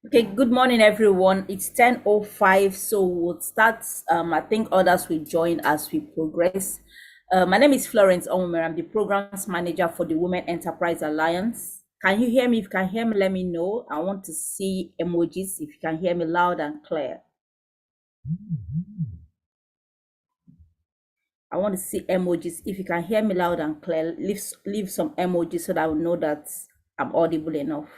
Okay, good morning, everyone. It's 10:05, so we'll start. I think others will join as we progress. My name is Florence Omer. I'm the programs manager for the Women Enterprise Alliance. Can you hear me? If you can hear me, let me know. I want to see emojis if you can hear me loud and clear. I want to see emojis. If you can hear me loud and clear, leave some emojis so that I will know that I'm audible enough.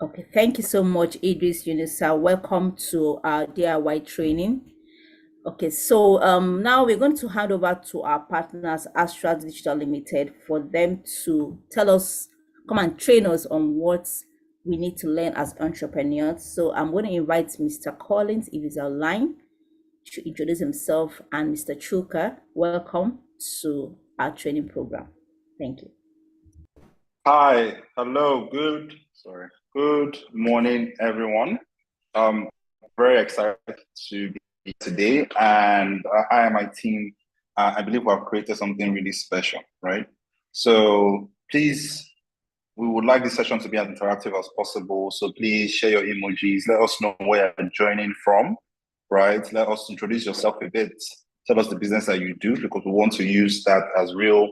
Okay, thank you so much, Idris Yunusa. Welcome to our DIY training. Okay, so now we're going to hand over to our partners, Astra Digital Limited, for them to tell us, come and train us on what we need to learn as entrepreneurs. So I'm going to invite Mr. Collins, if he's online, to introduce himself, and Mr. Chuka, welcome to our training program. Thank you. Hi, hello, good morning, everyone. Very excited to be today, and I and my team, I believe we have created something really special, right? So please, we would like this session to be as interactive as possible. So please share your emojis. Let us know where you're joining from, right? Let us introduce yourself a bit. Tell us the business that you do, because we want to use that as real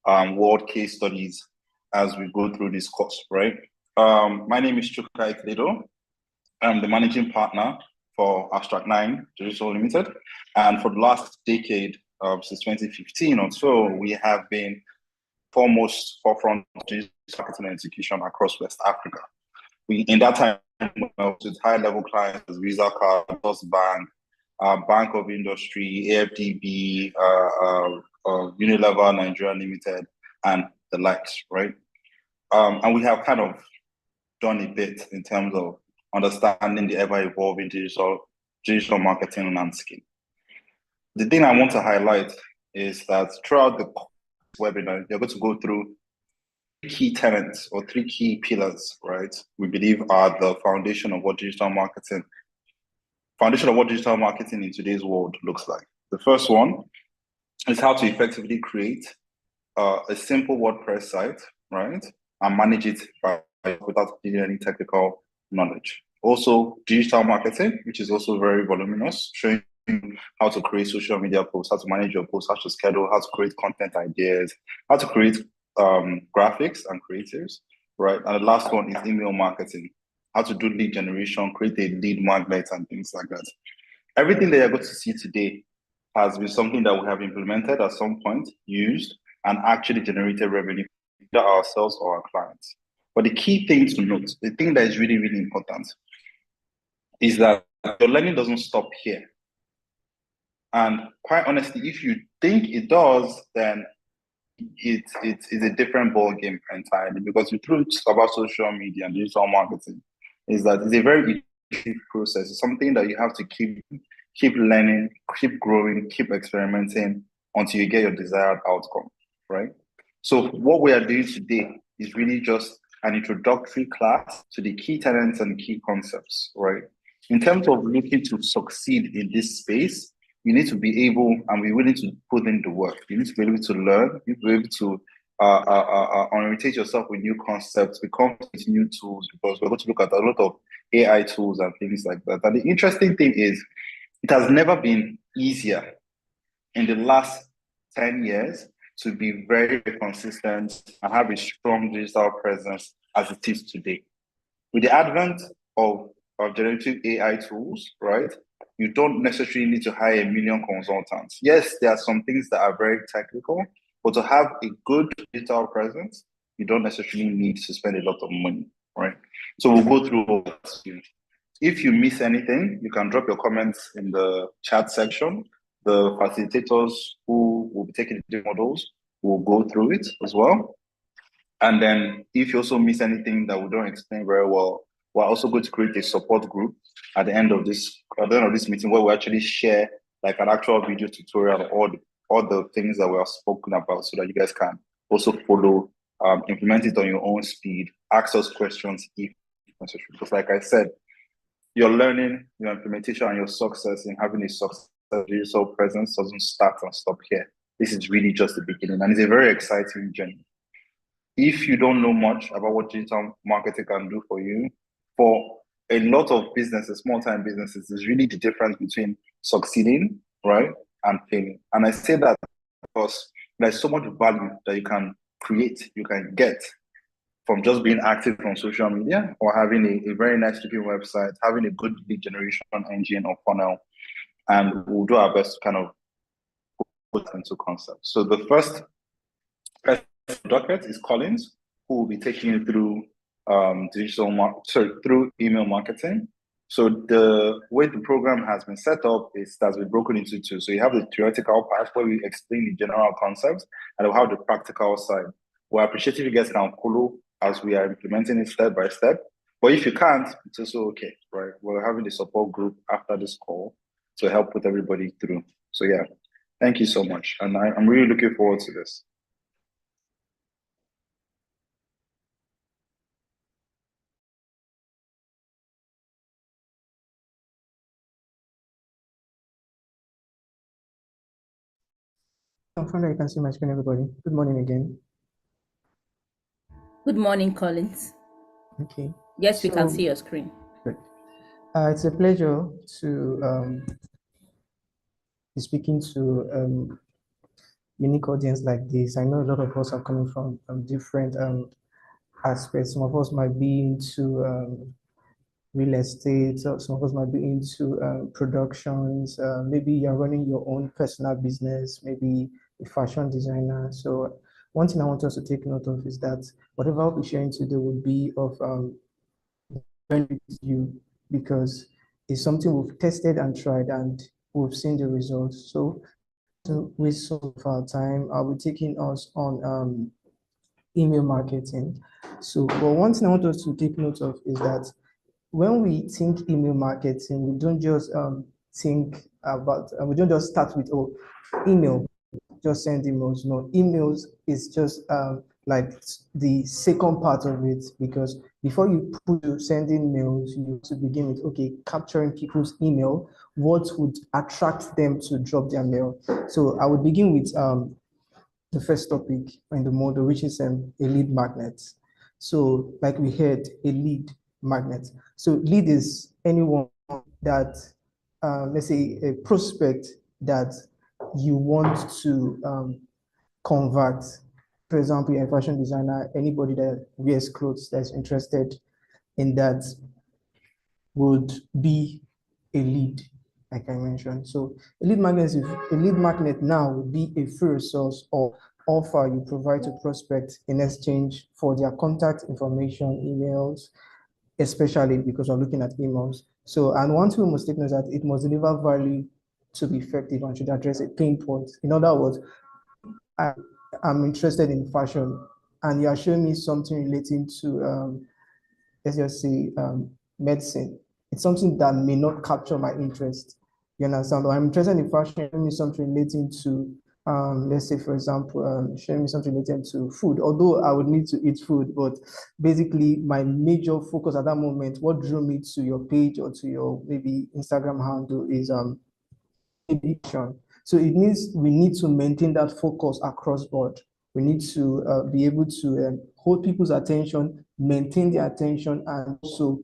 world case studies as we go through this course, right? My name is Chuka Ikledo. I'm the managing partner for Abstract 9 Digital Limited. And for the last decade, since 2015 or so, we have been foremost forefront digital marketing and execution across West Africa. In that time, with high-level clients as Visa Card, Bank, Bank of Industry, AFDB, Unilever Nigeria Limited, and the likes, right? And we have kind of done a bit in terms of understanding the ever-evolving digital marketing landscape. The thing I want to highlight is that throughout the webinar, you're going to go through key tenets or three key pillars, right? We believe are the foundation of what digital marketing in today's world looks like. The first one is how to effectively create a simple WordPress site, right? And manage it without needing any technical knowledge. Also, digital marketing, which is also very voluminous, showing how to create social media posts, how to manage your posts, how to schedule, how to create content ideas, how to create graphics and creatives, right? And the last one is email marketing, how to do lead generation, create a lead magnet and things like that. Everything that you're going to see today has been something that we have implemented at some point, used, and actually generated revenue either ourselves or our clients. But the key thing to note, the thing that is really, really important, is that your learning doesn't stop here. And quite honestly, if you think it does, then it's a different ball game entirely. Because the truth about social media and digital marketing is that it's a very iterative process. It's something that you have to keep learning, keep growing, keep experimenting until you get your desired outcome, right? So what we are doing today is really just an introductory class to the key tenets and key concepts, right? In terms of looking to succeed in this space, you need to be able and be willing to put in the work. You need to be able to learn. You need to be able to orientate yourself with new concepts, become with new tools, because we're going to look at a lot of AI tools and things like that. And the interesting thing is, it has never been easier in the last 10 years to be very consistent and have a strong digital presence as it is today. With the advent of generative AI tools, right, you don't necessarily need to hire a million consultants. Yes, there are some things that are very technical, but to have a good digital presence, you don't necessarily need to spend a lot of money, right? So we'll go through all that. If you miss anything, you can drop your comments in the chat section. The facilitators who will be taking the models will go through it as well. And then if you also miss anything that we don't explain very well, we're also going to create a support group at the end of this meeting where we actually share like an actual video tutorial of all the things that we have spoken about, so that you guys can also follow, implement it on your own speed, ask us questions if necessary. Because like I said, your learning, your implementation, and your success in having a successful digital presence doesn't start and stop here. this is really just the beginning, and it's a very exciting journey. If you don't know much about what digital marketing can do for you, for a lot of businesses, small time businesses, is really the difference between succeeding, right, and failing. And I say that because there's so much value that you can create, you can get from just being active on social media or having a very nice looking website, having a good lead generation engine or funnel. And we'll do our best to kind of put into concept. So the first docket is Collins, who will be taking you through through email marketing. So the way the program has been set up is that's been broken into two. So you have the theoretical part where we explain the general concepts, and we'll have the practical side. We appreciate if you guys can follow as we are implementing it step by step. But if you can't, it's also okay, right? We're having the support group after this call to help put everybody through. So yeah, thank you so much. And I'm really looking forward to this. I'm fine. I can see my screen, everybody. Good morning again. Good morning, Collins. Okay. Yes, we can So, see your screen. great. It's a pleasure to be speaking to unique audience like this. I know a lot of us are coming from different aspects. Some of us might be into real estate, so some of us might be into productions. Maybe you're running your own personal business, maybe a fashion designer. So one thing I want us to take note of is that whatever I'll be sharing today will be of benefit to you because it's something we've tested and tried and we've seen the results. So to waste some of our time, I'll be taking us on email marketing. So, but one thing I want us to take note of is that when we think email marketing, we don't just think about, we don't just start with, oh, email, just send emails. No, emails is just like the second part of it because before you put to sending mails, you have to begin with, okay, capturing people's email, what would attract them to drop their mail. So I would begin with the first topic in the model, which is a lead magnet. So, like we heard, a lead magnet. So, lead is anyone that, let's say, a prospect that you want to convert. For example, you're a fashion designer, anybody that wears clothes that's interested in that would be a lead, like I mentioned. So a lead magnet now would be a free resource or offer you provide to prospects in exchange for their contact information, emails, especially because we're looking at emails. So, and one thing we must take note is that it must deliver value to be effective and should address a pain point. In other words, I'm interested in fashion and you are showing me something relating to let's just say medicine. It's something that may not capture my interest. You understand? Or I'm interested in fashion, showing me something relating to let's say for example, showing me something related to food, although I would need to eat food, but basically my major focus at that moment, what drew me to your page or to your maybe Instagram handle is addiction. So it means we need to maintain that focus across board. We need to be able to hold people's attention, maintain their attention, and also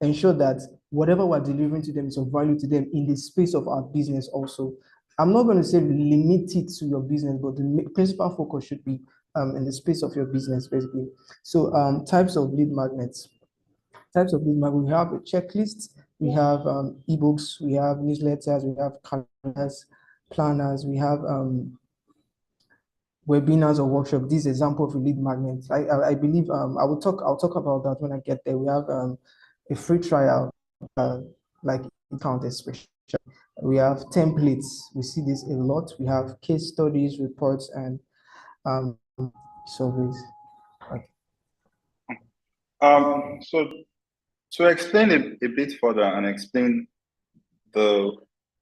ensure that whatever we're delivering to them is of value to them in the space of our business also. I'm not going to say limit it to your business, but the principal focus should be in the space of your business, basically. So types of lead magnets. Types of lead magnet, we have a checklist, we have ebooks, we have newsletters, we have calendars, planners, we have webinars or workshops. This example of a lead magnet. I believe I'll talk about that when I get there. We have a free trial, like account especially. We have templates. We see this a lot. We have case studies, reports, and surveys. Okay. So to explain a bit further and explain the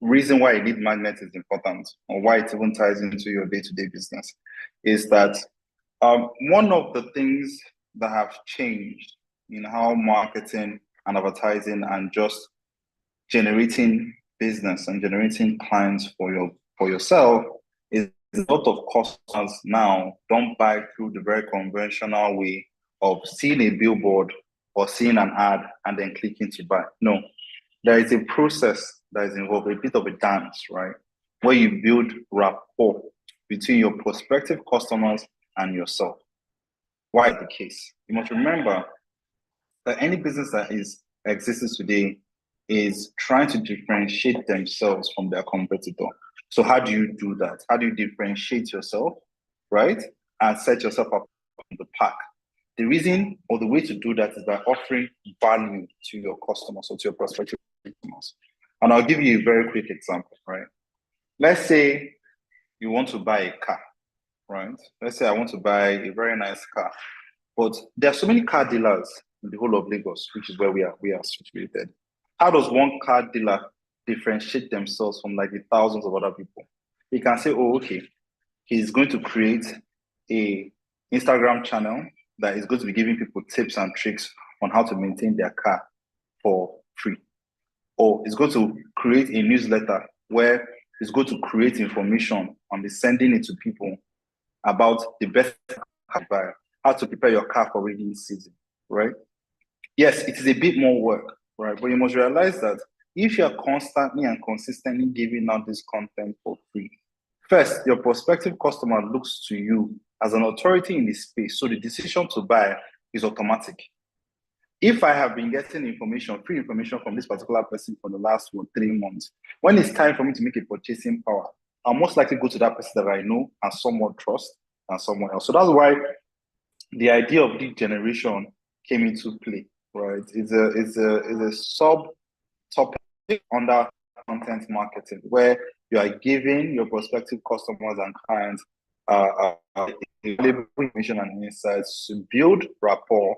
reason why a lead magnet is important or why it even ties into your day-to-day business is that one of the things that have changed in how marketing and advertising and just generating business and generating clients for yourself is a lot of customers now don't buy through the very conventional way of seeing a billboard or seeing an ad and then clicking to buy. No, there is a process that is involved, a bit of a dance, right? Where you build rapport between your prospective customers and yourself. Why is the case? You must remember that any business that exists today is trying to differentiate themselves from their competitor. So how do you do that? How do you differentiate yourself, right? And set yourself up in the pack. The reason or the way to do that is by offering value to your customers or to your prospective customers. And I'll give you a very quick example, right? Let's say you want to buy a car, right? Let's say I want to buy a very nice car, but there are so many car dealers in the whole of Lagos, which is where we are situated. How does one car dealer differentiate themselves from like the thousands of other people? He can say, oh, okay, he's going to create a Instagram channel that is going to be giving people tips and tricks on how to maintain their car for free. Or he's going to create a newsletter where he's going to create information and be sending it to people about the best car to buy, how to prepare your car for rainy season, right? Yes, it is a bit more work, right? But you must realize that if you're constantly and consistently giving out this content for free, first, your prospective customer looks to you as an authority in the space, so the decision to buy is automatic. If I have been getting information, free information from this particular person for the last 3 months, when it's time for me to make a purchasing power, I'll most likely go to that person that I know and somewhat trust and someone else. So that's why the idea of lead generation came into play, right? It's a sub-topic under content marketing where you are giving your prospective customers and clients valuable information and insights to build rapport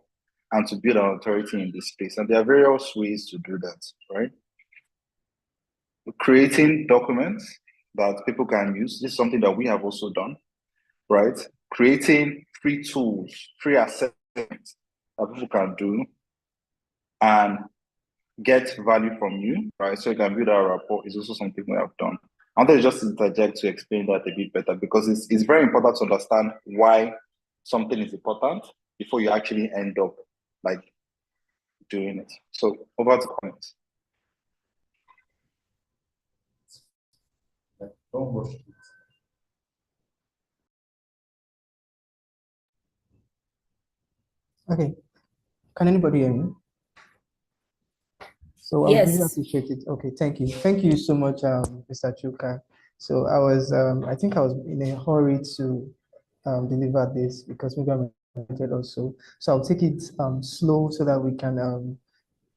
and to build an authority in this space. And there are various ways to do that, right? Creating documents that people can use. This is something that we have also done, right? Creating free tools, free assessments that people can do and get value from you, right? So you can build our rapport is also something we have done. I want to just interject to explain that a bit better because it's very important to understand why something is important before you actually end up like doing it. So over to comments. Don't rush it. Okay, can anybody hear me? So I would really Yes. appreciate it. Okay, thank you. Thank you so much, Mr. Chuka. So I think I was in a hurry to deliver this because maybe I'm excited also. So I'll take it slow so that we can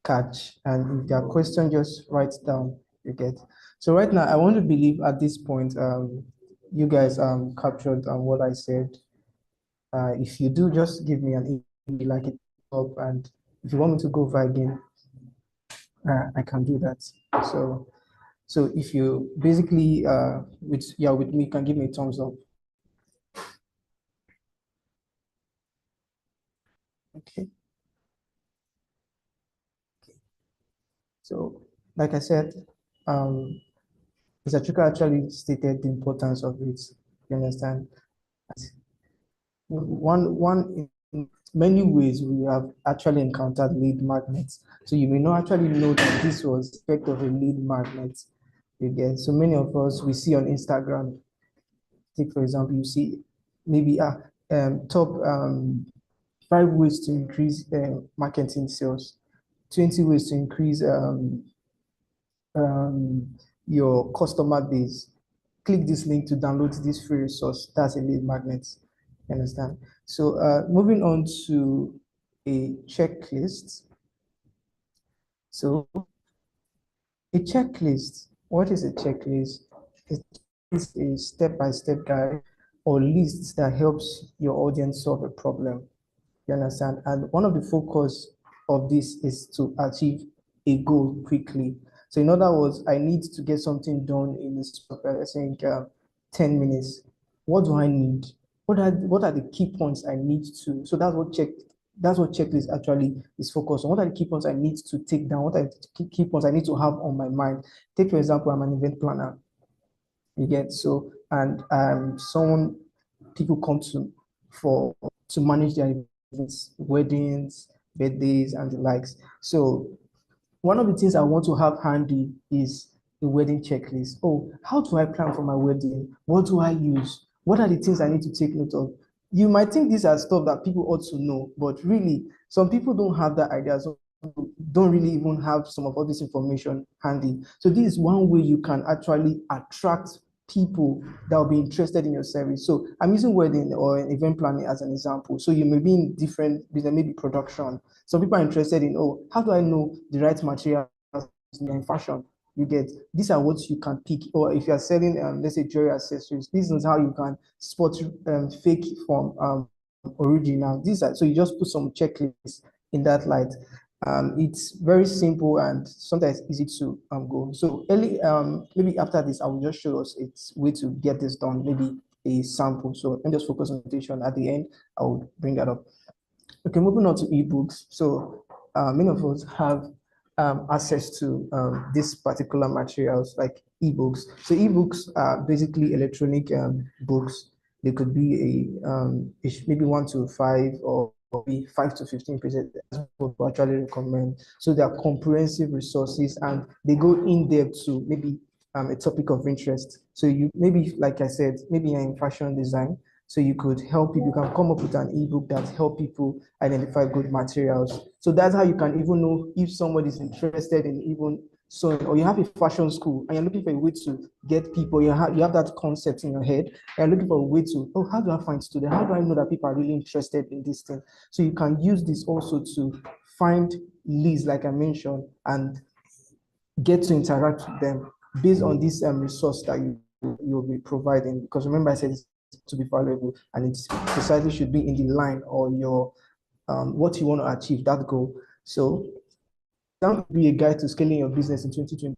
catch. And if there are questions, just write down, you get. So right now, I want to believe at this point, you guys captured what I said. If you do, just give me an email, like it up, and if you want me to go over again, I can do that. So if you basically with me, can give me a thumbs up. Okay. So like I said, Mr. Chuka actually stated the importance of it. You understand? One in many ways we have actually encountered lead magnets. So you may not actually know that this was the effect of a lead magnet. You get so many of us we see on Instagram. Take for example, you see maybe top 5 ways to increase marketing sales, 20 ways to increase your customer base. Click this link to download this free resource. That's a lead magnet. You understand? So moving on to a checklist. So a checklist. What is a checklist? It is a step-by-step guide or list that helps your audience solve a problem. You understand? And one of the focus of this is to achieve a goal quickly. So in other words, I need to get something done in this, I think, 10 minutes. What do I need? What are the key points I need to? So that's what checklist actually is focused on. What are the key points I need to take down? What are the key points I need to have on my mind? Take for example, I'm an event planner. You get so and people come to manage their events, weddings, birthdays, and the likes. So one of the things I want to have handy is a wedding checklist. Oh, how do I plan for my wedding? What do I use? What are the things I need to take note of? You might think these are stuff that people ought to know, but really, some people don't have that idea. So don't really even have some of all this information handy. So this is one way you can actually attract people that will be interested in your service. So I'm using wedding or event planning as an example. So you may be in different business, maybe production. Some people are interested in, oh, how do I know the right materials in fashion? You get, these are what you can pick. Or if you're selling, let's say jewelry accessories, this is how you can spot fake from original. So you just put some checklists in that light. It's very simple and sometimes easy to go. So early, maybe after this, I will just show us its way to get this done. Maybe a sample. So let me just focus on presentation. At the end, I will bring that up. Okay, moving on to ebooks. So many of us have access to these particular materials like ebooks. So ebooks are basically electronic books. They could be maybe 1 to 5 or maybe 5 to 15%. That's what we actually recommend. So they are comprehensive resources and they go in depth to maybe a topic of interest. So you maybe, like I said, maybe you're in fashion design. So you could help people, you can come up with an ebook that help people identify good materials. So that's how you can even know if somebody is interested in even sewing, or you have a fashion school and you're looking for a way to get people, you have that concept in your head, and you're looking for a way to, oh, how do I find students? How do I know that people are really interested in this thing? So you can use this also to find leads, like I mentioned, and get to interact with them based on this resource that you'll be providing. Because remember, I said it's to be valuable, and it's precisely should be in the line or your what you want to achieve, that goal. So that would be a guide to scaling your business in 2020.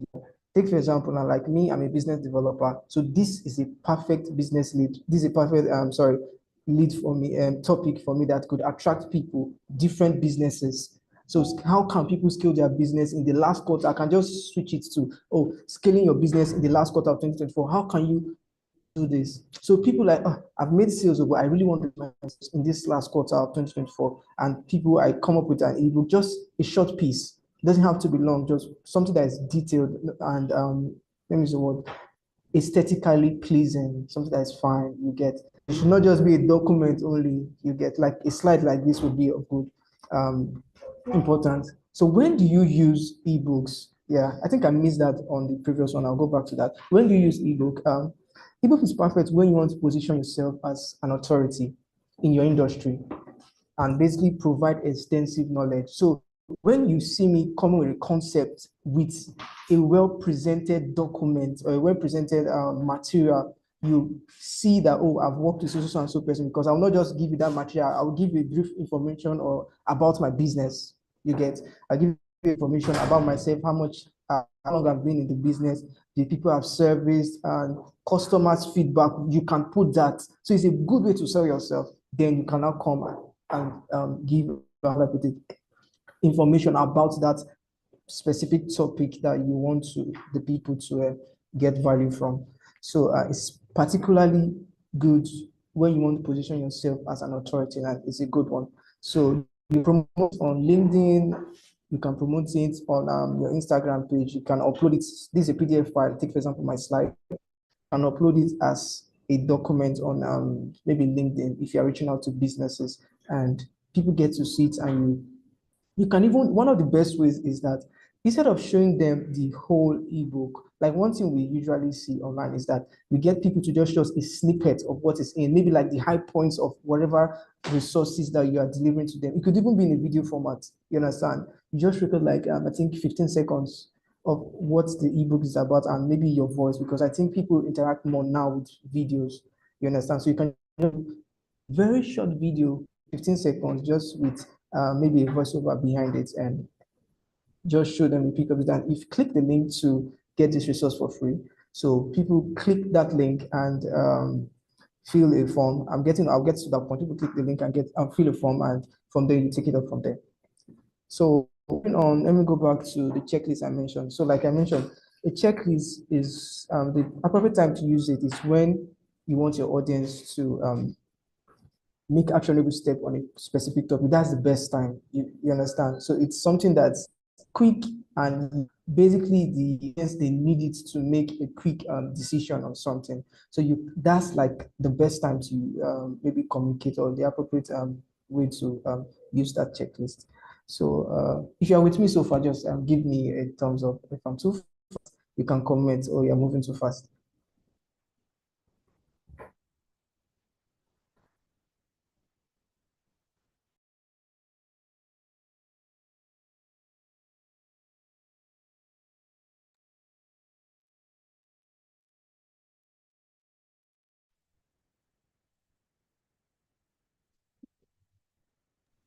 Take for example, now like me, I'm a business developer. So this is a perfect business lead. This is a perfect, lead for me, topic for me that could attract people, different businesses. So how can people scale their business in the last quarter? I can just switch it to, oh, scaling your business in the last quarter of 2024. How can you do this? So people like, oh, I've made sales, but I really want to do in this last quarter of 2024. And people, I come up with an ebook, just a short piece. It doesn't have to be long, just something that is detailed and let me use the word, aesthetically pleasing, something that is fine. You get, it should not just be a document only. You get like a slide like this would be of good importance. So when do you use ebooks? Yeah, I think I missed that on the previous one. I'll go back to that. When do you use ebook? Ebook is perfect when you want to position yourself as an authority in your industry and basically provide extensive knowledge. So when you see me coming with a concept with a well-presented document or a well-presented material, you see that, oh, I've worked with so and so person, because I'll not just give you that material, I'll give you brief information or about my business. You get, I'll give you information about myself, how long I've been in the business, the people I've serviced, and customers' feedback. You can put that. So it's a good way to sell yourself. Then you can now come and give information about that specific topic that you want the people to get value from. So it's particularly good when you want to position yourself as an authority, and it's a good one. So you promote on LinkedIn, you can promote it on your Instagram page. You can upload it. This is a PDF file. Take for example my slide, and upload it as a document on maybe LinkedIn if you're reaching out to businesses, and people get to see it. And you can even, one of the best ways is that instead of showing them the whole ebook, like one thing we usually see online is that we get people to just show us a snippet of what is in, maybe like the high points of whatever resources that you are delivering to them. It could even be in a video format, you understand? You just record like, I think 15 seconds of what the ebook is about, and maybe your voice, because I think people interact more now with videos, you understand? So you can do very short video, 15 seconds, just with maybe a voiceover behind it, and just show them the pick of it. And if you click the link to get this resource for free, so people click that link and fill a form. I'll get to that point. People click the link and fill a form, and from there you take it up from there. So moving on, let me go back to the checklist I mentioned. So like I mentioned, a checklist is the appropriate time to use it is when you want your audience to make actionable step on a specific topic, that's the best time. You understand? So it's something that's quick, and basically the yes, they need it to make a quick decision on something. So that's like the best time to maybe communicate, or the appropriate way to use that checklist. So if you are with me so far, just give me a thumbs up. If I'm too fast, you can comment, or you're moving too fast.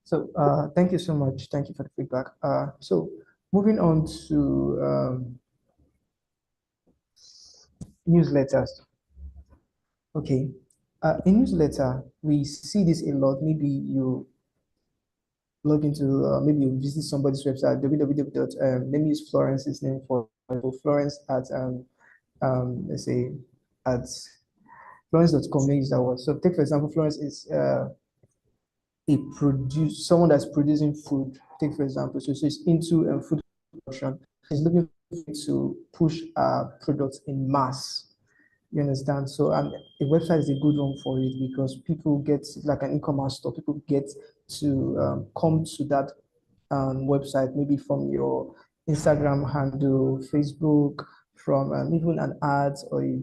So thank you so much. Thank you for the feedback. So moving on to newsletters. Okay. In newsletter, we see this a lot. Maybe you log into, maybe you visit somebody's website, www. Let me use Florence's name for Florence at, let's say, at Florence.com. Let me use that word. So take, for example, Florence is someone that's producing food. Take, for example, so she's into food production. She's looking to push products in mass. You understand? So, and a website is a good one for it, because people get, like an e-commerce store, people get to come to that website, maybe from your Instagram handle, Facebook, from even an ads or a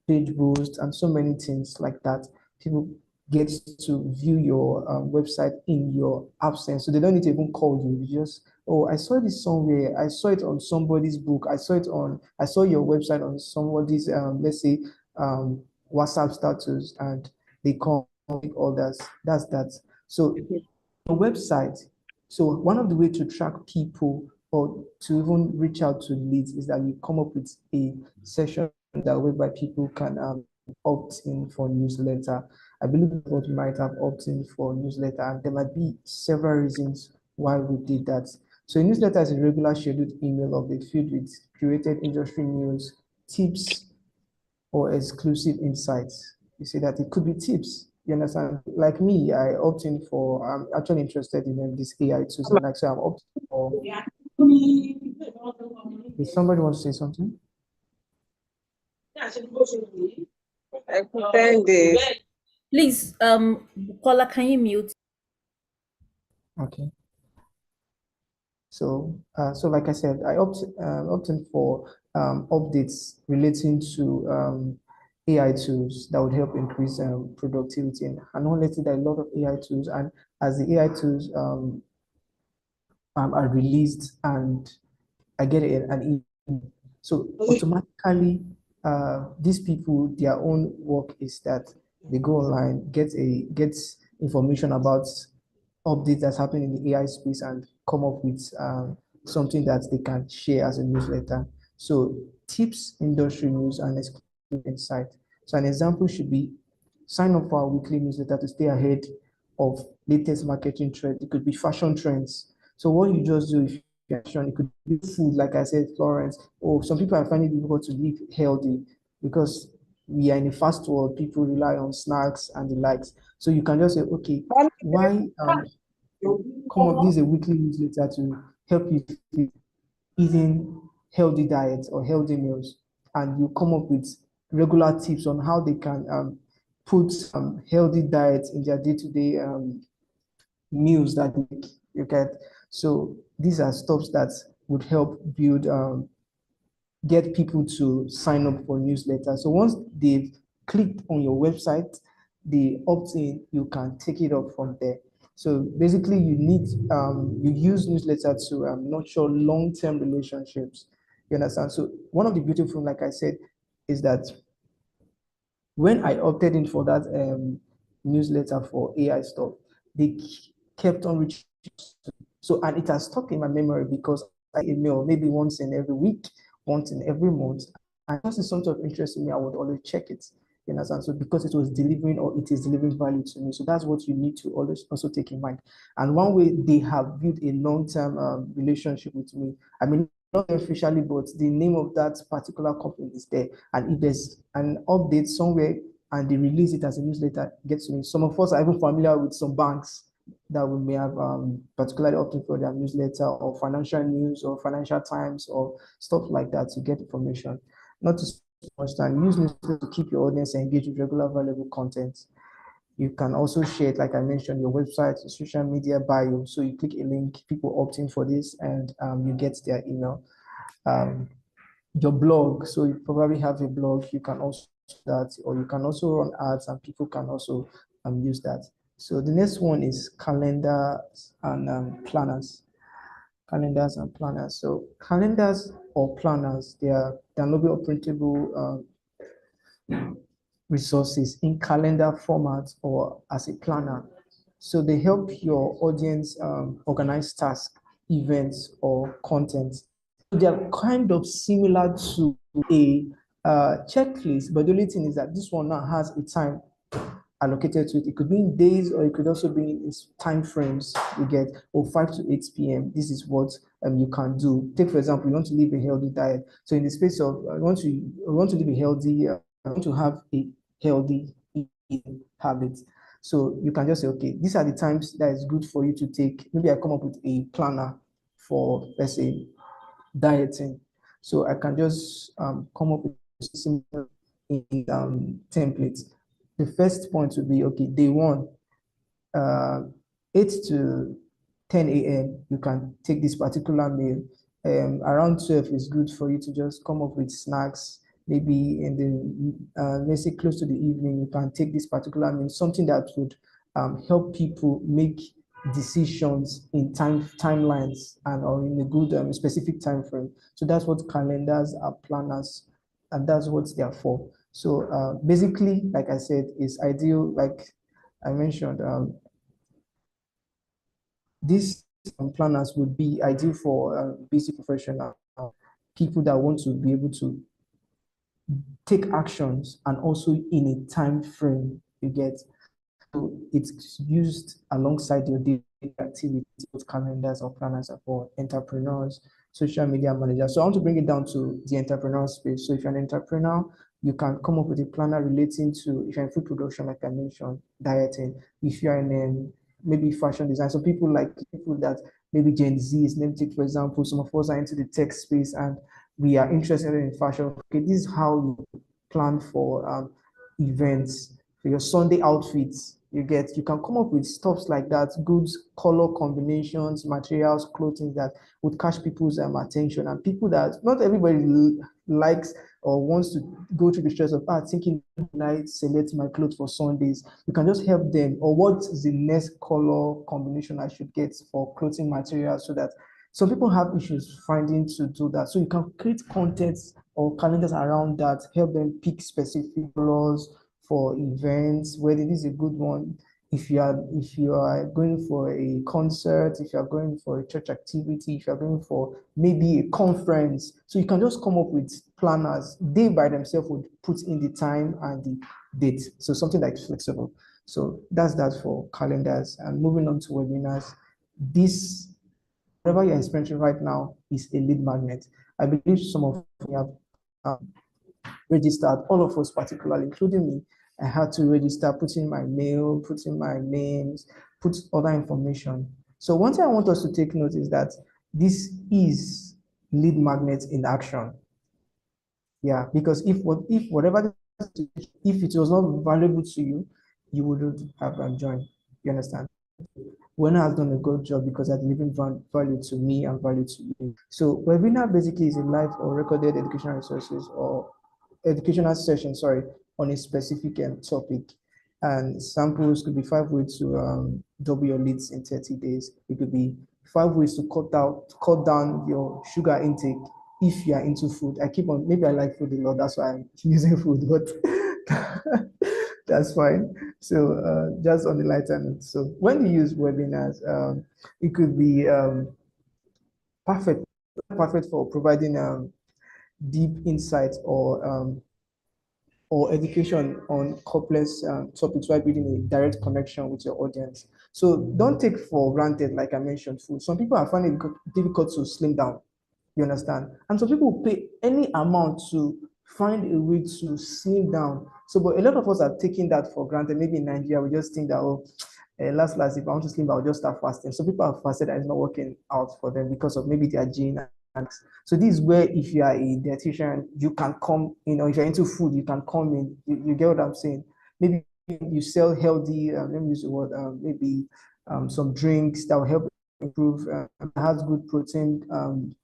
page boost, and so many things like that. People get to view your website in your absence, so they don't need to even call you. You just, oh, I saw this somewhere. I saw it on somebody's book. I saw your website on somebody's, let's say, WhatsApp status, and they come, all that. That's that. So a website. So one of the way to track people, or to even reach out to leads, is that you come up with a session that whereby people can opt in for newsletter. I believe what we might have opt in for newsletter, and there might be several reasons why we did that. So a newsletter is a regular scheduled email update filled with curated industry news, tips, or exclusive insights. You see that it could be tips. You understand? Like me, I opt in for, I'm actually interested in this AI tools, and like, so I'm opting for. If somebody wants to say something? Please, caller, can you mute? Okay. So, so like I said, I opting for updates relating to AI tools that would help increase productivity. And honestly, there are a lot of AI tools, and as the AI tools are released, and I get an email, so automatically, these people, their own work is that they go online, get information about updates that's happening in the AI space, and come up with something that they can share as a newsletter. So tips, industry news, and exclusive insight. So an example should be, sign up for our weekly newsletter to stay ahead of latest marketing trends. It could be fashion trends. So what you just do, if it could be food, like I said, Florence, or some people are finding it difficult to live healthy because we are in a fast world. People rely on snacks and the likes. So you can just say, okay, why come up, this is a weekly newsletter to help you with eating healthy diets or healthy meals, and you come up with regular tips on how they can put healthy diets in their day-to-day meals that you get. So these are stuff that would help build get people to sign up for newsletters. So once they've clicked on your website, they opt in, you can take it up from there. So basically, you use newsletter to nurture long-term relationships. You understand? So one of the beautiful, like I said, is that when I opted in for that newsletter for AI stuff, they kept on reaching. So, and it has stuck in my memory because I email maybe once in every week, once in every month. And because it's something of interest to me, I would always check it. You understand? So because it was delivering, or it is delivering value to me. So that's what you need to always also take in mind. And one way they have built a long-term relationship with me, I mean, not officially, but the name of that particular company is there. And if there's an update somewhere, and they release it as a newsletter, gets to me. Some of us are even familiar with some banks that we may have particularly opted for their newsletter or financial news or financial times or stuff like that to get information. Not to spend much time, use newsletter to keep your audience engaged with regular valuable content. You can also share it, like I mentioned, your website, your social media bio. So you click a link, people opt in for this, and you get their email. Your blog, so you probably have a blog, you can also do that, or you can also run ads and people can also use that. So the next one is calendars and planners. Calendars and planners. So calendars or planners, they are downloadable or printable resources in calendar format or as a planner. So they help your audience organize tasks, events, or content. They are kind of similar to a checklist, but the only thing is that this one now has a time allocated to it. It could be in days or it could also be in time frames. You get, or 5 to 8 p.m. This is what you can do. Take, for example, you want to live a healthy diet. So in the space of I want to live a healthy, I want to have a healthy eating habit. So you can just say, okay, these are the times that is good for you to take. Maybe I come up with a planner for, let's say, dieting. So I can just come up with a simple template. The first point would be, okay, day one, uh, 8 to 10 a.m., you can take this particular meal. Around 12 is good for you to just come up with snacks. Maybe in the, let's say close to the evening, you can take this particular meal, something that would help people make decisions in timelines and or in a good specific time frame. So that's what calendars are, planners, and that's what they are for. So basically, like I said, is ideal, like I mentioned, these planners would be ideal for busy professionals, people that want to be able to take actions and also in a time frame. You get, so it's used alongside your daily activity. With calendars or planners are for entrepreneurs, social media managers. So I want to bring it down to the entrepreneurial space. So if you're an entrepreneur, you can come up with a planner relating to, if you're in food production, like I mentioned, dieting. If you're in maybe fashion design, so people that maybe Gen Zs, let me take for example, some of us are into the tech space and we are interested in fashion. Okay, this is how you plan for events, for your Sunday outfits. You can come up with stuffs like that, goods, color combinations, materials, clothing that would catch people's attention, and people that not everybody likes or wants to go through the stress of thinking, I select my clothes for Sundays. You can just help them, or what is the next color combination I should get for clothing material, so that some people have issues finding to do that. So you can create content or calendars around that, help them pick specific colors for events, whether this is a good one. If you are going for a concert, if you are going for a church activity, if you are going for maybe a conference, so you can just come up with planners. They by themselves would put in the time and the date. So something like flexible. So that's that for calendars. And moving on to webinars, this whatever you're experiencing right now is a lead magnet. I believe some of you have registered, all of us particularly, including me. I had to register, put in my mail, put in my names, put other information. So one thing I want us to take note is that this is lead magnet in action. Yeah, because if whatever, if it was not valuable to you, you wouldn't have joined. You understand? Webinar has done a good job because they're delivering value to me and value to you. So webinar basically is a live or recorded educational resources or educational session, sorry, on a specific topic. And samples could be 5 ways to double your leads in 30 days. It could be 5 ways to cut down your sugar intake if you are into food. I keep on, maybe I like food a lot, that's why I'm using food, but that's fine. So just on the lighter note. So when you use webinars, it could be perfect, perfect for providing deep insights or education on complex topics while building a direct connection with your audience. So don't take for granted, like I mentioned, food. Some people are finding it difficult to slim down. You understand? And some people will pay any amount to find a way to slim down. So, but a lot of us are taking that for granted. Maybe in Nigeria, we just think that, oh, last, if I want to slim, I'll just start fasting. So people have fasted and it's not working out for them because of maybe their gene. So this is where, if you are a dietitian, you can come in, or if you're into food, you can come in. You get what I'm saying? Maybe you sell healthy, let me use the word, maybe some drinks that will help improve, has good protein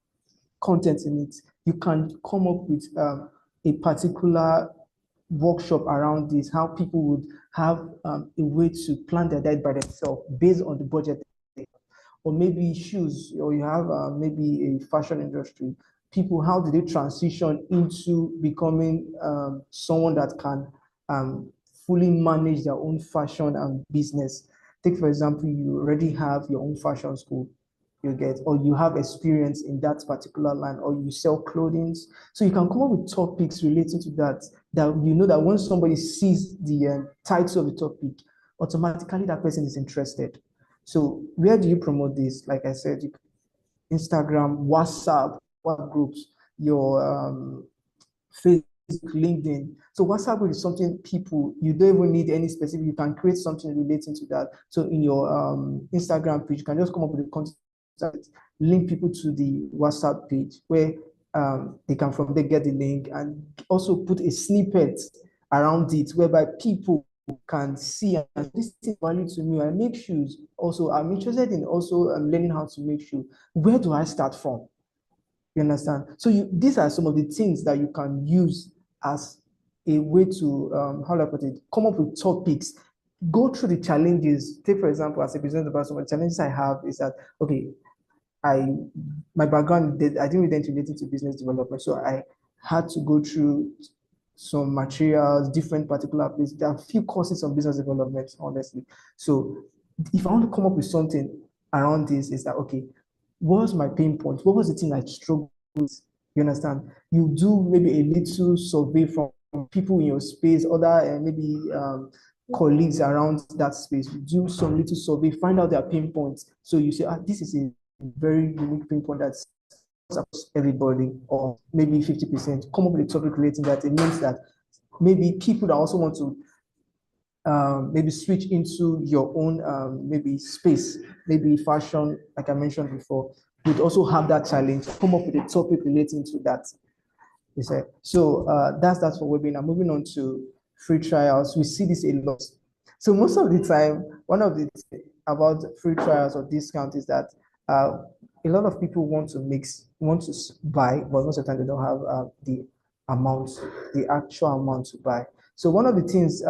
content in it. You can come up with a particular workshop around this, how people would have a way to plan their diet by themselves based on the budget. Or maybe shoes, or you have maybe a fashion industry. People, how do they transition into becoming someone that can fully manage their own fashion and business? Take, for example, you already have your own fashion school, you get, or you have experience in that particular line, or you sell clothing. So you can come up with topics relating to that, that you know that when somebody sees the title of the topic, automatically that person is interested. So where do you promote this? Like I said, Instagram, WhatsApp, what groups, your Facebook, LinkedIn. So WhatsApp group is something people, you don't even need any specific, you can create something relating to that. So in your Instagram page, you can just come up with a content, link people to the WhatsApp page where they can from there get the link, and also put a snippet around it whereby people can see and this is value to me. I make shoes. Also, I'm interested in also learning how to make shoes. Where do I start from? You understand? So these are some of the things that you can use as a way to, how do I put it, come up with topics, go through the challenges. Take, for example, as a business person, some of the challenges I have is that, okay, my background, I didn't really relate to business development. So I had to go through some materials, different particular places. There are a few courses on business development, honestly. So if I want to come up with something around this, is that, okay, what was my pain point? What was the thing I struggled with? You understand? You do maybe a little survey from people in your space, other maybe colleagues around that space. You do some little survey, find out their pain points. So you say, this is a very unique pain point that's everybody, or maybe 50%. Come up with a topic relating that. It means that maybe people that also want to maybe switch into your own maybe space, maybe fashion, like I mentioned before, would also have that challenge. Come up with a topic relating to that. You say so. That's for webinar. Moving on to free trials, we see this a lot. So most of the time, one of the things about free trials or discount is that a lot of people want to buy, but most of the time they don't have the amount, the actual amount to buy. So one of the things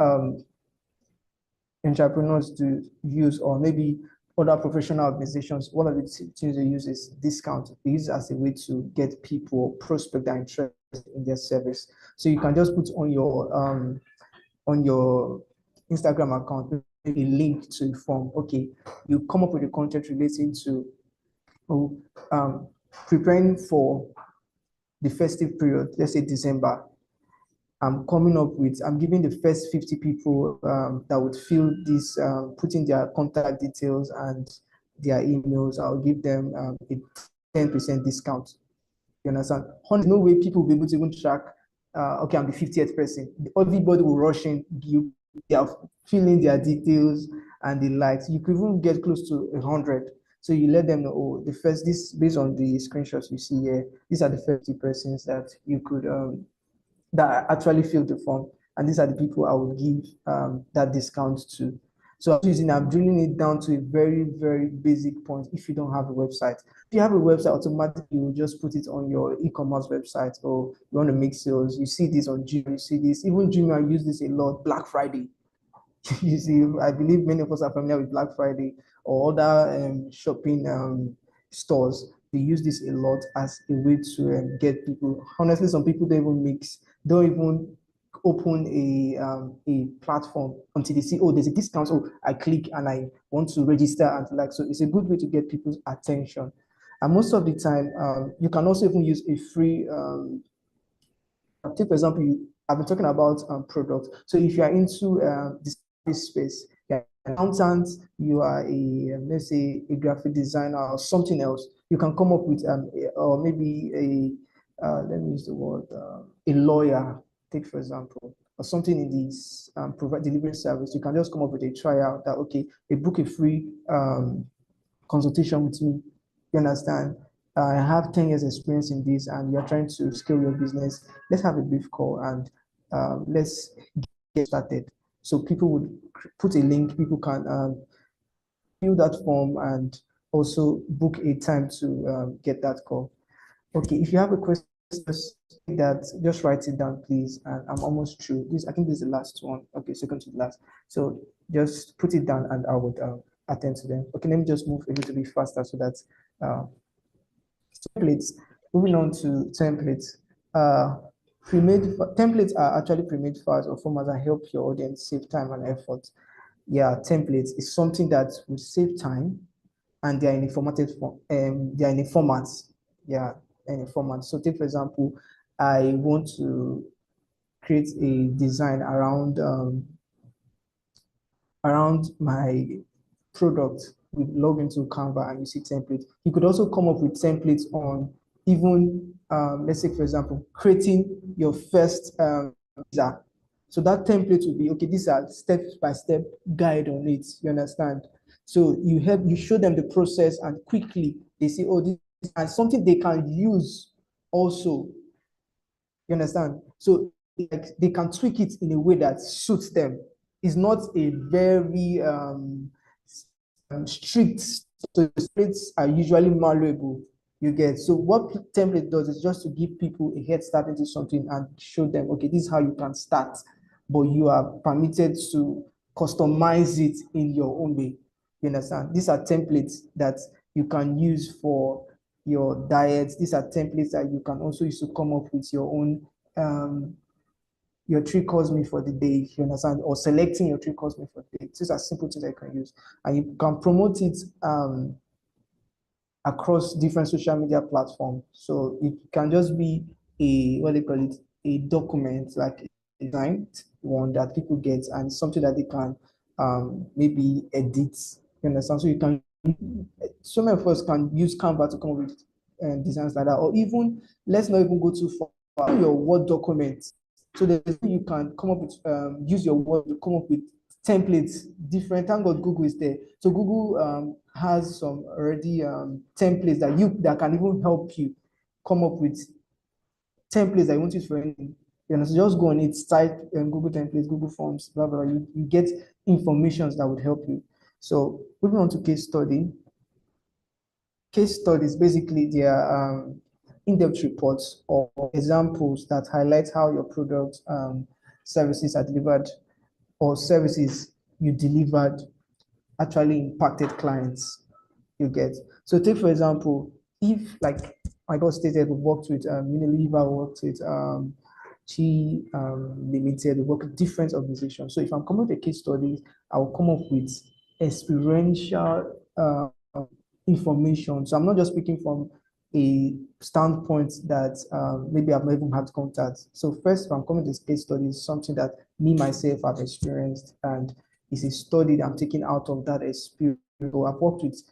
entrepreneurs to use, or maybe other professional organizations, one of the things they use is discount. They use it as a way to get people, prospect that interest in their service. So you can just put on your Instagram account a link to a form. Okay, you come up with a content relating to preparing for the festive period, let's say December. I'm giving the first 50 people that would fill this, put in their contact details and their emails. I'll give them a 10% discount. You understand? No way people will be able to even track, okay, I'm the 50th person. Everybody will rush in, they are filling their details and the likes. You could even get close to 100. So you let them know, oh, this based on the screenshots you see here, these are the 50 persons that you could that actually filled the form, and these are the people I will give that discount to. So I'm drilling it down to a very, very basic point. If you don't have a website, if you have a website, automatically you will just put it on your e-commerce website, or you want to make sales. You see this on Jimmy, you see this. Even Jimmy, I use this a lot. Black Friday. You see, I believe many of us are familiar with Black Friday or other shopping stores. They use this a lot as a way to get people. Honestly, some people don't even open a platform until they see, oh, there's a discount. So I click and I want to register and like. So it's a good way to get people's attention. And most of the time, you can also even use a free take for example, I've been talking about products. So if you are into this space, you're an accountant, you are let's say a graphic designer or something else, you can come up with or maybe let me use the word, a lawyer, take for example, or something in this provide delivery service, you can just come up with a tryout that, okay, they book a free consultation with me. You understand? I have 10 years experience in this and you're trying to scale your business. Let's have a brief call and let's get started. So people would put a link, people can fill that form and also book a time to get that call. Okay, if you have a question that, just write it down, please. And I'm almost through. This, I think this is the last one. Okay, second to the last. So just put it down and I would attend to them. Okay, let me just move a little bit faster so that templates. Moving on to templates. Pre-made templates are actually pre-made files or formats that help your audience save time and effort. Yeah, templates is something that will save time and they are in a formatted form. They are in a format. Yeah, in a format. So take for example, I want to create a design around my product. We log into Canva and you see templates. You could also come up with templates on even, let's say, for example, creating your first visa. So that template will be, okay, these are step-by-step guide on it, you understand? So you show them the process and quickly they say, oh, this is something they can use also, you understand? So like they can tweak it in a way that suits them. It's not a very strict. So the splits are usually malleable. You get, so what template does is just to give people a head start into something and show them, okay, this is how you can start, but you are permitted to customize it in your own way. You understand? These are templates that you can use for your diets. These are templates that you can also use to come up with your own your three course meal for the day, you understand, or selecting your three course meal for the day. These are simple things that you can use, and you can promote it across different social media platforms. So it can just be a, what they call it, a document, like a designed one that people get and something that they can maybe edit. You understand? So you can, so many of us can use Canva to come up with designs like that, or even, let's not even go too far, your Word document. So there's you can come up with, use your Word to come up with templates, different. Thank God Google is there. So Google has some already templates that can even help you come up with templates that you want to use for anything. You know, so just go on it, type Google templates, Google Forms, blah, blah, blah. You get informations that would help you. So moving on to case study. Case studies, basically, they are in-depth reports or examples that highlight how your product services are delivered or services you delivered actually impacted clients. You get. So take for example, if like I got stated, we worked with Unilever, worked with Chi Limited, we work with different organizations. So if I'm coming with a case study, I will come up with experiential information. So I'm not just speaking from a standpoint that maybe I've never had contact. So first, if I'm coming to this case study, is something that me myself have experienced, and it's a study that I'm taking out of that experience. So I've worked with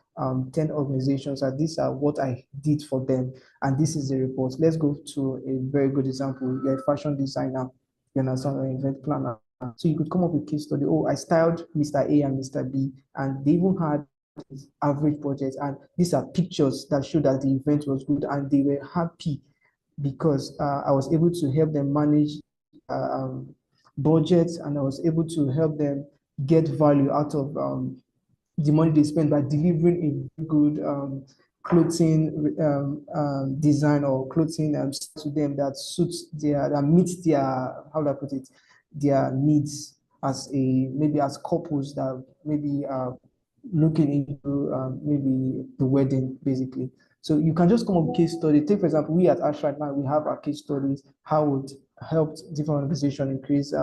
10 organizations, and these are what I did for them, and this is the report. Let's go to a very good example. You're a fashion designer, you understand, or event planner. So you could come up with case study. Oh, I styled Mr. A and Mr. B, and they even had average budget, and these are pictures that show that the event was good and they were happy because I was able to help them manage budgets, and I was able to help them get value out of the money they spend by delivering a good clothing design or clothing to them that suits that meets their, how do I put it, their needs as a, maybe as couples that maybe looking into maybe the wedding, basically. So you can just come up with case study. Take for example, we at Ash right now, we have our case studies, how it helped different organizations increase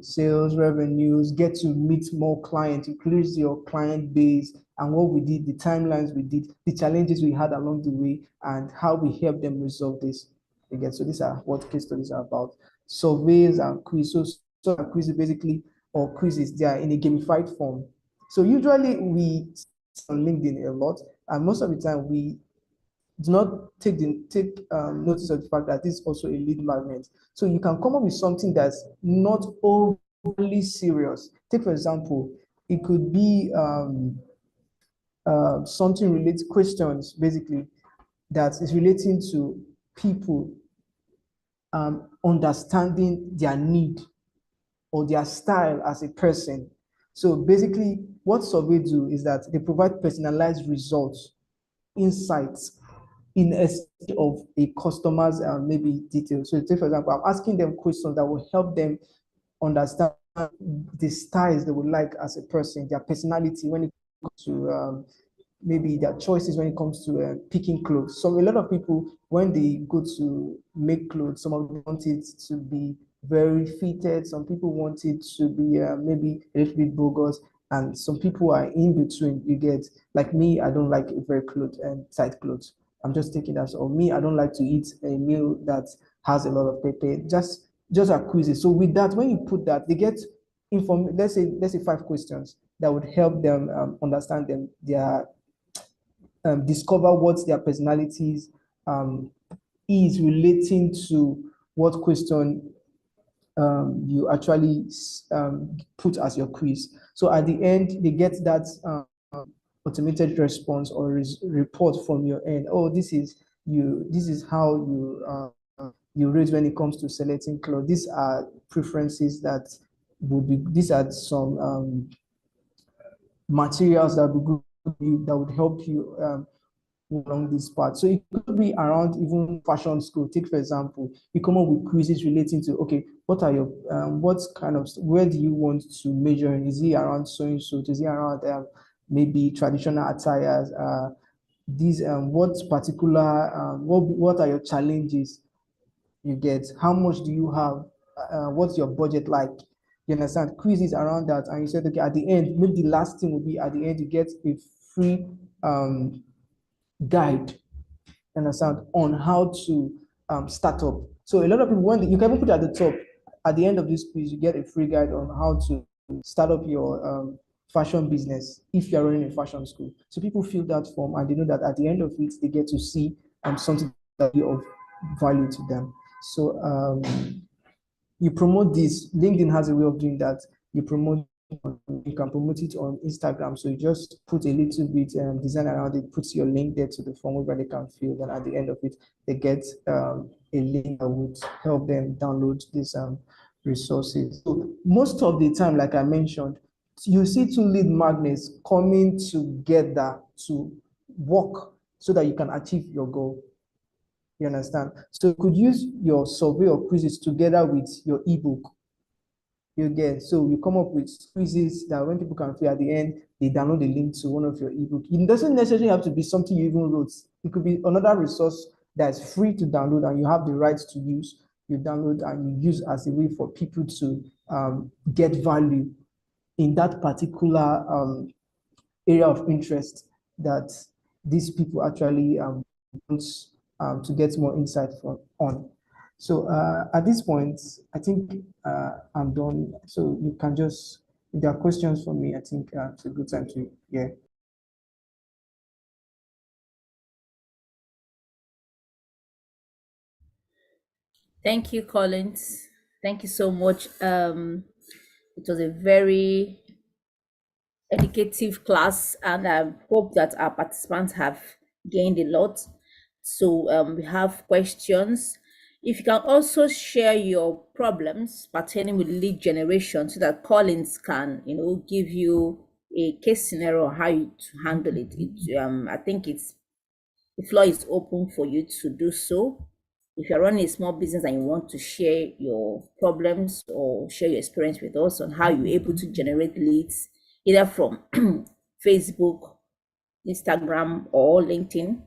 sales revenues, get to meet more clients, increase your client base, and what we did, the timelines we did, the challenges we had along the way, and how we helped them resolve this. Again, so these are what case studies are about. Surveys and quizzes. So quizzes basically, or quizzes, they are in a gamified form. So usually we on LinkedIn a lot, and most of the time we do not take notice of the fact that this is also a lead magnet. So you can come up with something that's not overly serious. Take for example, it could be something related questions basically that is relating to people understanding their need or their style as a person. So basically, what survey do is that they provide personalized results, insights in a state of a customer's maybe details. So, say for example, I'm asking them questions that will help them understand the styles they would like as a person, their personality when it comes to maybe their choices when it comes to picking clothes. So a lot of people, when they go to make clothes, some of them want it to be very fitted. Some people want it to be maybe a little bit bogus, and some people are in between. You get like me, I don't like very clothes and tight clothes. I'm just taking that. Or me, I don't like to eat a meal that has a lot of pepper. Just a quizzes. So with that, when you put that, they get inform. Let's say 5 questions that would help them understand them their discover what their personalities is relating to what question you actually put as your quiz. So at the end, they get that automated response or report from your end. Oh, this is you. This is how you rate when it comes to selecting clothes. These are preferences that would be. These are some materials that would be good that would help you along this path. So it could be around even fashion school. Take for example, you come up with quizzes relating to okay, what are your what kind of where do you want to major in? Is it around sewing suit? Is it around maybe traditional attires? These what particular what are your challenges? You get how much do you have? What's your budget like? You understand? Quizzes around that, and you said okay. At the end, maybe the last thing will be at the end you get a free guide, understand, on how to start up. So a lot of people, when you can even put at the top, at the end of this quiz, you get a free guide on how to start up your fashion business if you're running a fashion school. So people fill that form and they know that at the end of it, they get to see something that be of value to them. So you promote this. LinkedIn has a way of doing that. You can promote it on Instagram. So you just put a little bit design around it, puts your link there to the form where they can fill. Then at the end of it, they get a link that would help them download these resources. So most of the time, like I mentioned, you see two lead magnets coming together to work so that you can achieve your goal. You understand? So you could use your survey or quizzes together with your ebook. You get so you come up with quizzes that when people can fill at the end, they download the link to one of your ebook. It doesn't necessarily have to be something you even wrote. It could be another resource that's free to download and you have the rights to use. You download and you use as a way for people to get value in that particular area of interest that these people actually want to get more insight from on. So at this point, I think I'm done. So you can just, if there are questions for me, I think it's a good time to, yeah. Thank you, Collins. Thank you so much. It was a very educative class, and I hope that our participants have gained a lot. So we have questions. If you can also share your problems pertaining with lead generation so that Collins can, give you a case scenario how you to handle it. I think the floor is open for you to do so. If you're running a small business and you want to share your problems or share your experience with us on how you're able to generate leads, either from Facebook, Instagram, or LinkedIn,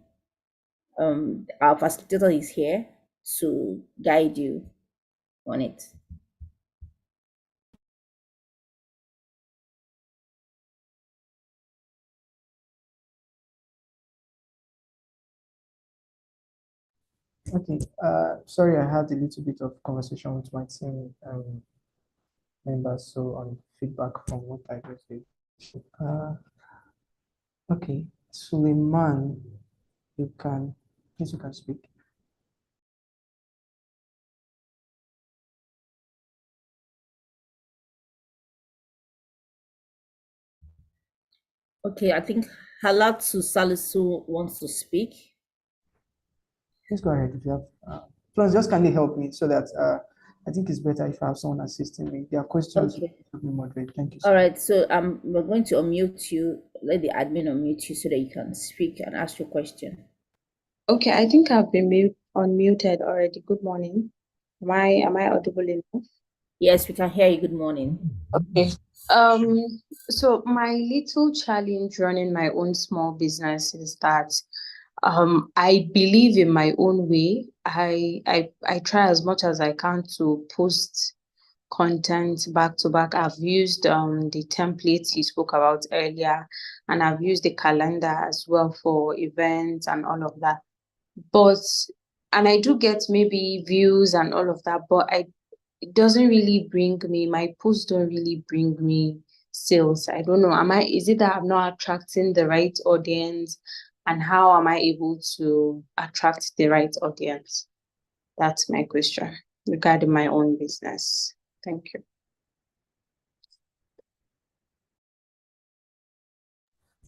our facilitator is here to guide you on it. Okay. Sorry, I had a little bit of conversation with my team members, so on feedback from what I just did. Okay, Suleiman, you can Please, you can speak. Okay, I think Halatu Salisu wants to speak. Please go ahead if you have. Plus, just kindly help me so that I think it's better if I have someone assisting me. There are questions Okay. to be moderate. Thank you All so much. right. So we're going to unmute you. Let the admin unmute you so that you can speak and ask your question. Okay, I think I've been unmuted already. Good morning. Am I audible enough? Yes, we can hear you. Good morning. Okay. So my little challenge running my own small business is that I believe in my own way. I try as much as I can to post content back to back. I've used the templates you spoke about earlier, and I've used the calendar as well for events and all of that. But and I do get maybe views and all of that, but it doesn't really bring me, my posts don't really bring me sales. I don't know. Is it that I'm not attracting the right audience? And how am I able to attract the right audience? That's my question regarding my own business. Thank you.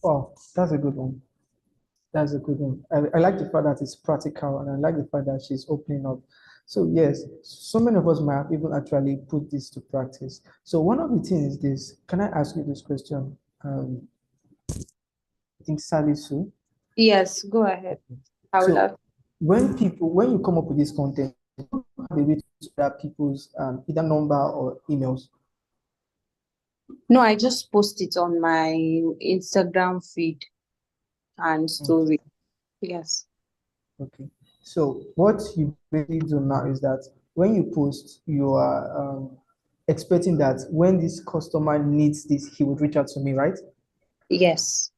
Oh, that's a good one. That's a good one. I like the fact that it's practical, and I like the fact that she's opening up. So yes, so many of us might have even actually put this to practice. So one of the things is this. Can I ask you this question? I think Salisu. Yes, go ahead. I would So love. when you come up with this content, you don't have a way to grab people's either number or emails. No, I just post it on my Instagram feed and story. Yes. Okay. So what you really do now is that when you post, you are expecting that when this customer needs this, he would reach out to me, right? Yes.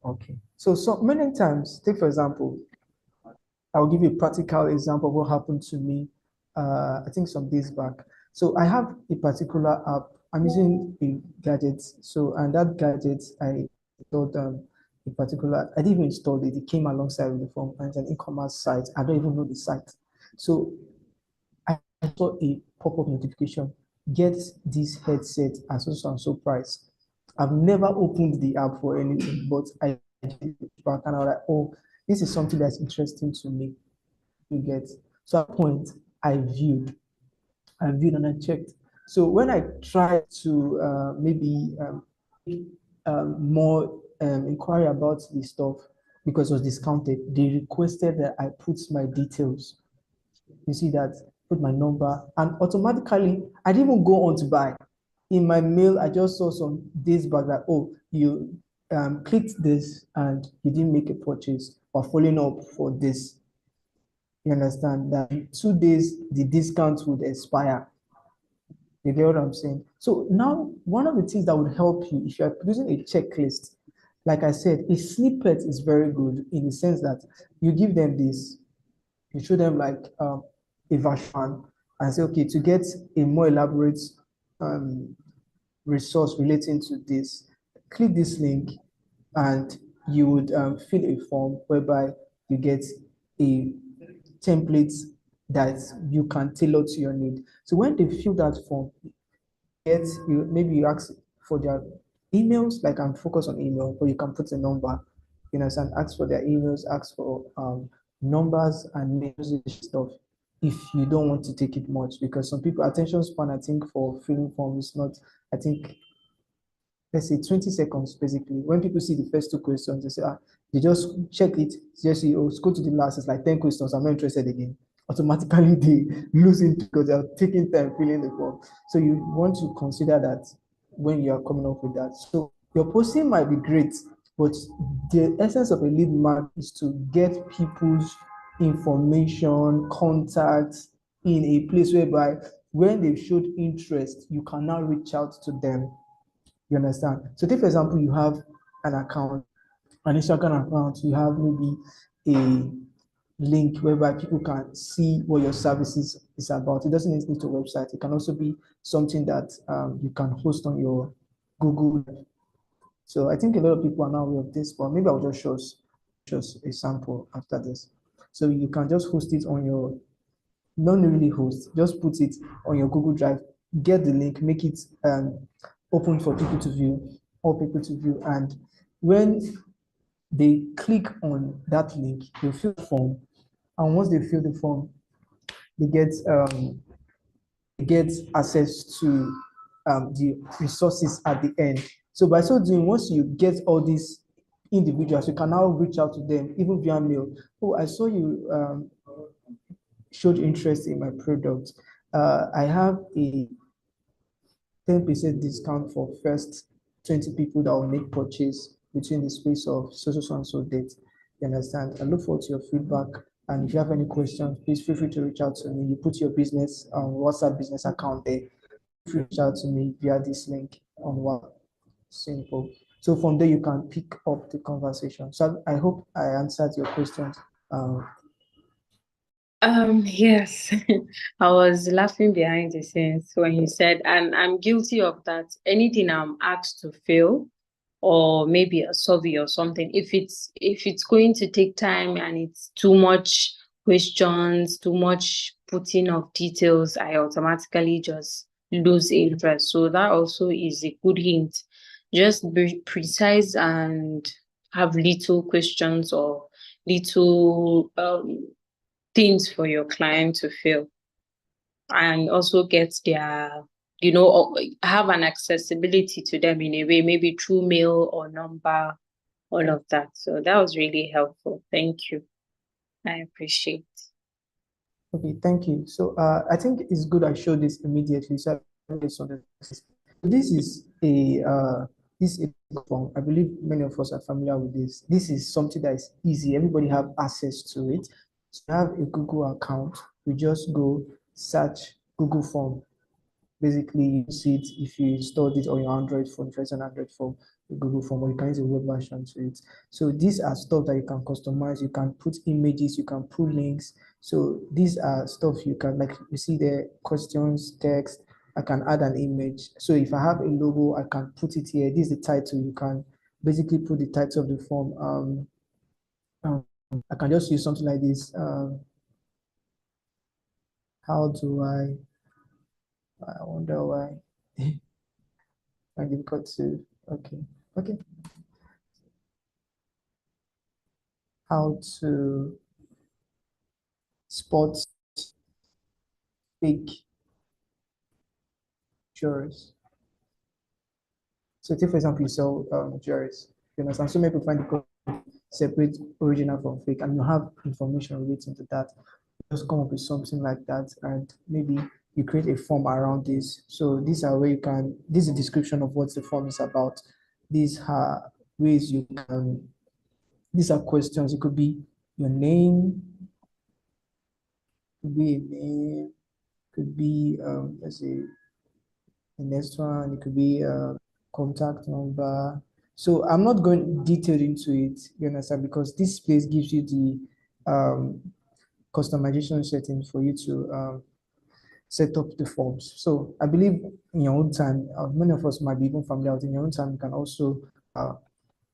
Okay. So many times, take for example, I'll give you a practical example of what happened to me, I think some days back. So I have a particular app. I'm using a gadget. So, and that gadget, I installed a particular, I didn't even install it. It came alongside with the phone, and it's an e-commerce site. I don't even know the site. So I saw a pop-up notification, get this headset at so and so price. I've never opened the app for anything, but I did it back and I was like, oh, this is something that's interesting to me. You get. So at that point, I viewed and I checked. So when I tried to maybe more inquiry about the stuff because it was discounted, they requested that I put my details. You see that, put my number, and automatically I didn't even go on to buy. In my mail, I just saw some days back that, oh, you clicked this and you didn't make a purchase or following up for this. You understand that in 2 days the discount would expire. You get what I'm saying? So now one of the things that would help you if you are using a checklist, like I said, a snippet is very good in the sense that you give them this, you show them like a version and say, okay, to get a more elaborate um, resource relating to this, click this link and you would fill a form whereby you get a template that you can tailor to your need. So when they fill that form, maybe you ask for their emails, like I'm focused on email, or you can put a number, you know, and ask for their emails, ask for numbers and names and stuff if you don't want to take it much because some people attention span I think for filling form is not, I think, let's say 20 seconds basically. When people see the first two questions, they say, they just check it, just see, oh, go to the last, it's like 10 questions, I'm not interested again. Automatically they lose it because they're taking time filling the form. So you want to consider that when you are coming up with that. So your posting might be great, but the essence of a lead mag is to get people's information, contacts in a place whereby when they've showed interest, you can now reach out to them. You understand? So take for example, you have an account, an Instagram account, you have maybe a link whereby people can see what your services is about. It doesn't need to a website. It can also be something that you can host on your Google. So I think a lot of people are now aware of this, but maybe I'll just show us a sample after this. So you can just host it on your, not really host, just put it on your Google Drive, get the link, make it open for people to view, all people to view. And when they click on that link, they fill the form. And once they fill the form, they get access to the resources at the end. So by so doing, once you get all these individuals, you can now reach out to them, even via mail. Oh, I saw you showed interest in my product. I have a 10% discount for first 20 people that will make purchase between the space of so and so date. You understand? I look forward to your feedback. And if you have any questions, please feel free to reach out to me. You put your business WhatsApp business account there. Reach out to me via this link on WhatsApp. Simple. So from there, you can pick up the conversation. So I hope I answered your questions. Yes, I was laughing behind the scenes when you said, and I'm guilty of that. Anything I'm asked to fill, or maybe a survey or something, if it's going to take time and it's too much questions, too much putting of details, I automatically just lose interest. So that also is a good hint. Just be precise and have little questions or little things for your client to fill, and also get their, have an accessibility to them in a way, maybe through mail or number, all of that. So that was really helpful. Thank you. I appreciate. Okay, thank you. So I think it's good I show this immediately. So this is a form. I believe many of us are familiar with this. This is something that is easy. Everybody have access to it. So you have a Google account. You just go search Google Form. Basically, you see it if you installed it on your Android phone, if it's an Android phone, the Google Form, or you can use a web version to it. So these are stuff that you can customize. You can put images, you can put links. So these are stuff you can, like you see the questions, text. I can add an image. So if I have a logo, I can put it here. This is the title. You can basically put the title of the form. I can just use something like this. How do I wonder why. I difficult to, okay. How to spot fake jurors. So take for example, you sell jurors. You understand? So many people find it separate original from fake, and you have information relating to that. Just come up with something like that, and maybe you create a form around this. So these are where you can, this is a description of what the form is about. These are ways you can, these are questions. It could be your name, could be a name, could be let's say the next one, it could be a contact number. So I'm not going detailed into it, you understand, because this place gives you the customization settings for you to set up the forms. So I believe in your own time, many of us might be even familiar with, in your own time, you can also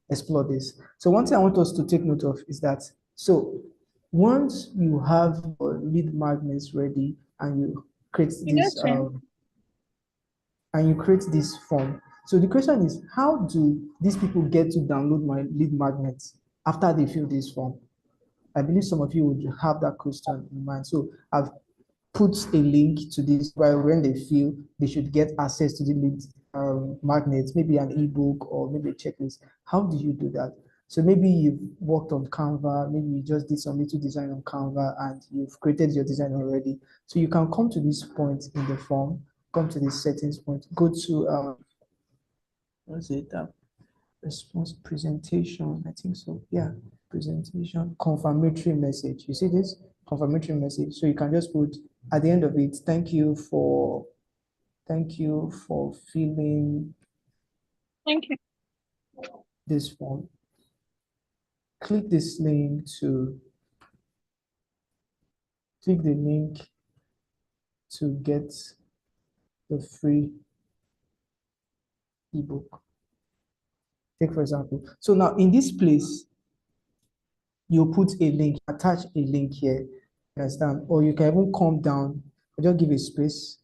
explore this. So one thing I want us to take note of is that, so once you have your lead magnets ready and you create this form. So the question is, how do these people get to download my lead magnets after they fill this form? I believe some of you would have that question in mind. So I've put a link to this where when they fill, they should get access to the lead magnets, maybe an ebook or maybe a checklist. How do you do that? So maybe you've worked on Canva, maybe you just did some little design on Canva and you've created your design already. So you can come to this point in the form, come to this settings point, go to what's it? Response presentation, I think so. Yeah, presentation, confirmatory message. You see this confirmatory message? So you can just put at the end of it, thank you for filling Thank you. this form. Click this link to click the link to get the free ebook. Take for example. So now in this place, you put a link, attach a link here, you understand? Or you can even come down, just give a space,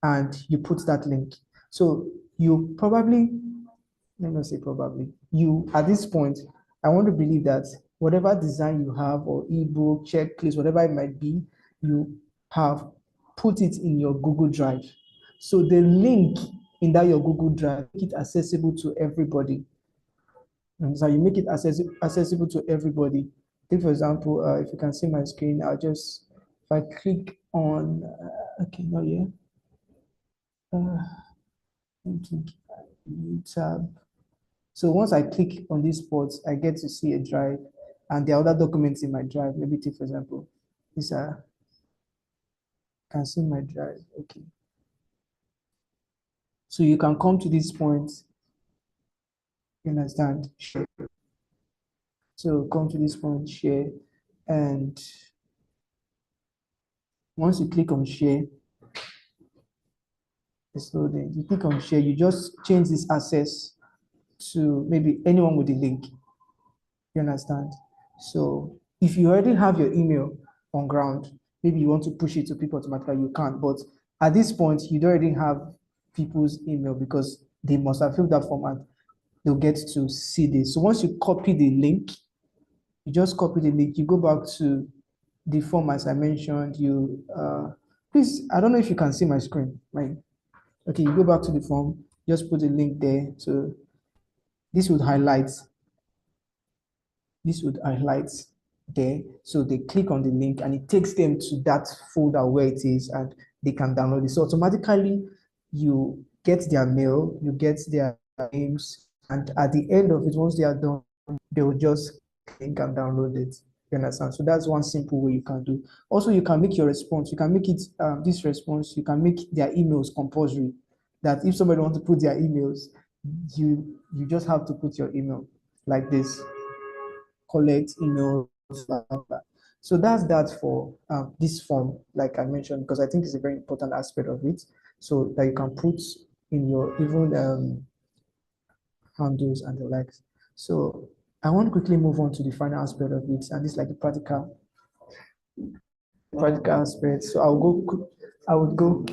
and you put that link. So you probably, let me say probably, you at this point, I want to believe that whatever design you have or ebook, checklist, whatever it might be, you have put it in your Google Drive. So the link in that your Google Drive, make it accessible to everybody. And so you make it accessible to everybody. Take for example, if you can see my screen, I'll just, if I click on, okay, not yet. New tab. So once I click on these spots, I get to see a drive, and there are other documents in my drive. Maybe take for example, these are, can see my drive. Okay. So you can come to this point, you understand, share. So come to this point, share, and once you click on share, it's loading. You click on share, you just change this access to maybe anyone with the link. You understand? So if you already have your email on ground, maybe you want to push it to people automatically, you can't. But at this point, you don't already have people's email because they must have filled that format. They'll get to see this. So once you copy the link, you just copy the link, you go back to the form as I mentioned, you please, I don't know if you can see my screen. Okay, you go back to the form, just put a link there. So this would highlight there. So they click on the link and it takes them to that folder where it is and they can download it. So automatically you get their mail, you get their names, and at the end of it, once they are done, they will just click and download it. You understand? So that's one simple way you can do. Also, you can make your response. You can make it this response. You can make their emails compulsory. That if somebody wants to put their emails, you just have to put your email like this. Collect emails, blah, blah, blah. So that's that for this form, like I mentioned, because I think it's a very important aspect of it. So that you can put in your even handles and the likes. So I want to quickly move on to the final aspect of it, and this is like the practical aspect. So I will go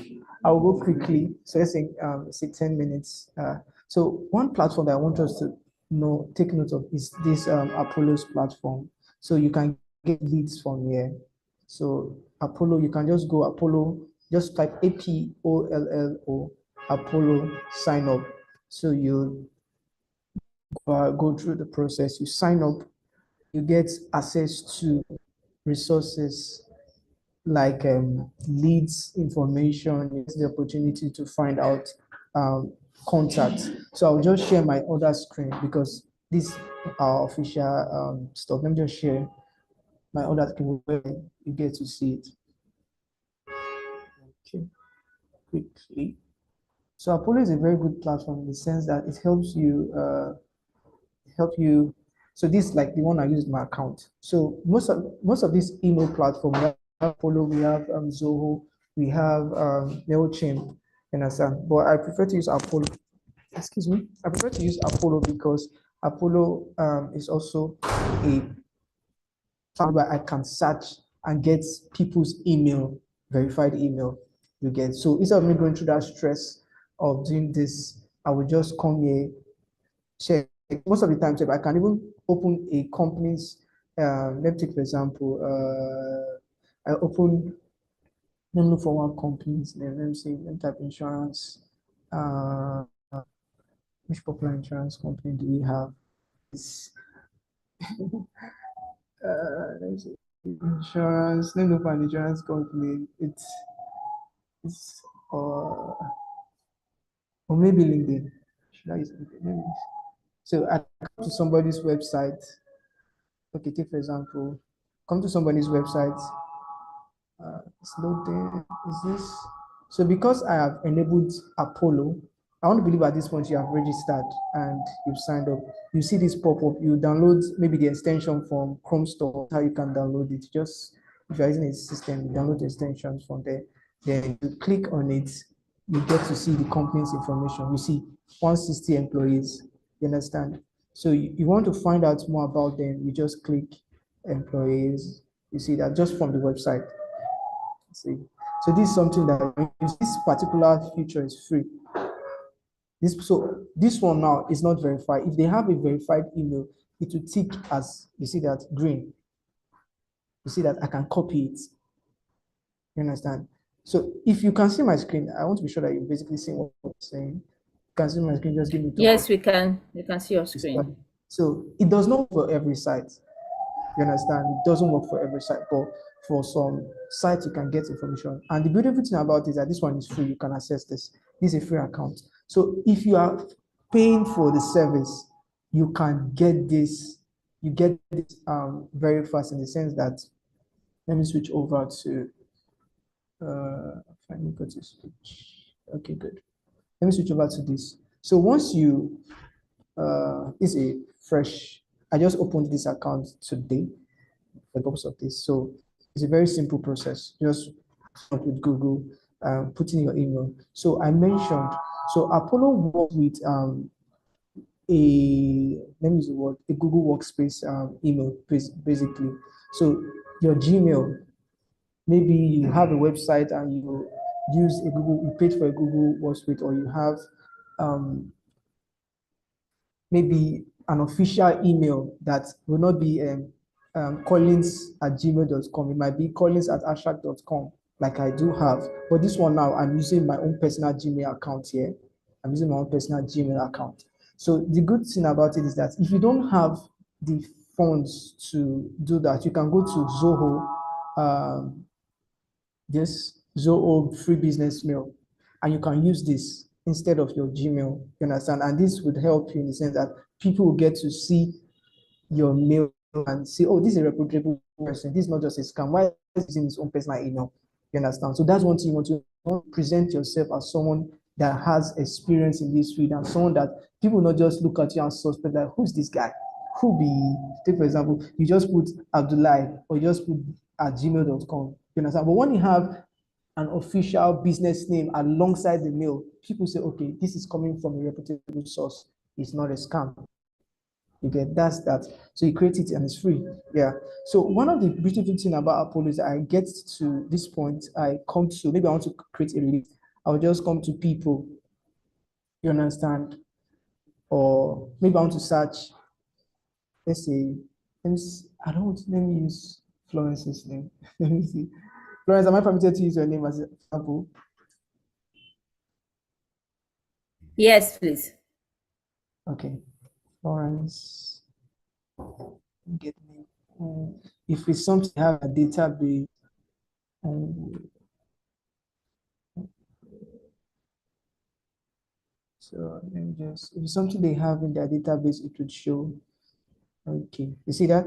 quickly. So let's say 10 minutes. So one platform that I want us to take note of is this Apollo's platform. So you can get leads from here. So Apollo, you can just go Apollo, just type APOLLO, Apollo, sign up. So you go through the process, you sign up, you get access to resources like leads information, you get the opportunity to find out contacts. So I'll just share my other screen because this are official stuff. Let me just share my other screen where you get to see it. Okay, quickly. So Apollo is a very good platform in the sense that it helps you so this is like the one I use my account. So most of these email platforms, we have Apollo, we have Zoho, we have MailChimp, you understand? But I prefer to use Apollo. Excuse me. I prefer to use Apollo because Apollo is also a platform where I can search and get people's email, verified email. You get, so instead of me going through that stress of doing this, I will just come here, check. Most of the time, I can even open a company's, let me take for example, I open, let me look for one company's name, let me see, let me type insurance, which popular insurance company do we have? Let me see, insurance, let me look for an insurance company, it's or maybe LinkedIn, should I use LinkedIn? Maybe. So I come to somebody's website. Okay, take for example, come to somebody's website. It's loading. Is this? So because I have enabled Apollo, I want to believe at this point you have registered and you've signed up. You see this pop up. You download maybe the extension from Chrome Store. How you can download it? Just if you're using a system, you download the extensions from there. Then you click on it. You get to see the company's information. You see 160 employees. You understand? So you want to find out more about them. You just click employees. You see that just from the website. See, so this is something that this particular feature is free. This one now is not verified. If they have a verified email, it will tick as, you see that green. You see that I can copy it. You understand? So if you can see my screen, I want to be sure that you basically see what I'm saying. You can see my screen, just give me thumbs Yes, up. we can. We can see your screen. So it does not work for every site. You understand? It doesn't work for every site, but for some sites you can get information. And the beautiful thing about it is that this one is free. You can access this. This is a free account. So if you are paying for the service, you can get this. You get this very fast in the sense that, let me switch over to finally go to switch. Okay, good. Let me switch over to this. So once you is a fresh, I just opened this account today for the purpose of this. So it's a very simple process. Just start with Google, put in your email. So I mentioned, so Apollo works with let me use the word, a Google Workspace email, basically. So your Gmail, maybe you have a website and you use a Google, you paid for a Google Workspace, or you have maybe an official email that will not be collins@gmail.com. It might be collins@ashak.com, like I do have. But this one now, I'm using my own personal Gmail account here. I'm using my own personal Gmail account. So the good thing about it is that if you don't have the funds to do that, you can go to Zoho, this Zoho free business mail, and you can use this instead of your Gmail. You understand? And this would help you in the sense that people will get to see your mail and say, oh, this is a reputable person. This is not just a scam. Why is he using his own personal email? You understand? So that's one thing you want to present yourself as someone that has experience in this field, and someone that people not just look at you and suspect that who's this guy? Who be, take for example, you just put Abdullah or you just put at gmail.com. You understand? But when you have an official business name alongside the mail, people say, okay, this is coming from a reputable source. It's not a scam. You get that. So you create it and it's free. Yeah. So one of the beautiful things about Apollo is I get to this point, I come to, maybe I want to create a list. I'll just come to people. You understand? Or maybe I want to search, let's say, I don't want, let me use Florence's name. Let me see. Florence, am I permitted to use your name as an example? Yes, please. Okay. Florence. Get me. If it's something I have a database, so let me just, if it's something they have in their database, it would show. Okay, you see that?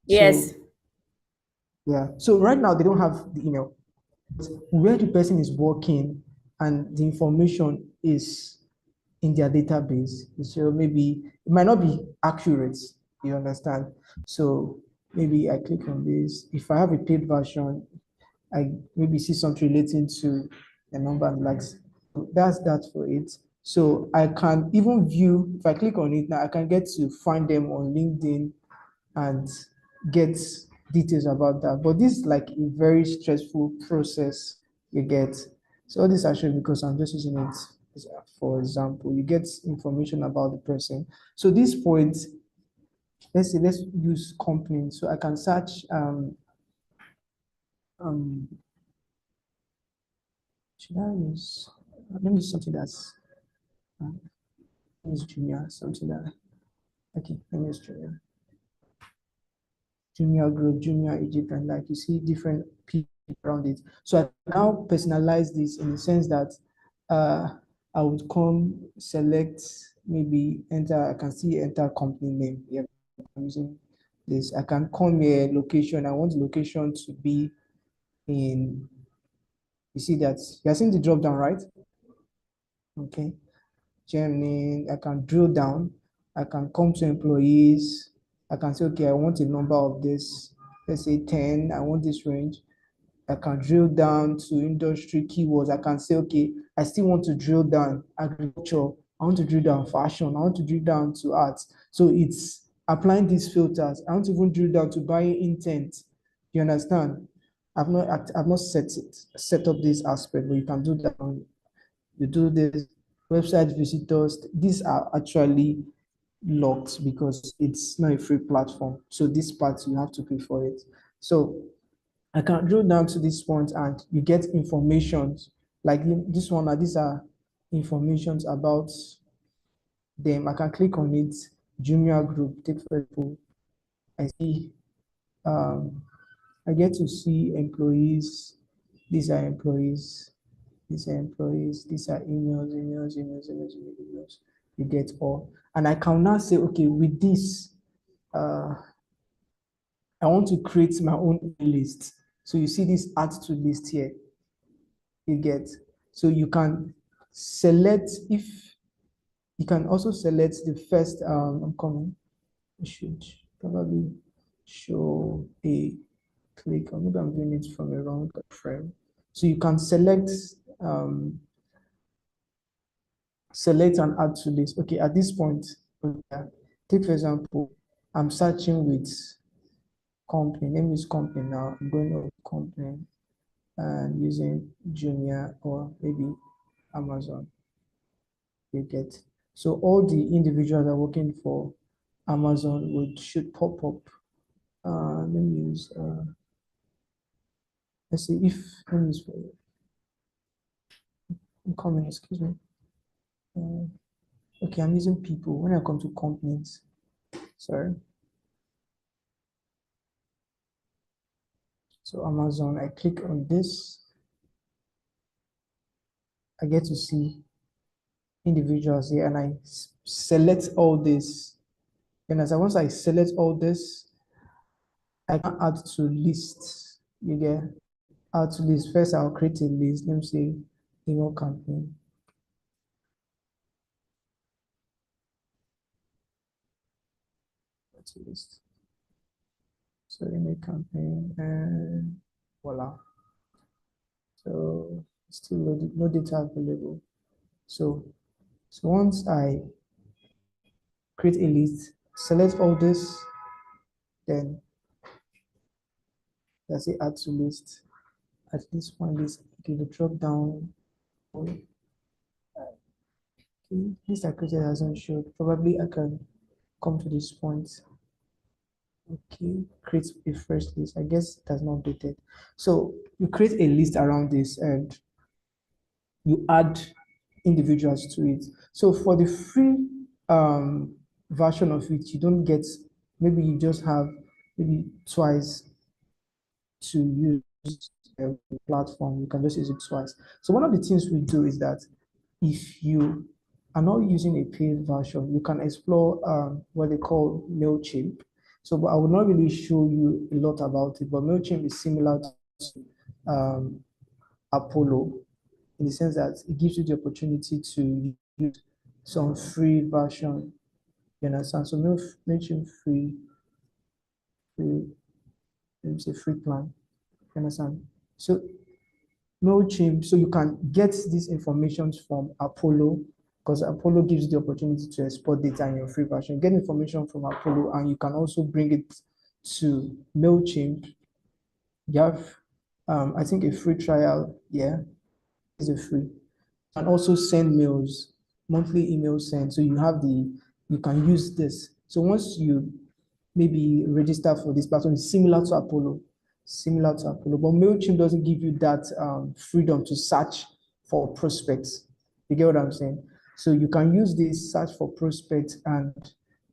Yes. So, yeah. So right now they don't have the email. Where the person is working and the information is in their database. So maybe it might not be accurate, you understand? So maybe I click on this. If I have a paid version, I maybe see something relating to the number and likes. That's that for it. So I can even view, if I click on it now, I can get to find them on LinkedIn and get details about that. But this is like a very stressful process you get. So all this actually because I'm just using it for example, you get information about the person. So this point, let's say let's use company. So I can search should I use let me use something that's use junior, something that okay, let me use junior. Junior group, junior Egypt, and like you see different people around it. So I now personalize this in the sense that I would come select maybe enter, I can see enter company name. Yeah, I'm using this. I can come here location. I want the location to be in, you see that you're seeing the drop down, right? Okay. Germany, I can drill down. I can come to employees. I can say, okay, I want a number of this, let's say 10, I want this range. I can drill down to industry keywords. I can say, okay, I still want to drill down agriculture. I want to drill down fashion. I want to drill down to arts. So it's applying these filters. I want to even drill down to buying intent. You understand? I've not set up this aspect, but you can do that. You do this website visitors. These are actually locked because it's not a free platform. So this part you have to pay for it. So I can drill down to this point and you get informations like this one. These are informations about them. I can click on it. Junior group. Take for example, I see. I get to see employees. These are employees. These are employees. These are emails. You get all, and I can now say, okay, with this, I want to create my own list. So you see this add to list here. You get, so you can select if you can also select the first. I'm coming. I should probably show a click, or maybe I'm doing it from a wrong frame. So you can select select and add to list. Okay, at this point, okay, take for example, I'm searching with company. Name is company now. I'm going to company and using Junior or maybe Amazon. You get, so all the individuals that are working for Amazon should pop up. Let me use let's see if let me use incoming, excuse me. Okay, I'm using people when I come to companies. Sorry. So Amazon, I click on this. I get to see individuals here and I select all this. And once I select all this, I can add to list. You get add to list. First, I'll create a list. Let me say email campaign. That's a list. So email campaign and voila. So still no data available. So once I create a list, select all this, then that's it, add to list. At least one list, okay, the drop down. Okay, list I created hasn't showed. Probably I can come to this point. Okay, create a fresh list. I guess it has not updated. So you create a list around this and you add individuals to it. So for the free version of it, you don't get, maybe you just have maybe twice to use a platform. You can just use it twice. So one of the things we do is that if you are not using a paid version, you can explore what they call MailChimp. So, but I will not really show you a lot about it, but MailChimp is similar to Apollo in the sense that it gives you the opportunity to use some free version. You understand? So MailChimp free, let me say free plan. You understand? So MailChimp, so you can get these information from Apollo because Apollo gives you the opportunity to export data in your free version. You get information from Apollo and you can also bring it to MailChimp. You have, I think, a free trial. Yeah, it's a free. And also send mails, monthly email send. So you have you can use this. So once you maybe register for this platform, it's similar to Apollo, but MailChimp doesn't give you that freedom to search for prospects. You get what I'm saying? So you can use this search for prospects, and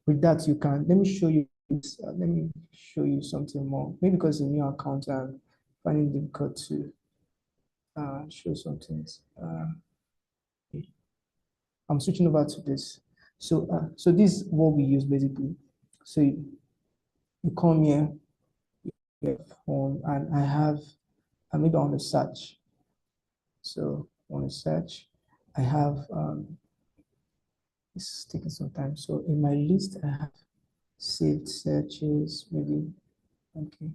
with that you can, let me show you something more. Maybe because it's a new account, I'm finding it difficult to show some things. I'm switching over to this. So this is what we use basically. So you come here, you have home, and I have, maybe I want to search. So I want to search. I have, it's taking some time. So in my list, I have saved searches, maybe, okay.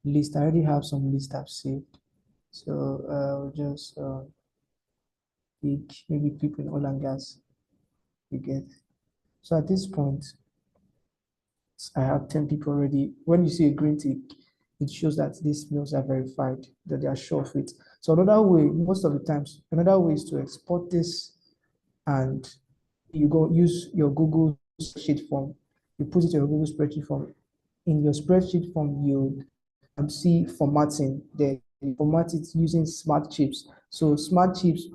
List, I already have some list I've saved. So I'll just pick maybe people in oil and gas, you get. So at this point, I have 10 people already. When you see a green tick, it shows that these meals are verified, that they are sure of it. So another way, most of the times, another way is to export this, and you go use your Google spreadsheet form. You put it in your Google spreadsheet form. In your spreadsheet form, you see formatting. There, you format it using smart chips. So smart chips,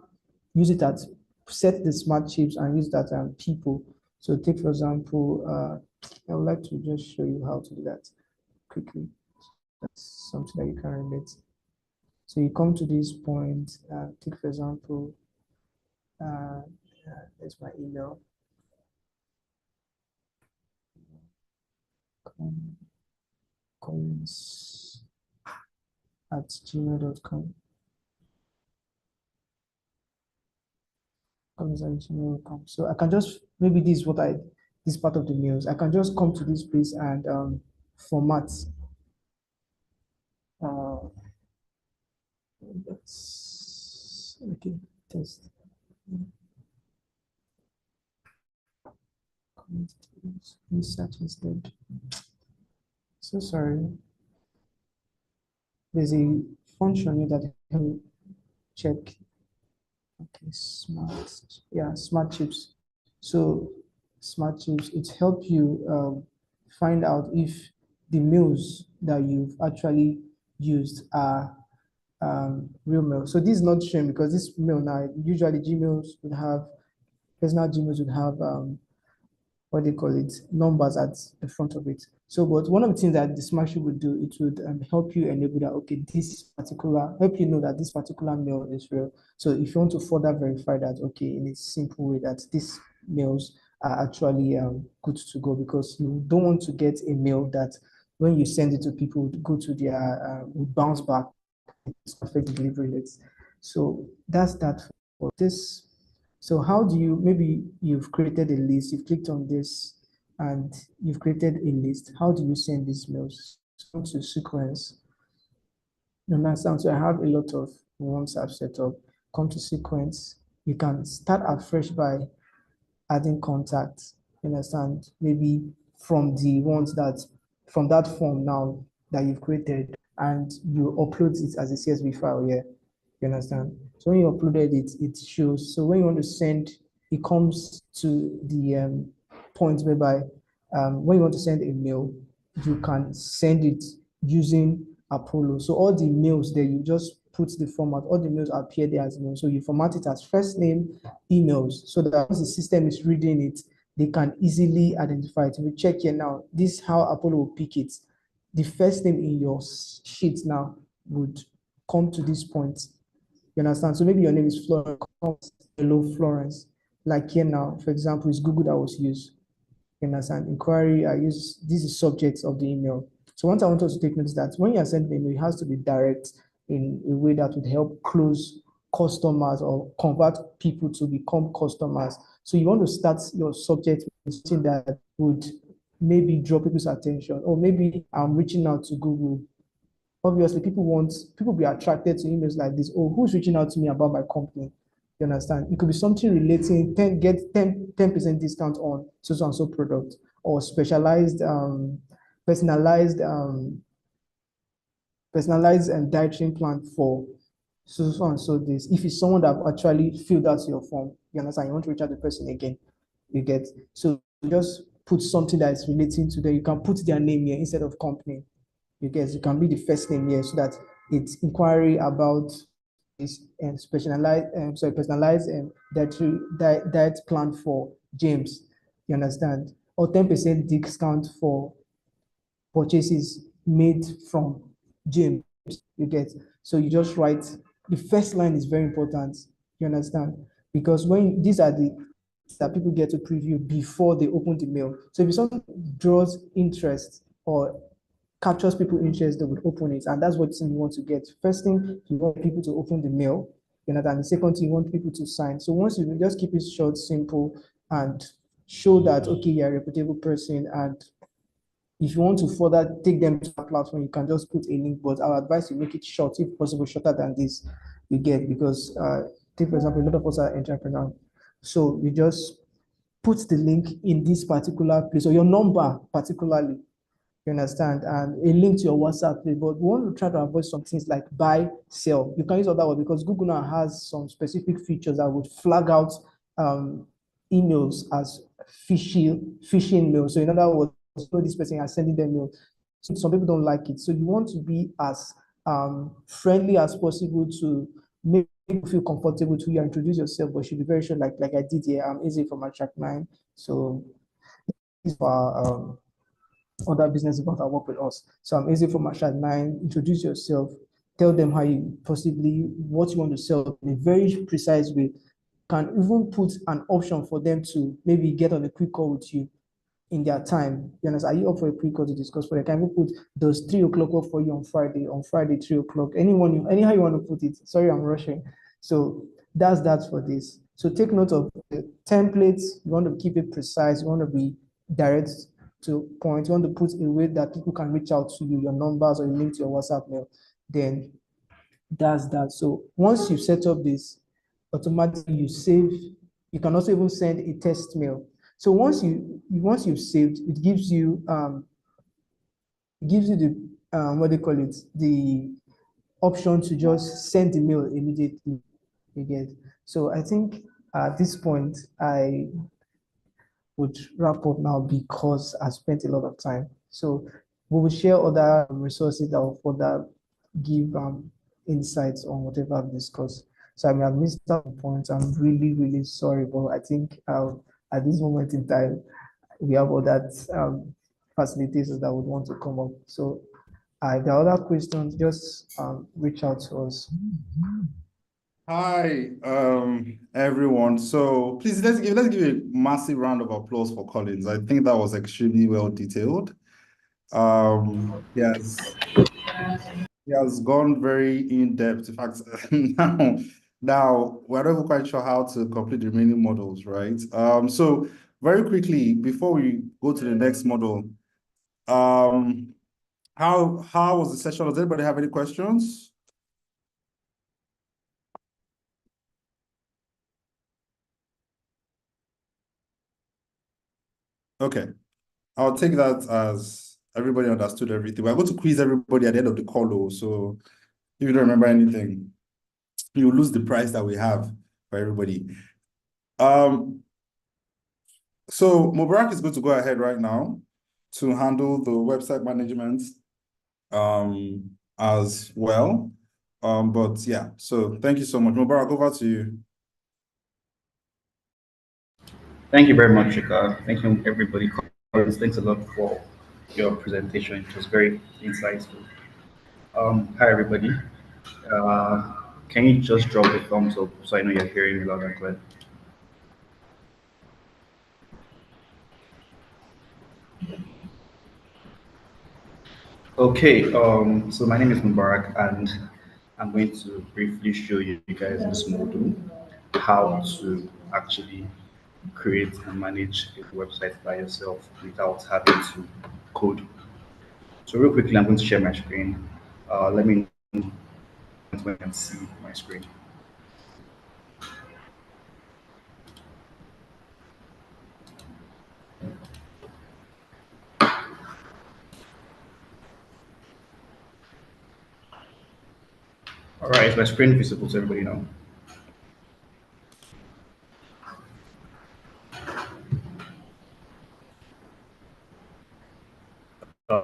use it at set the smart chips and use that people. So take for example, I would like to just show you how to do that quickly. That's something that you can relate. So you come to this point, take for example, there's my email. Collins@gmail.com. Collins@gmail.com. So I can just, maybe this is what this part of the mails. I can just come to this place and format. That's okay. Test. Research instead. So sorry. There's a function here that can check. Okay, smart chips. So smart chips, it helps you find out if the meals that you've actually used are real mail. So this is not showing because this mail now, usually Gmails would have, personal Gmails would have what they call it, numbers at the front of it. So, but one of the things that the smart sheet would do, it would help you enable that, okay, this particular, help you know that this particular mail is real. So if you want to further verify that, okay, in a simple way that these mails are actually good to go, because you don't want to get a mail that when you send it to people, would go to their, would bounce back, it's perfect delivery rates. So that's that for this. So how do you, maybe you've created a list, you've clicked on this and you've created a list. How do you send these mails? Come to sequence. You understand? So I have a lot of ones I've set up. Come to sequence. You can start afresh by adding contacts. You understand? Maybe from the ones that, from that form now that you've created, and you upload it as a CSV file here. You understand? So when you uploaded it, it shows. So when you want to send, it comes to the point whereby when you want to send a mail, you can send it using Apollo. So all the mails there, you just put the format, all the mails appear there as mail. So you format it as first name emails so that once the system is reading it, they can easily identify it. If you check here now, this is how Apollo will pick it. The first name in your sheet now would come to this point. You understand? So maybe your name is Florence, hello Florence. Like here now, for example, it's Google that was used. You understand? Inquiry, I use, this is subject of the email. So once I want us to take notice that when you are sending email, it has to be direct in a way that would help close customers or convert people to become customers. So you want to start your subject with something that would maybe draw people's attention, or maybe I'm reaching out to Google. Obviously, people be attracted to emails like this. Oh, who's reaching out to me about my company? You understand? It could be something relating, get 10% discount on so and so product, or specialized, personalized and dietary plan for so and so this. If it's someone that actually filled out your form, you understand? You want to reach out to the person again, you get. So just put something that is relating to them. You can put their name here instead of company. You guys, you can be the first name here so that it's inquiry about this and personalized and diet plan for James. You understand? Or 10% discount for purchases made from James. You get. So you just write, the first line is very important. You understand? Because when these are the that people get to preview before they open the mail. So if something draws interest or captures people's interest, they would open it. And that's what you want to get. First thing, you want people to open the mail. You know, and the second thing, you want people to sign. So once you just keep it short, simple, and show that, okay, you're a reputable person. And if you want to further take them to a platform, you can just put a link, but I would advise you make it short, if possible, shorter than this, you get, because take, for example, a lot of us are entrepreneurs. So you just put the link in this particular place, or your number particularly, you understand, and a link to your WhatsApp page. But we want to try to avoid some things like buy, sell. You can use other word because Google now has some specific features that would flag out emails as phishing mail. So in other words, this person is sending them mail. So some people don't like it. So you want to be as friendly as possible to make people feel comfortable to you, introduce yourself, but should be very sure, like I did here. I'm Easy from Attract 9. So these are other business about that work with us. So I'm Easy from Attract 9. Introduce yourself, tell them how you possibly what you want to sell in a very precise way. Can even put an option for them to maybe get on a quick call with you in their time. You understand? Are you up for a quick call to discuss for? Can we put those 3 o'clock work for you on Friday 3 o'clock? Anyhow you want to put it. Sorry, I'm rushing. So that's that for this. So take note of the templates. You want to keep it precise. You want to be direct to point. You want to put a way that people can reach out to you, your numbers or your link to your WhatsApp mail. Then that's that. So once you set up this, automatically you save. You can also even send a test mail. So once you've saved, it gives you the what do you call it, the option to just send the mail immediately. You get. So I think at this point I would wrap up now because I spent a lot of time. So we will share other resources that will further give insights on whatever I've discussed. So I mean, I've missed some points. I'm really, really sorry, but I think at this moment in time, we have other facilitators that would want to come up. So if there are other questions, just reach out to us. Hi, everyone. So please let's give a massive round of applause for Collins. I think that was extremely well detailed. Yes, he has gone very in depth. In fact, now we're not even quite sure how to complete the remaining models, right? So very quickly before we go to the next model, how was the session? Does anybody have any questions? Okay, I'll take that as everybody understood everything. We're going to quiz everybody at the end of the call, though. So if you don't remember anything, you lose the prize that we have for everybody. So Mubarak is going to go ahead right now to handle the website management as well. But yeah, so thank you so much. Mubarak, over to you. Thank you very much, Chika. Thank you, everybody. Thanks a lot for your presentation. It was very insightful. Hi, everybody. Can you just drop a thumbs up so I know you're hearing me loud and clear? Okay, so my name is Mubarak, and I'm going to briefly show you guys in this module how to actually create and manage a website by yourself without having to code. So real quickly, I'm going to share my screen. Let me know when you can see my screen. All right, is my screen visible to everybody now?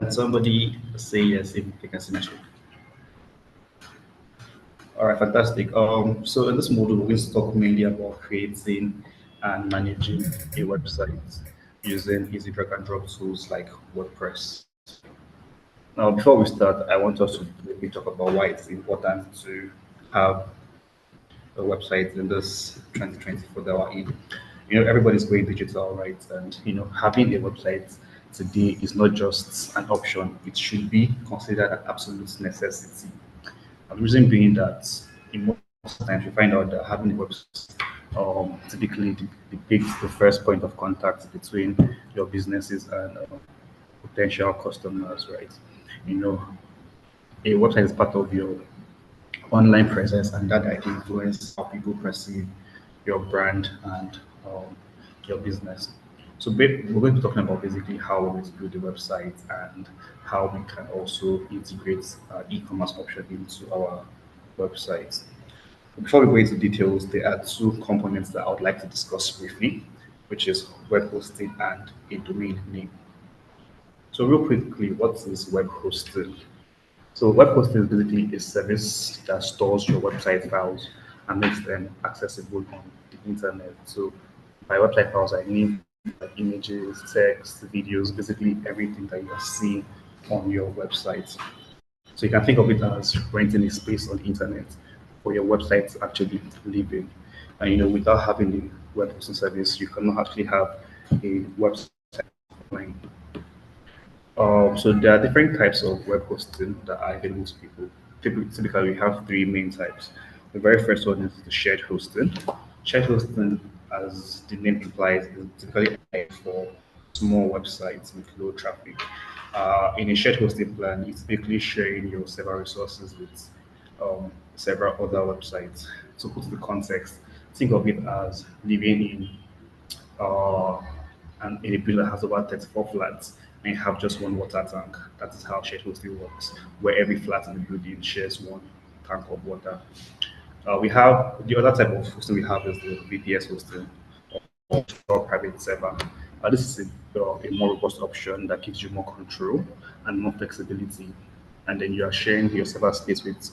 Somebody say yes if they can see my screen. All right, fantastic. So in this module, we're going to talk mainly about creating and managing a website using easy drag and drop tools like WordPress. Now, before we start, I want us to maybe talk about why it's important to have a website in this 2024 that we're in. Everybody's going digital, right? And having a website today is not just an option; it should be considered an absolute necessity. And the reason being that in most times you find out that having a website typically depicts the first point of contact between your businesses and potential customers, right? You know, a website is part of your online presence, and that influences how people perceive your brand and your business. So we're going to be talking about basically how we're going to build the website and how we can also integrate e-commerce option into our website. Before we go into details, there are two components that I would like to discuss briefly, which is web hosting and a domain name. So real quickly, what is web hosting? So web hosting is basically a service that stores your website files and makes them accessible on the internet. So by website files, I mean like images, text, videos, basically everything that you are seeing on your website. So you can think of it as renting a space on the internet for your website to actually live in. And without having a web hosting service, you cannot actually have a website online. So there are different types of web hosting that are available to people. Typically, we have three main types. The very first one is the shared hosting. Shared hosting, as the name implies, is typically aimed for small websites with low traffic. In a shared hosting plan, it's typically sharing your server resources with several other websites. To put the context, think of it as living in uh, and in a building that has over 34 flats and you have just one water tank. That is how shared hosting works, where every flat in the building shares one tank of water. We have the other type of hosting we have is the VPS hosting or private server. This is a more robust option that gives you more control and more flexibility. And then you are sharing your server space with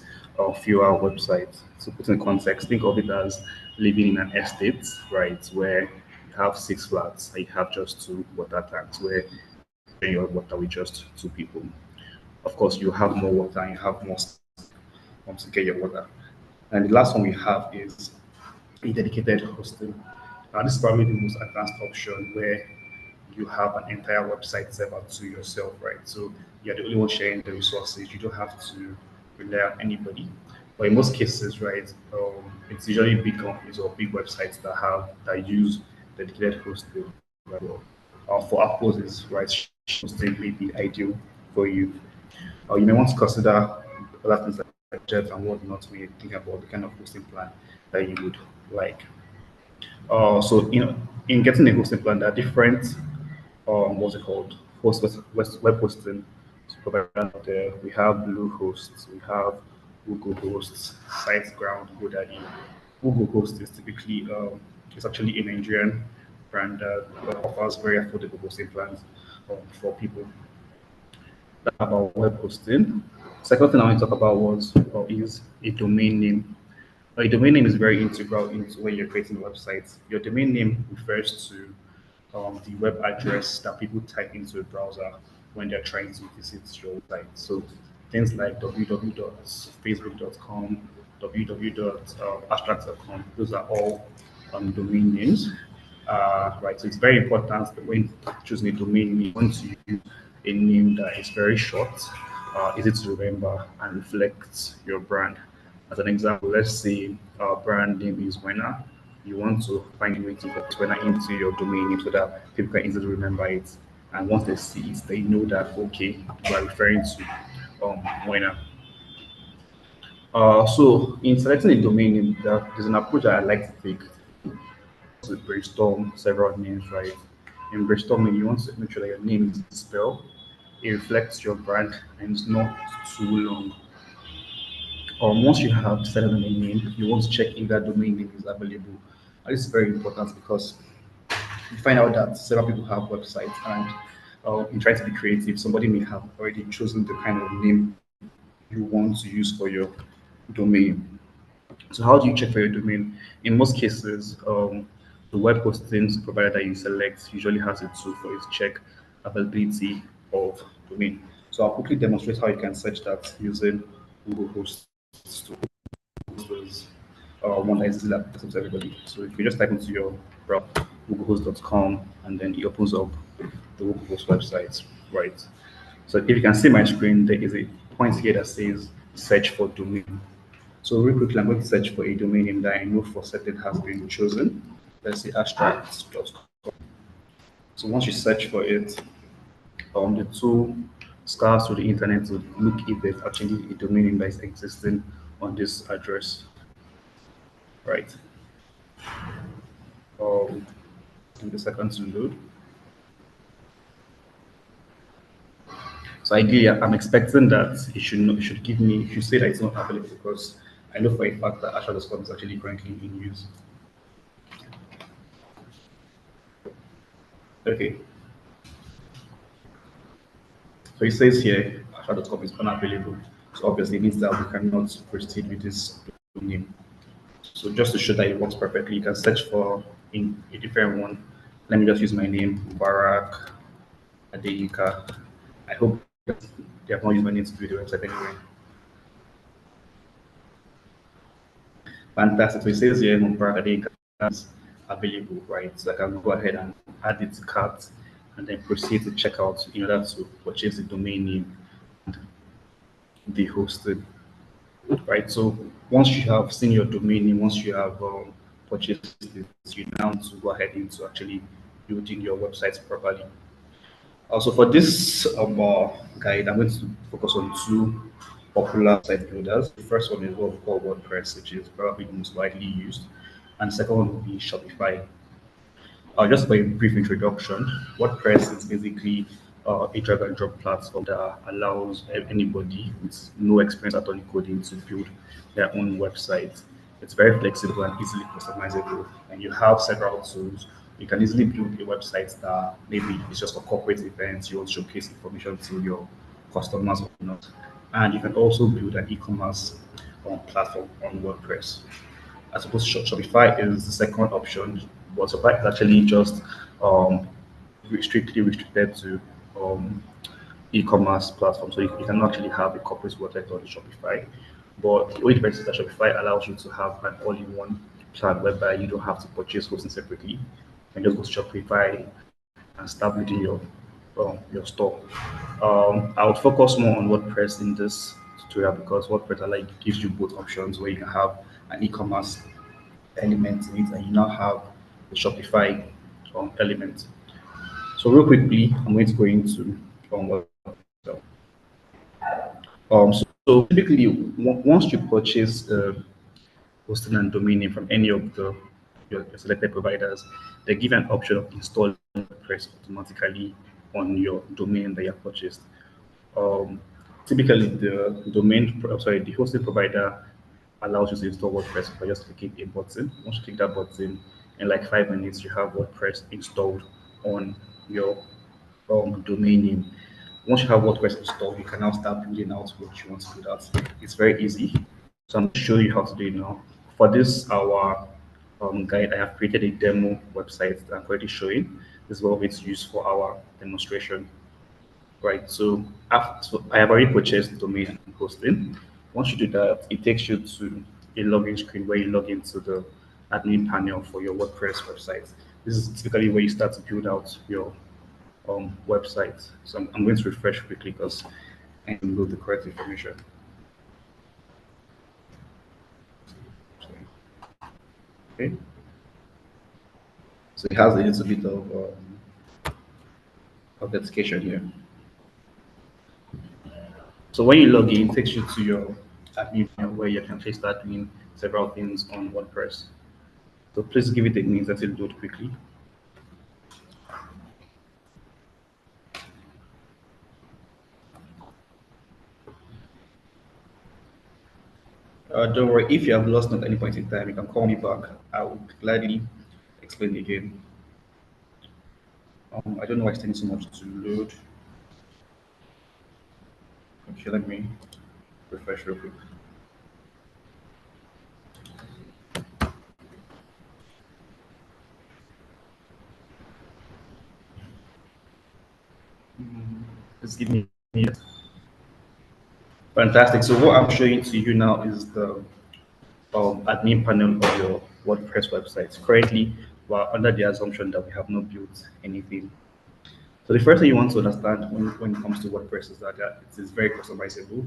fewer websites. So put in context, think of it as living in an estate, right, where you have six flats and you have just two water tanks where you share your water with just two people. Of course, you have more water and you have more to get your water. And the last one we have is a dedicated hosting. This is probably the most advanced option where you have an entire website server to yourself, right? So you're the only one sharing the resources. You don't have to rely on anybody. But in most cases, right, it's usually big companies or big websites that use dedicated hosting. Right? For our purposes, right, hosting may be ideal for you. You may want to consider other things like budget and whatnot when you think about the kind of hosting plan that you would like. So in getting a hosting plan, there are different what's it called web hosting providers out there. We have Bluehost, we have Google Hosts, SiteGround, GoDaddy. Google Host is typically it's actually a Nigerian brand that offers very affordable hosting plans for people about web hosting. Second thing I want to talk about was or is a domain name. A domain name is very integral into when you're creating a website. Your domain name refers to the web address that people type into a browser when they're trying to visit your website. So things like www.facebook.com, www.abstract.com, those are all domain names. Right, so it's very important that when choosing a domain name, you want to use a name that is very short, easy to remember, and reflects your brand. As an example, let's say our brand name is Winner. You want to find a way to put Winner into your domain name so that people can easily remember it. And once they see it, they know that, okay, you are referring to Winner. So in selecting a domain name, there's an approach that I like to take to brainstorm several names, right? In brainstorming, you want to make sure that your name is spelled, it reflects your brand, and it's not too long. Once you have decided on a name, you want to check if that domain name is available. And this is very important because you find out that several people have websites, and in trying to be creative, somebody may have already chosen the kind of name you want to use for your domain. So how do you check for your domain? In most cases, the web hosting provider that you select usually has a tool for you to check availability of domain. So I'll quickly demonstrate how you can search that using Google Hosts to host those one that is easily accessible to everybody. So if you just type into your browser googlehost.com and then it opens up the Google Host website, right? So if you can see my screen, there is a point here that says search for domain. So real quickly, I'm going to search for a domain name that I know for certain has been chosen. Let's say abstract.com. So once you search for it, the tool scans through the internet to look if there's actually a domain name that is existing on this address, right? Um, Give it a second to load. So ideally, I'm expecting that it should give me, it should say that it's not available because I know for a fact that Asha.com is actually currently in use. Okay, so it says here Asha.com is unavailable. So obviously it means that we cannot proceed with this name. So just to show that it works perfectly, you can search for in a different one. Let me just use my name, Barack Adeyika. I hope they have not used my name to do the website anyway. Fantastic. So it says here Mubarak Adeyika is available, right? So I can go ahead and add it to cart and then proceed to checkout in order to purchase the domain name and the hosted, right? So once you have seen your domain name, once you have purchased it, you now to go ahead into actually building your website properly. Also, for this guide, I'm going to focus on two popular site builders. The first one is what we call WordPress, which is probably the most widely used, and the second one will be Shopify. Just by a brief introduction, WordPress is basically a drag and drop platform that allows anybody with no experience at all in coding to build their own website. It's very flexible and easily customizable, and you have several tools. You can easily build a website that maybe it's just for corporate events, you want to showcase information to your customers or not. And you can also build an e-commerce platform on WordPress. I suppose Shopify is the second option, but Shopify is actually just um, strictly restricted to um, e-commerce platform. So you can actually have a corporate website on Shopify. But the only difference is that Shopify allows you to have an all-in-one plan whereby you don't have to purchase hosting separately. You can just go to Shopify and start building your store. I would focus more on WordPress in this tutorial because WordPress like gives you both options where you can have an e-commerce element in it and you now have the Shopify element. So real quickly, I'm going to go into what so typically once you purchase hosting and domain name from any of your selected providers, they give an option of installing WordPress automatically on your domain that you have purchased. Um, Typically, the hosting provider allows you to install WordPress by just clicking a button. Once you click that button, in like 5 minutes, you have WordPress installed on your domain name. Once you have WordPress installed, you can now start building out what you want to build out. It's very easy. So I'm going to show you how to do it now. For this, our guide, I have created a demo website that I'm currently showing. This is what it's used for our demonstration. Right, so after I have already purchased the domain and hosting. Once you do that, it takes you to a login screen where you log into the admin panel for your WordPress website. This is typically where you start to build out your website. So I'm going to refresh quickly because I can load the correct information. Okay, so it has a little bit of authentication here. So when you log in, it takes you to your admin panel where you can actually start doing several things on WordPress. So please give it a minute until it load quickly. Don't worry, if you have lost at any point in time, you can call me back. I will gladly explain again. I don't know why it's taking so much to load. Okay, let me refresh real quick. Just give me a minute. Fantastic. So what I'm showing to you now is the admin panel of your WordPress website. Currently, we're under the assumption that we have not built anything. So the first thing you want to understand when it comes to WordPress is that it is very customizable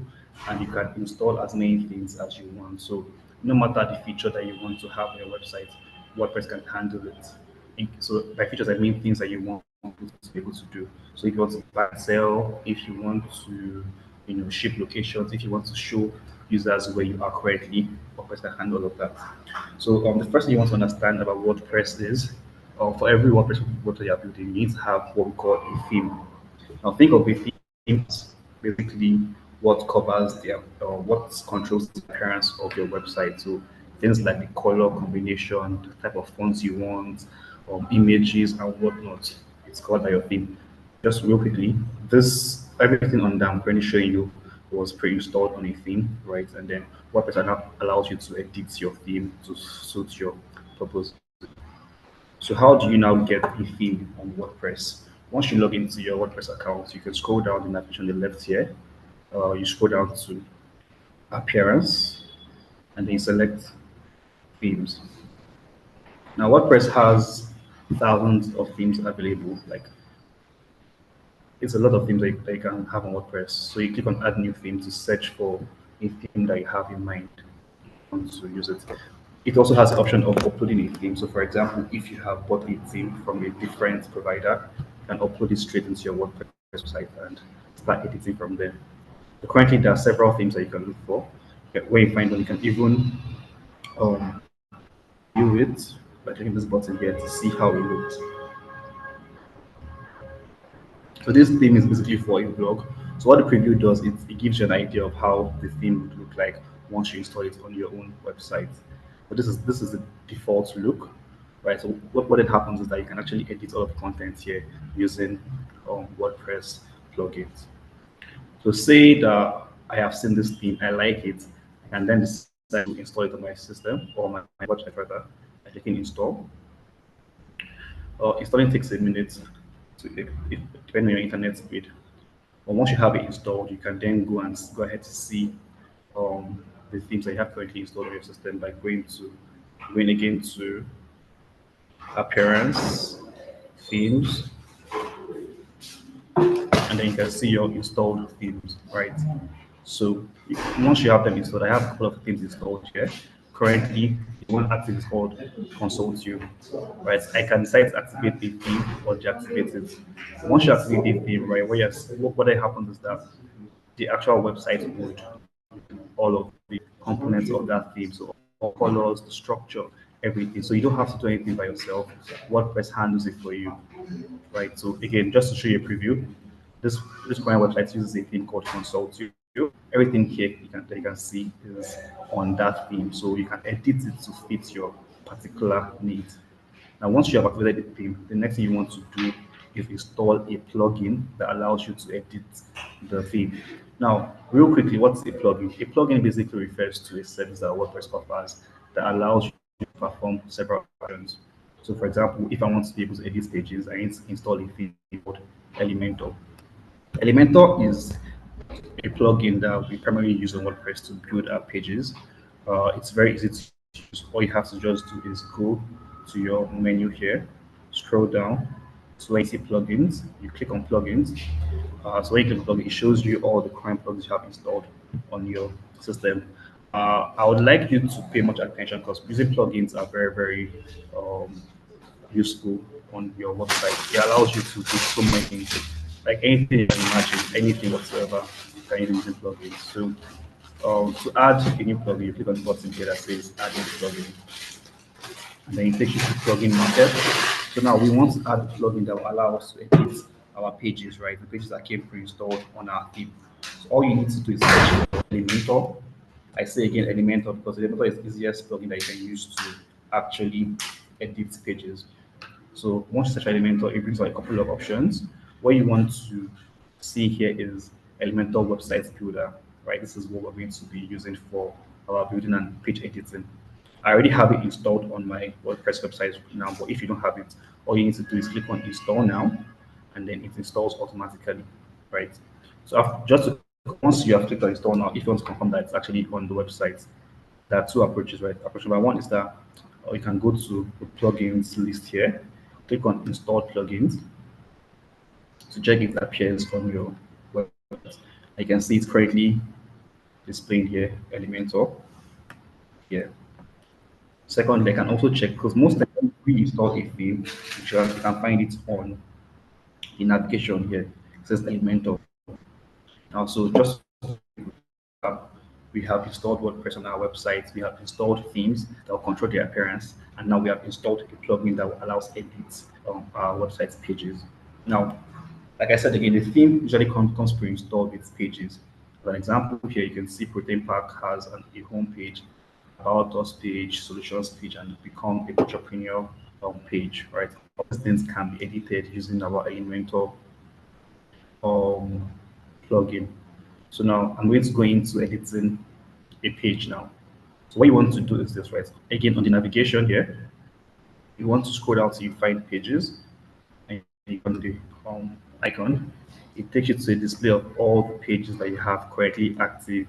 and you can install as many things as you want. So no matter the feature that you want to have on your website, WordPress can handle it. So by features, I mean things that you want to be able to do. So if you want to buy and sell, if you want to ship locations, if you want to show users where you are currently, WordPress can handle all of that. So the first thing you want to understand about WordPress is for every WordPress website you're building, you need to have what we call a theme. Now, think of a theme as basically what covers what controls the appearance of your website. So things like the color combination, the type of fonts you want, images and whatnot. It's covered by your theme. Just real quickly, this everything on that I'm currently showing you was pre-installed on a theme, right? And then WordPress now allows you to edit your theme to suit your purpose. So how do you now get a theme on WordPress? Once you log into your WordPress account, you can scroll down the navigation on the left here. You scroll down to appearance and then you select themes. Now WordPress has thousands of themes available. Like it's a lot of themes that you can have on WordPress. So you click on add new theme to search for a theme that you have in mind. Want to use it. It also has the option of uploading a theme. So, for example, if you have bought a theme from a different provider, you can upload it straight into your WordPress site and start editing from there. So currently, there are several themes that you can look for. Where you find them, you can even um, view it by clicking this button here to see how it looks. So this theme is basically for a blog. So what the preview does, it gives you an idea of how the theme would look like once you install it on your own website. But this is the default look, right? So what it happens is that you can actually edit all of the content here using WordPress plugins. So say that I have seen this theme, I like it, and then decide to install it on my system or my website rather. I click install. Installing takes a minute depending on your internet speed. But once you have it installed, you can then go ahead to see the themes that you have currently installed on your system by going again to appearance, themes, and then you can see your installed themes, right? So once you have them installed, I have a couple of themes installed here. Currently, the one active is called Consult You, right? I can decide to activate the theme or deactivate it. Once you activate the theme, right, what happens is that the actual website would all of the components of that theme. So all colors, the structure, everything. So you don't have to do anything by yourself. WordPress handles it for you, right? So again, just to show you a preview, this current website uses a theme called Consult You. Everything here that you can see is on that theme. So you can edit it to fit your particular needs. Now, once you have activated the theme, the next thing you want to do is install a plugin that allows you to edit the theme. Now, real quickly, what's a plugin? A plugin basically refers to a service that WordPress offers that allows you to perform several actions. So, for example, if I want to be able to edit pages, I need to install a theme called Elementor. Elementor is a plugin that we primarily use on WordPress to build our pages. It's very easy to use. All you have to just do is go to your menu here, scroll down. So when you see plugins, you click on plugins. So when you click on plugin, it shows you all the current plugins you have installed on your system. I would like you to pay much attention because using plugins are very, very useful on your website. It allows you to do so many things, like anything you can imagine, anything whatsoever, you can use using plugins. So to add a new plugin, you click on the button here that says add new plugin, and then it takes you to plugin market. So now we want to add a plugin that will allow us to edit our pages, right? The pages that came pre-installed on our theme. So all you need to do is search for Elementor. I say again Elementor because Elementor is the easiest plugin that you can use to actually edit pages. So once you search Elementor, it brings out a couple of options. What you want to see here is Elementor Website Builder, right? This is what we're going to be using for our building and page editing. I already have it installed on my WordPress website now, but if you don't have it, all you need to do is click on install now, and then it installs automatically, right? So once you have clicked on install now, if you want to confirm that it's actually on the website, there are two approaches, right? Approach number one is that you can go to the plugins list here, click on install plugins to check if it appears on your website. You can see it's currently displaying here, Elementor. Here. Secondly, I can also check because most times we install a theme, you can find it on the navigation here. It says Elementor. Now, so just We have installed WordPress on our website. We have installed themes that will control their appearance. And now we have installed a plugin that will allow edits on our website's pages. Now, like I said again, the theme usually comes pre-installed with pages. For an example here, you can see Protein Pack has a home page, about us page, solutions page, and become a entrepreneur page, right? All these things can be edited using our Elementor um, plugin. So now I'm going to go into editing a page now. So what you want to do is this, right? Again, on the navigation here, you want to scroll down till you find pages, and you on the icon, it takes you to a display of all the pages that you have currently active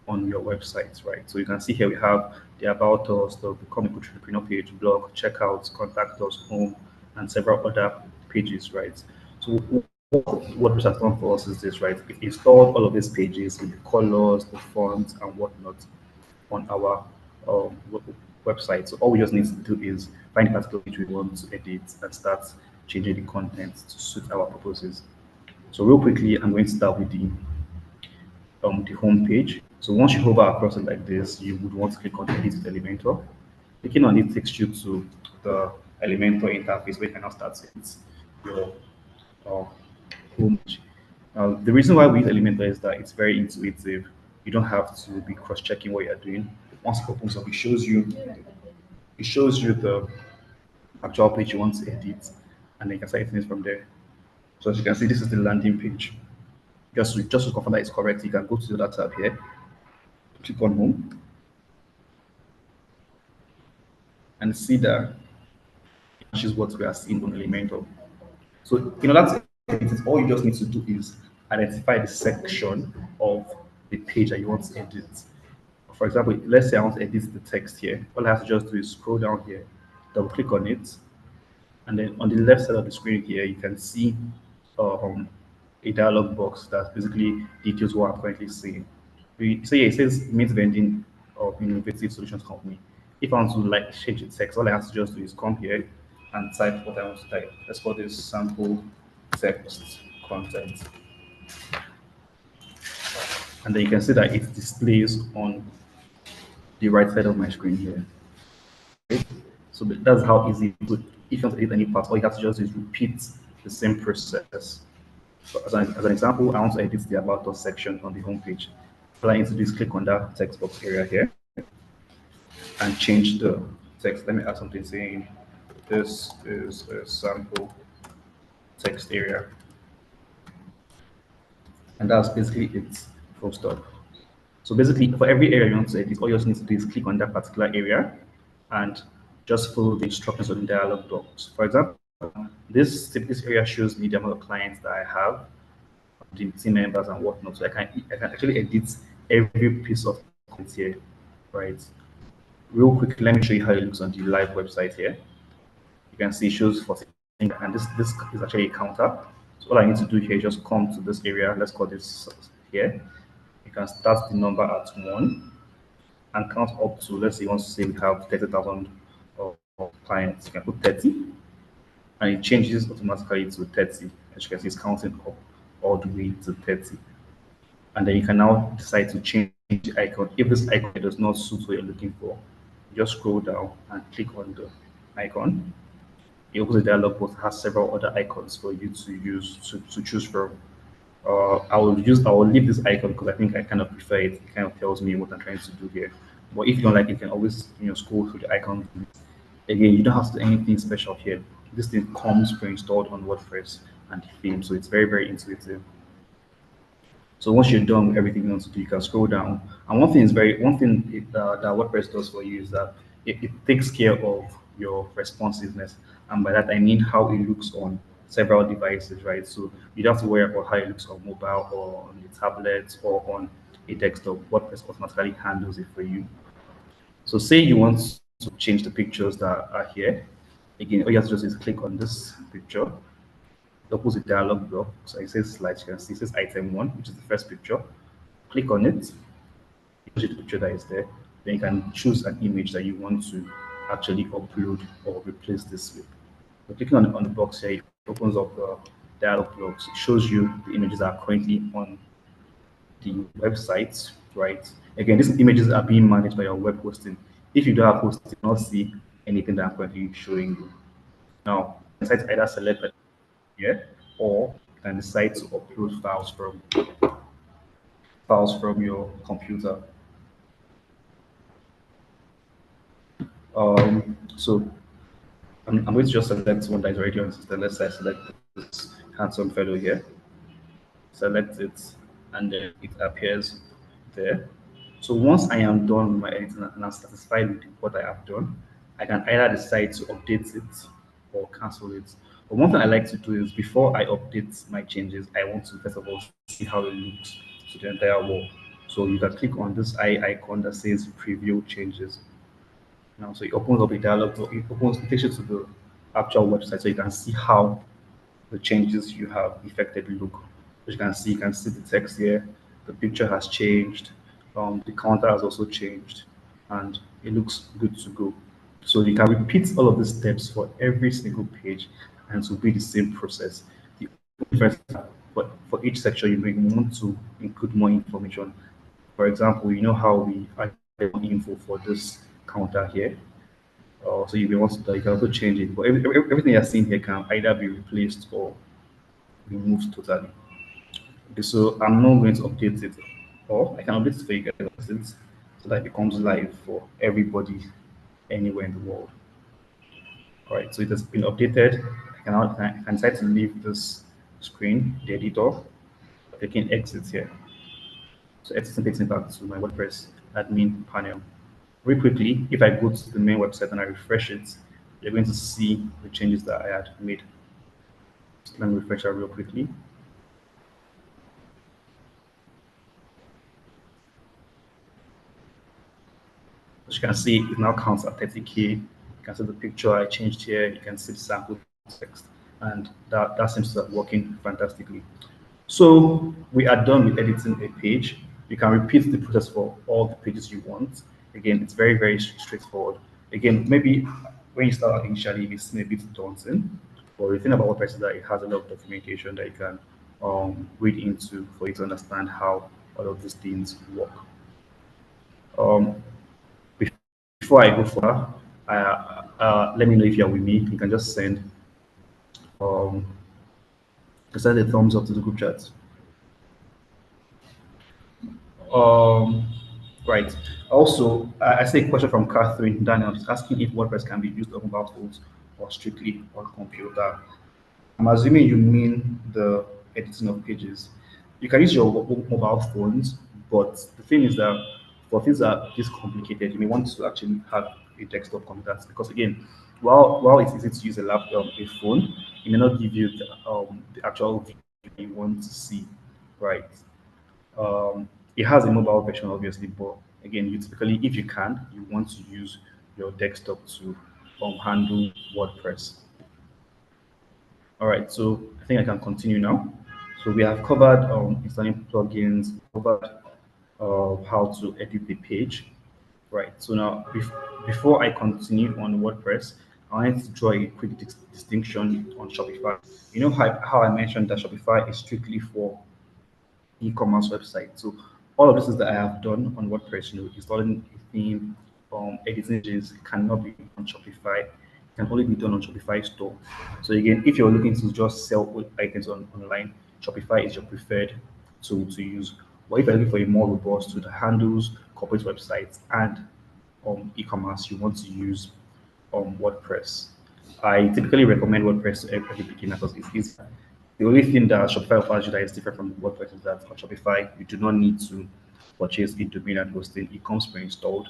on your website, right? So you can see here we have the About Us, the Become a Good Entrepreneur page, blog, checkouts, contact us, home, and several other pages, right? So what WordPress has done for us is this, right? It installed all of these pages with the colors, the fonts, and whatnot on our website. So all we just need to do is find a particular page we want to edit and start changing the content to suit our purposes. So real quickly, I'm going to start with the home page. So once you hover across it like this, you would want to click on Edit with Elementor. Clicking on it takes you to the Elementor interface where you can now start to edit your uh, home page. The reason why we use Elementor is that it's very intuitive. You don't have to be cross-checking what you're doing. Once it opens up, it shows you the actual page you want to edit, and then you can start editing it from there. So as you can see, this is the landing page. Just to confirm that it's correct, you can go to the other tab here, click on home, and see that which is what we are seeing on Elementor. So in order to edit it, all you just need to do is identify the section of the page that you want to edit. For example, let's say I want to edit the text here. All I have to just do is scroll down here, double click on it, and then on the left side of the screen here, you can see um, a dialog box that basically details what I'm currently seeing. So yeah, it says meat vending of innovative solutions company. If I want to like change the text, all I have to just do is come here and type what I want to type. Let's call this sample text content. And then you can see that it displays on the right side of my screen here. Right? So that's how easy it would. If you want to edit any part, all you have to just do is repeat the same process. So as an example, I want to edit the About Us section on the home page. All I need to do is click on that text box area here and change the text. Let me add something saying this is a sample text area. And that's basically it, full stop. So basically, for every area you want to edit, all you just need to do is click on that particular area and just follow the instructions on the dialog box. For example, this area shows me the amount of clients that I have, the team members and whatnot. So I can actually edit every piece of content here, right? Real quick, let me show you how it looks on the live website here. You can see it shows 40, and this is actually a counter. So all I need to do here is just come to this area. Let's call this here. You can start the number at 1 and count up to, let's say you want to say we have 30,000 clients. You can put 30 and it changes automatically to 30. As you can see, it's counting up all the way to 30. And then you can now decide to change the icon. If this icon does not suit what you're looking for, just scroll down and click on the icon. It opens a dialog box that has several other icons for you to use to choose from. I will leave this icon because I think I kind of prefer it. It kind of tells me what I'm trying to do here. But if you don't like it, you can always scroll through the icon. Again, you don't have to do anything special here. This thing comes pre-installed on WordPress and the theme, so it's very, very intuitive. So once you're done with everything you want to do, you can scroll down. And one thing that WordPress does for you is that it takes care of your responsiveness. And by that, I mean how it looks on several devices, right? So you don't have to worry about how it looks on mobile or on a tablet or on a desktop. WordPress automatically handles it for you. So say you want to change the pictures that are here. Again, all you have to do is click on this picture. It opens a dialog box. So it says slides. You can see it says item 1, which is the first picture. Click on it. It shows you the picture that is there. Then you can choose an image that you want to actually upload or replace this with. So clicking on the box here, it opens up the dialog box. It shows you the images that are currently on the website, right? Again, these images are being managed by your web hosting. If you don't have hosting, you will not see anything that I'm currently showing you. Now, you can either select here, or you can decide to upload files from your computer. So I'm going to just select one that is already on the system. Let's say I select this handsome fellow here, select it, and then it appears there. So once I am done with my editing and I'm satisfied with what I have done, I can either decide to update it or cancel it. But one thing I like to do is before I update my changes, I want to first of all see how it looks to the entire wall. So you can click on this eye icon that says preview changes. Now, so it opens up a dialog, it takes you to the actual website so you can see how the changes you have effectively look. As you can see the text here, the picture has changed, the counter has also changed, and it looks good to go. So you can repeat all of these steps for every single page, and it will be the same process. The only difference is that for each section, you may want to include more information. For example, you know how we add more info for this counter here. So you may want to, you can also change it. But everything you're seeing here can either be replaced or removed totally. Okay, so I'm not going to update it, or I can update it for you guys so that it becomes live for everybody anywhere in the world. All right, so it has been updated. I can decide to leave this screen, the editor, clicking exit here. So exit takes me back to my WordPress admin panel. Very quickly, if I go to the main website and I refresh it, you're going to see the changes that I had made. So let me refresh that real quickly. As you can see, it now counts at 30K. You can see the picture I changed here. You can see the sample text, and that seems to be working fantastically. So we are done with editing a page. You can repeat the process for all the pages you want. Again, it's very, very straightforward. Again, maybe when you start out initially, it's a bit daunting, but the thing about WordPress is that it has a lot of documentation that you can read into for you to understand how all of these things work. Um, Before I go further, let me know if you're with me. You can just um, send a thumbs up to the group chat. Um, right. Also, I see a question from Catherine Daniel. She's asking if WordPress can be used on mobile phones or strictly on computer. I'm assuming you mean the editing of pages. You can use your mobile phones, but the thing is that for things that are this complicated, you may want to actually have a desktop computer because again, while it's easy to use a phone, it may not give you the actual view you want to see, right? It has a mobile version, obviously, but again, you typically, if you can, you want to use your desktop to handle WordPress. All right, so I think I can continue now. So we have covered installing plugins, covered how to edit the page. Right, so now before I continue on WordPress, I wanted to draw a quick distinction on Shopify. You know how I mentioned that Shopify is strictly for e-commerce website. So all of this is that I have done on WordPress, installing a theme, editing images cannot be on Shopify. It can only be done on Shopify store. So again, if you're looking to just sell items online, Shopify is your preferred tool to use. But if you're looking for a more robust tool that handles corporate websites and e-commerce, you want to use WordPress. I typically recommend WordPress to every beginner because it's easy. The only thing that Shopify offers you that is different from WordPress is that on Shopify, you do not need to purchase a domain and hosting. It comes pre-installed.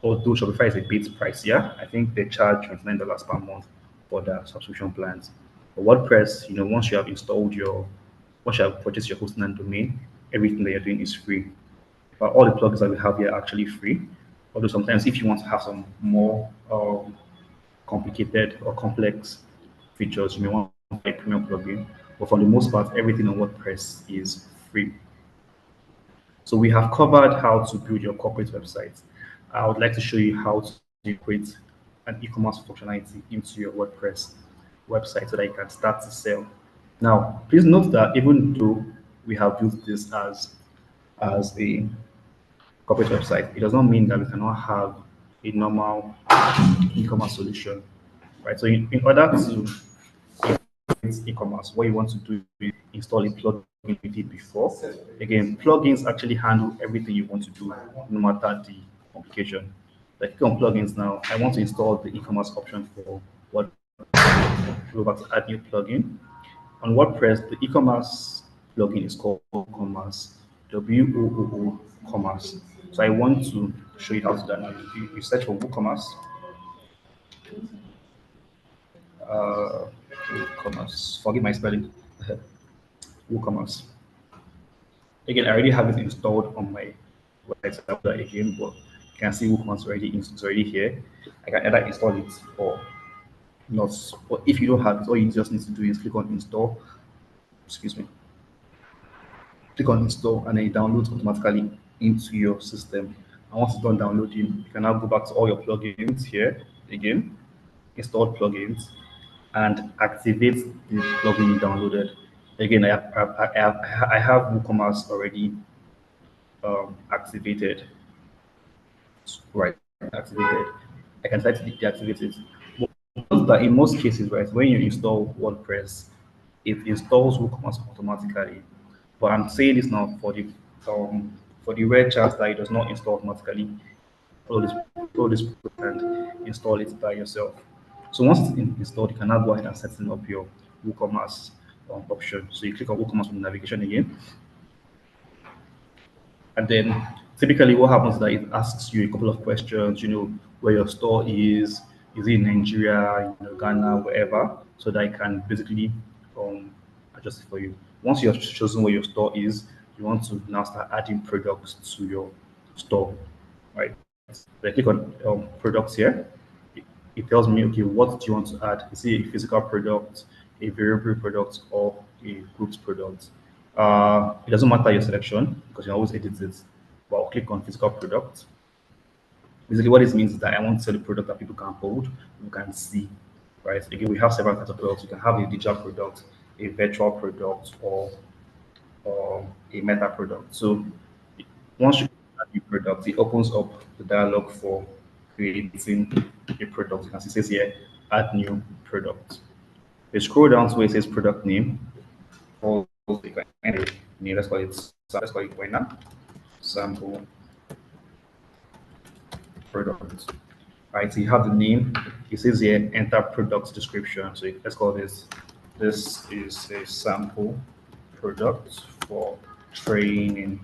Although Shopify is a bit pricier, I think they charge $29 per month for their subscription plans. But WordPress, once you have purchased your hosting and domain, everything that you're doing is free. But all the plugins that we have here are actually free. Although sometimes if you want to have some more complicated or complex features, you may want a premium plugin. But for the most part, everything on WordPress is free. So we have covered how to build your corporate website. I would like to show you how to create an e-commerce functionality into your WordPress website so that you can start to sell. Now, please note that even though we have built this as a corporate website, it does not mean that we cannot have a normal e-commerce solution, right? So in order to e-commerce, what you want to do is install a plugin we did before. Again, plugins actually handle everything you want to do, no matter the complication. Like click on plugins now. I want to install the e-commerce option for what go back to add new plugin. On WordPress, the e-commerce plugin is called WooCommerce, WOOO Commerce. So I want to show you how to do that now. You search for WooCommerce, uh, WooCommerce. Forgive my spelling. WooCommerce. Again, I already have it installed on my website. So I'll do that again, but you can see WooCommerce it's already here. I can either install it or not. But if you don't have it, all you just need to do is click on install. Excuse me. Click on install and then it downloads automatically into your system. And once it's done downloading, you can now go back to all your plugins here again, install plugins, and activate the plugin you downloaded. Again, I have WooCommerce already activated, right? Activated. I can try to deactivate it. Note that in most cases, right, when you install WordPress, it installs WooCommerce automatically. But I'm saying this now for the rare chance that it does not install automatically. Follow this process and install it by yourself. So once it's installed, you can now go ahead and setting up your WooCommerce option. So you click on WooCommerce from the navigation again, and then typically what happens is that it asks you a couple of questions, where your store is it in Nigeria, Ghana, wherever, so that it can basically adjust it for you. Once you have chosen where your store is, you want to now start adding products to your store, right? So I click on products here. It tells me, okay, what do you want to add? Is it a physical product, a variable product, or a groups product? It doesn't matter your selection because you can always edit it. But I'll click on physical product. Basically, what this means is that I want to sell a product that people can hold, people can see, right? Again, we have several types of products. You can have a digital product, a virtual product, or a meta product. So once you add a product, it opens up the dialog for creating a product. You can see it says here, add new product. You scroll down to where it says product name, or let's call it winner sample product. Right, so you have the name. It says here enter product description. So let's call this is a sample product for training.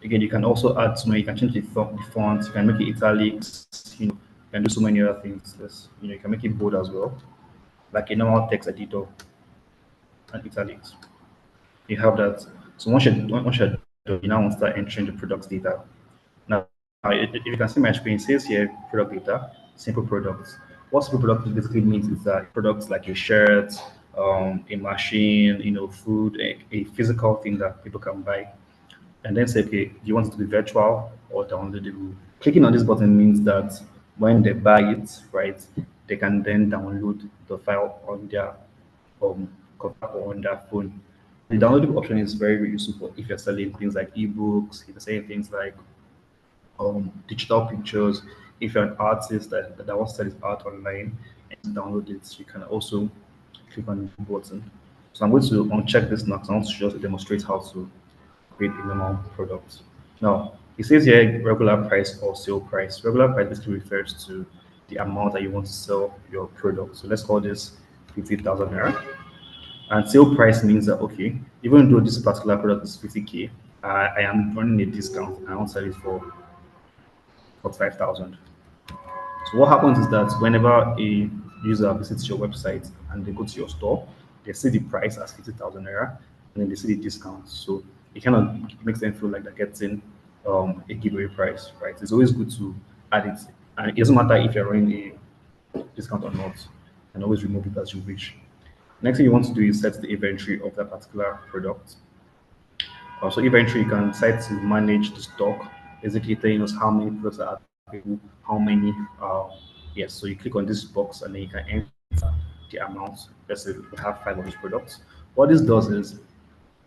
Again, you can also add so many, you can change the font, you can make it italics, you can do so many other things. You can make it bold as well, like a normal text editor and italics. You have that. So once you're done, you now want to start entering the products data. Now, if you can see my screen, it says here product data, simple products. What simple product basically means is that products like a shirt, a machine, food, a physical thing that people can buy, and then say, okay, do you want it to be virtual or downloadable? Clicking on this button means that when they buy it, right, they can then download the file on their computer or on their phone. The downloadable option is very, very useful if you're selling things like ebooks, if you're selling things like digital pictures. If you're an artist that wants to sell his art online and download it, you can also click on the button. So I'm going to uncheck this now because I want to just demonstrate how to create a normal product. Now, it says here regular price or sale price. Regular price basically refers to the amount that you want to sell your product. So let's call this 50,000 naira. And sale price means that, okay, even though this particular product is 50K, I am running a discount and I want to sell it for 5,000. So what happens is that whenever a user visits your website and they go to your store, they see the price as 50,000 naira, and then they see the discount. So it kind of makes them feel like they're getting a giveaway price, right? It's always good to add it, and it doesn't matter if you're running a discount or not. You can always remove it as you wish. Next thing you want to do is set the inventory of that particular product. So inventory, you can decide to manage the stock, basically telling us how many products are available, how many. Yes, so you click on this box and then you can enter the amount. Let's say we have 5 of these products. What this does is,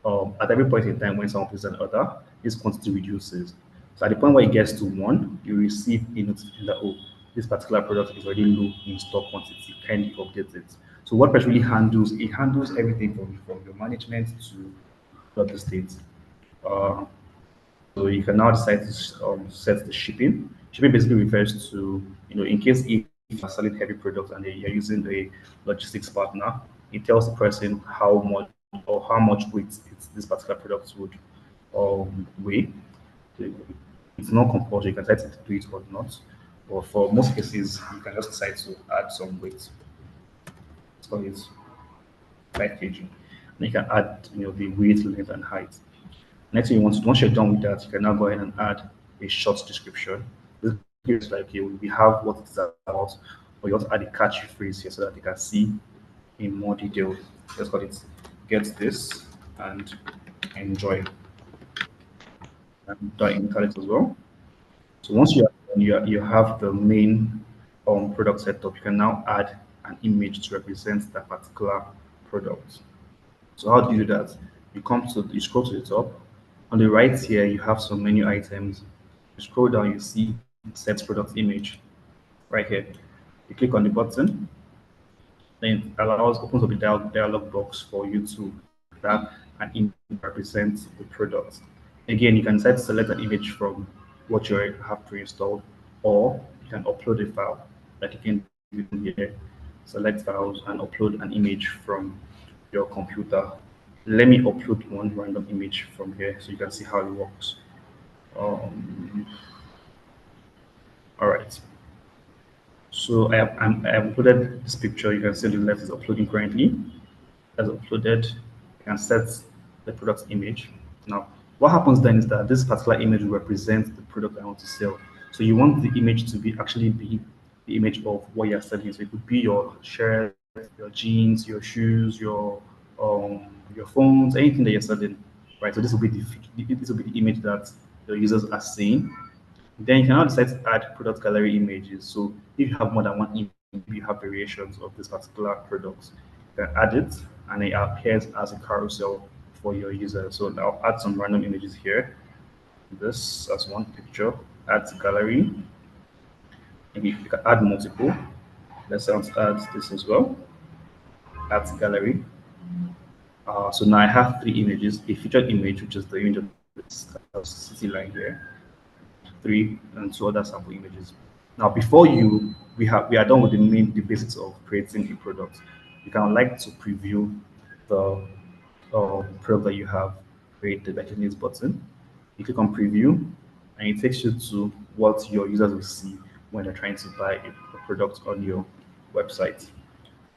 at every point in time when someone places an order, this quantity reduces. So at the point where it gets to 1, you receive a notification that, oh, this particular product is already low in stock quantity, kindly update it. So WordPress really handles, it handles everything from your management to other states. Uh, so you can now decide to set the shipping. Shipping basically refers to, in case if you are selling heavy products and you're using a logistics partner, it tells the person how much or how much weight this particular product would weigh. So it's not compulsory. You can decide to do it or not. But for most cases, you can just decide to add some weight. So it's 5 kg. And you can add, the weight, length, and height. Next thing you want to, once you're done with that, you can now go ahead and add a short description. This is like, we have what it's about, or you want to add a catchy phrase here so that they can see in more detail. Let's call it get this and enjoy. And in italics as well. So once you have the main product setup, you can now add an image to represent that particular product. So how do you do that? You scroll to the top. On the right here, you have some menu items. You scroll down, you see set product image right here. You click on the button, then it opens up a dialog box for you to grab an image that represents the product. Again, you can decide to select an image from what you already have pre-installed, or you can upload a file, like you can do here. Select files and upload an image from your computer. Let me upload one random image from here so you can see how it works. All right. So I have uploaded this picture. You can see on the left is uploading currently. As uploaded, you can set the product image. Now, what happens then is that this particular image will represent the product I want to sell. So you want the image to actually be the image of what you're selling. So it could be your shirt, your jeans, your shoes, your phones, anything that you're selling, right? So this will be the image that the users are seeing. Then you can now decide to add product gallery images. So if you have more than one image, you have variations of this particular product, you can add it and it appears as a carousel for your user. So I'll add some random images here. This as one picture, add to gallery. Maybe you can add multiple. Let's add this as well. Add to gallery. So now I have 3 images, a featured image, which is the image of this city line here, 3 and 2 other sample images. Now, before we are done with the basics of creating a product. You can like to preview the product that you have created by clicking this button. You click on preview, and it takes you to what your users will see when they're trying to buy a product on your website.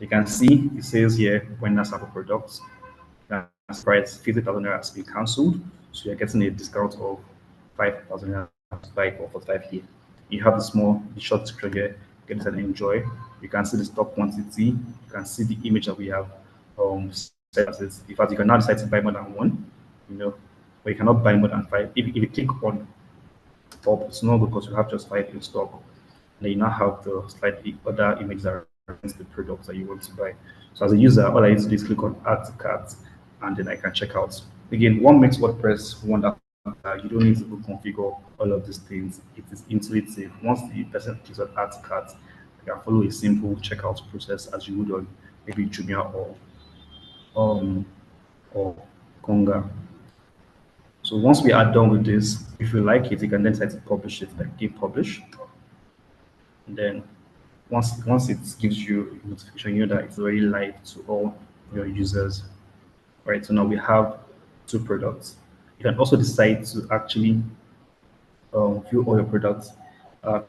You can see it says here when that's sample products, price 50,000 naira has been cancelled, so you're getting a discount of 5,000 naira to buy it for 5K. You have the short description here, get it and enjoy. You can see the stock quantity, you can see the image that we have set as it. In fact, you can now decide to buy more than one, but you cannot buy more than 5. If you click on top, it's not because you have just 5 in stock. And then you now have the slightly other images that represents the products that you want to buy. So as a user, all I need to do is click on add to cart, and then I can check out. Again, what makes WordPress wonderful, you don't need to go configure all of these things. It is intuitive. Once the person clicks on add to cart, you can follow a simple checkout process as you would on maybe Jumia um, or Konga. So once we are done with this, if you like it, you can then decide to publish it, like give publish. And then once it gives you a notification, you know that it's already live to all your users. Right, so now we have 2 products. You can also decide to actually view all your products.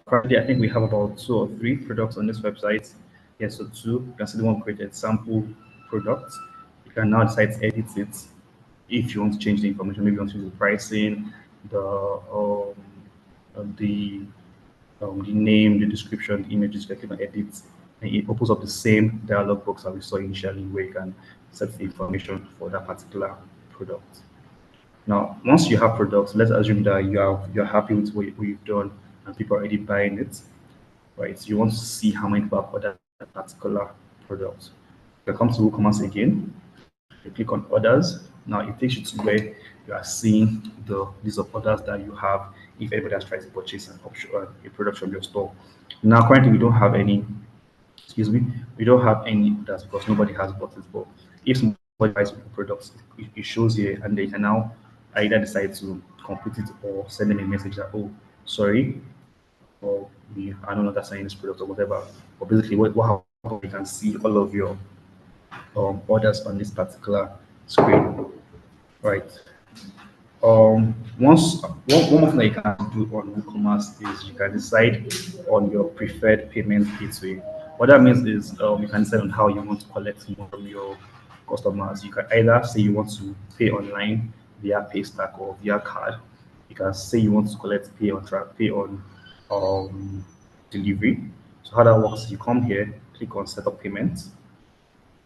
Currently, I think we have about 2 or 3 products on this website. Yes, so 2. You can see the one created sample products. You can now decide to edit it if you want to change the information. Maybe you want to change the pricing, the the name, the description, the images. You can click on edit, and it opens up the same dialog box that we saw initially, where you can set the information for that particular product. Now, once you have products, let's assume that you're happy with what you've done and people are already buying it, right? So you want to see how many people have ordered that particular product. You come to WooCommerce again, you click on orders. Now it takes you to where you are seeing the list of orders that you have if anybody has tried to purchase an option, a product from your store. Now, currently, we don't have any, excuse me, we don't have any orders because nobody has bought it. But if somebody buys products, it shows here, and they can now either decide to complete it or send them a message that, oh, sorry, or we are no longer selling this product or whatever. But basically, what happens, you can see all of your orders on this particular screen, right? One more thing that you can do on e-commerce is you can decide on your preferred payment gateway. What that means is you can decide on how you want to collect more from your customers. You can either say you want to pay online via Paystack or via card. You can say you want to collect pay on track, pay on delivery. So how that works, you come here, click on set up payment.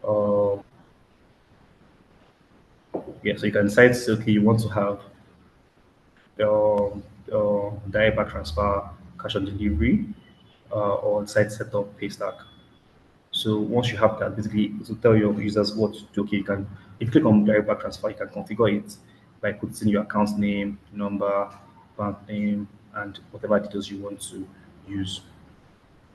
Uh, yeah, so you can decide, say, okay, you want to have direct bank transfer, cash on delivery, or site setup, pay stack. So once you have that, basically it will tell your users what to do. Okay, you can if you click on direct bank transfer, you can configure it by putting your account name, number, bank name, and whatever details you want to use.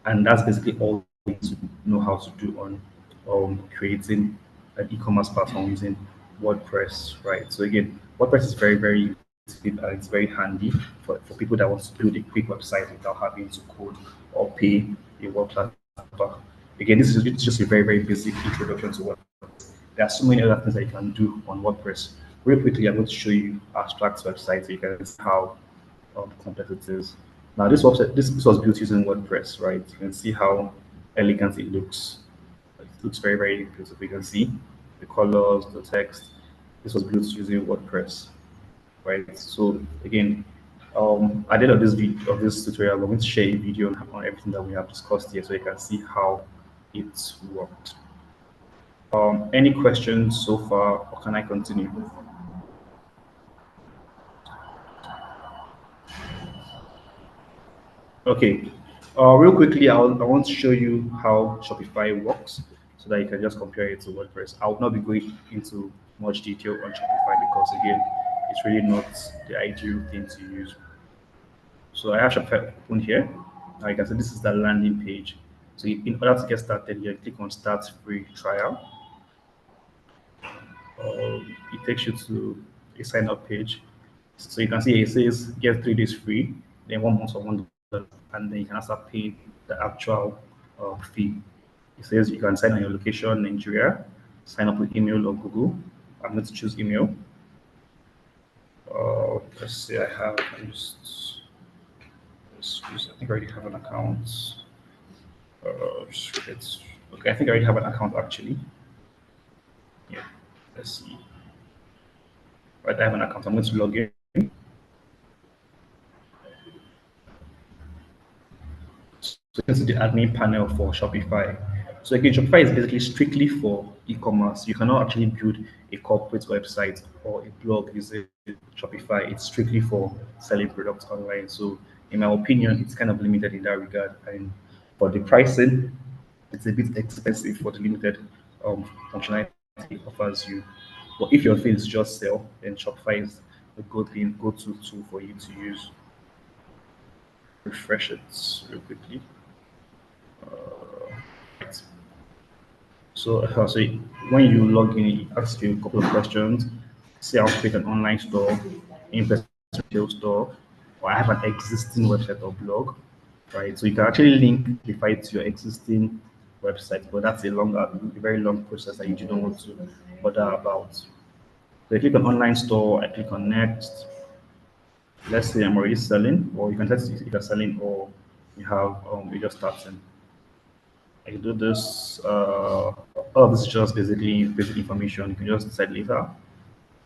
And that's basically all you need to know how to do on creating an e-commerce platform using WordPress, right? So again, WordPress is very, very intuitive and it's very handy for people that want to build a quick website without having to code or pay a world-class developer. Again, this is just a very, very basic introduction to WordPress. There are so many other things that you can do on WordPress. Real quickly, I'm going to show you abstract websites so you can see how complex it is. Now, this website, this was built using WordPress, right? You can see how elegant it looks. It looks very, very beautiful. You can see the colors, the text. This was built using WordPress, right? So again, at the end of this video, of this tutorial, I'm going to share a video on everything that we have discussed here, so you can see how it worked. Any questions so far, or can I continue? Okay. Real quickly, I want to show you how Shopify works so that you can just compare it to WordPress. I will not be going into much detail on Shopify because, again, it's really not the ideal thing to use. So I have Shopify open here. Now you can see this is the landing page. So in order to get started, you click on Start Free Trial. It takes you to a sign up page. So you can see it says get 3 days free, then 1 month for $1, and then you can also pay the actual fee. It says you can sign on your location, Nigeria, sign up with email or Google. I'm going to choose email. Let's see, I have, I think I already have an account. Okay, I think I already have an account actually. Yeah, let's see. Right, I have an account. I'm going to log in. So this is the admin panel for Shopify. So again, Shopify is basically strictly for e-commerce. You cannot actually build a corporate website or a blog using Shopify. It's strictly for selling products online. So in my opinion, it's kind of limited in that regard. And for the pricing, it's a bit expensive for the limited functionality it offers you. But if your thing is just sell, then Shopify is a go-to tool for you to use. Refresh it real quickly. Right. So when you log in, it asks you a couple of questions. Say I'll create an online store, in-person retail store, or I have an existing website or blog, right? So you can actually link Shopify to your existing website, but that's a very long process that you don't want to bother about. So I click on online store, I click on next. Let's say I'm already selling, or you can test if you're selling or you're just starting. I can do this. All of this is just basically basic information. You can just decide later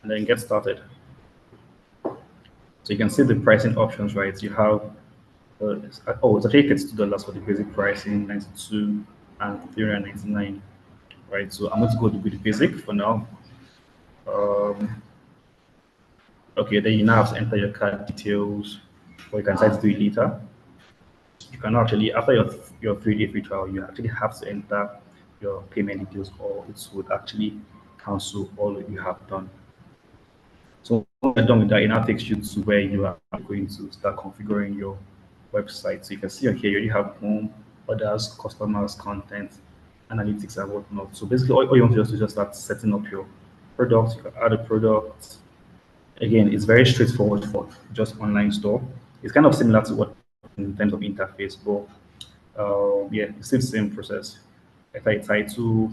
and then get started. So you can see the pricing options, right? You have it's actually $32 for the basic pricing, 92 and 399, right? So I'm going to go with the basic for now. Um, okay, then you now have to enter your card details, or you can decide to do it later. You can actually, after your 3 day free trial, you actually have to enter your payment details, or it would actually cancel all that you have done. So when you're done with that, it now takes you to where you are going to start configuring your website. So you can see here you have home, others, customers, content, analytics, and whatnot. So basically, all you want to do is just start setting up your product. You can add a product. Again, it's very straightforward for just online store. It's kind of similar to what in terms of interface, but yeah, it's still the same process. If I title,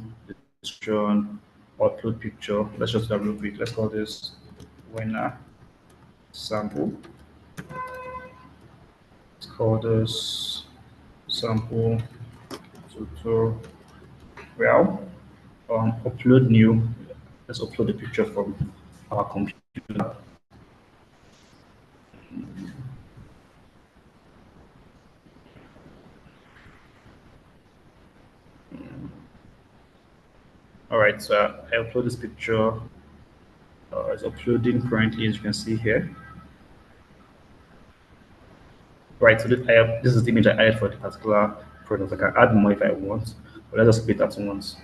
description, upload picture, let's just do that real quick. Let's call this winner sample. Let's call this sample tutorial. Upload new. Let's upload the picture from our computer. All right, so I upload this picture. It's uploading currently, as you can see here. Right, so this is the image I added for the particular product. I can add more if I want, but let's just split that once.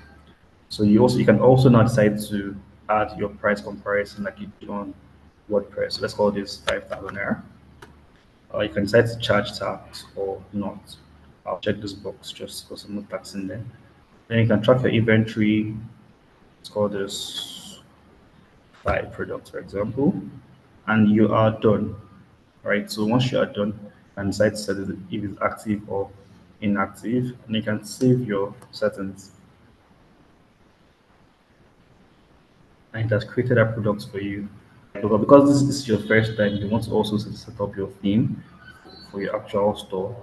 So you can also now decide to add your price comparison like you do on WordPress. So let's call this 5,000 naira. You can decide to charge tax or not. I'll check this box just because I'm not taxing them. Then you can track your inventory. Let's call this 5 products, for example, and you are done. Right. So once you are done, you can decide to set it if it's active or inactive, and you can save your settings. And it has created a product for you. Because this is your first time, you want to also set up your theme for your actual store.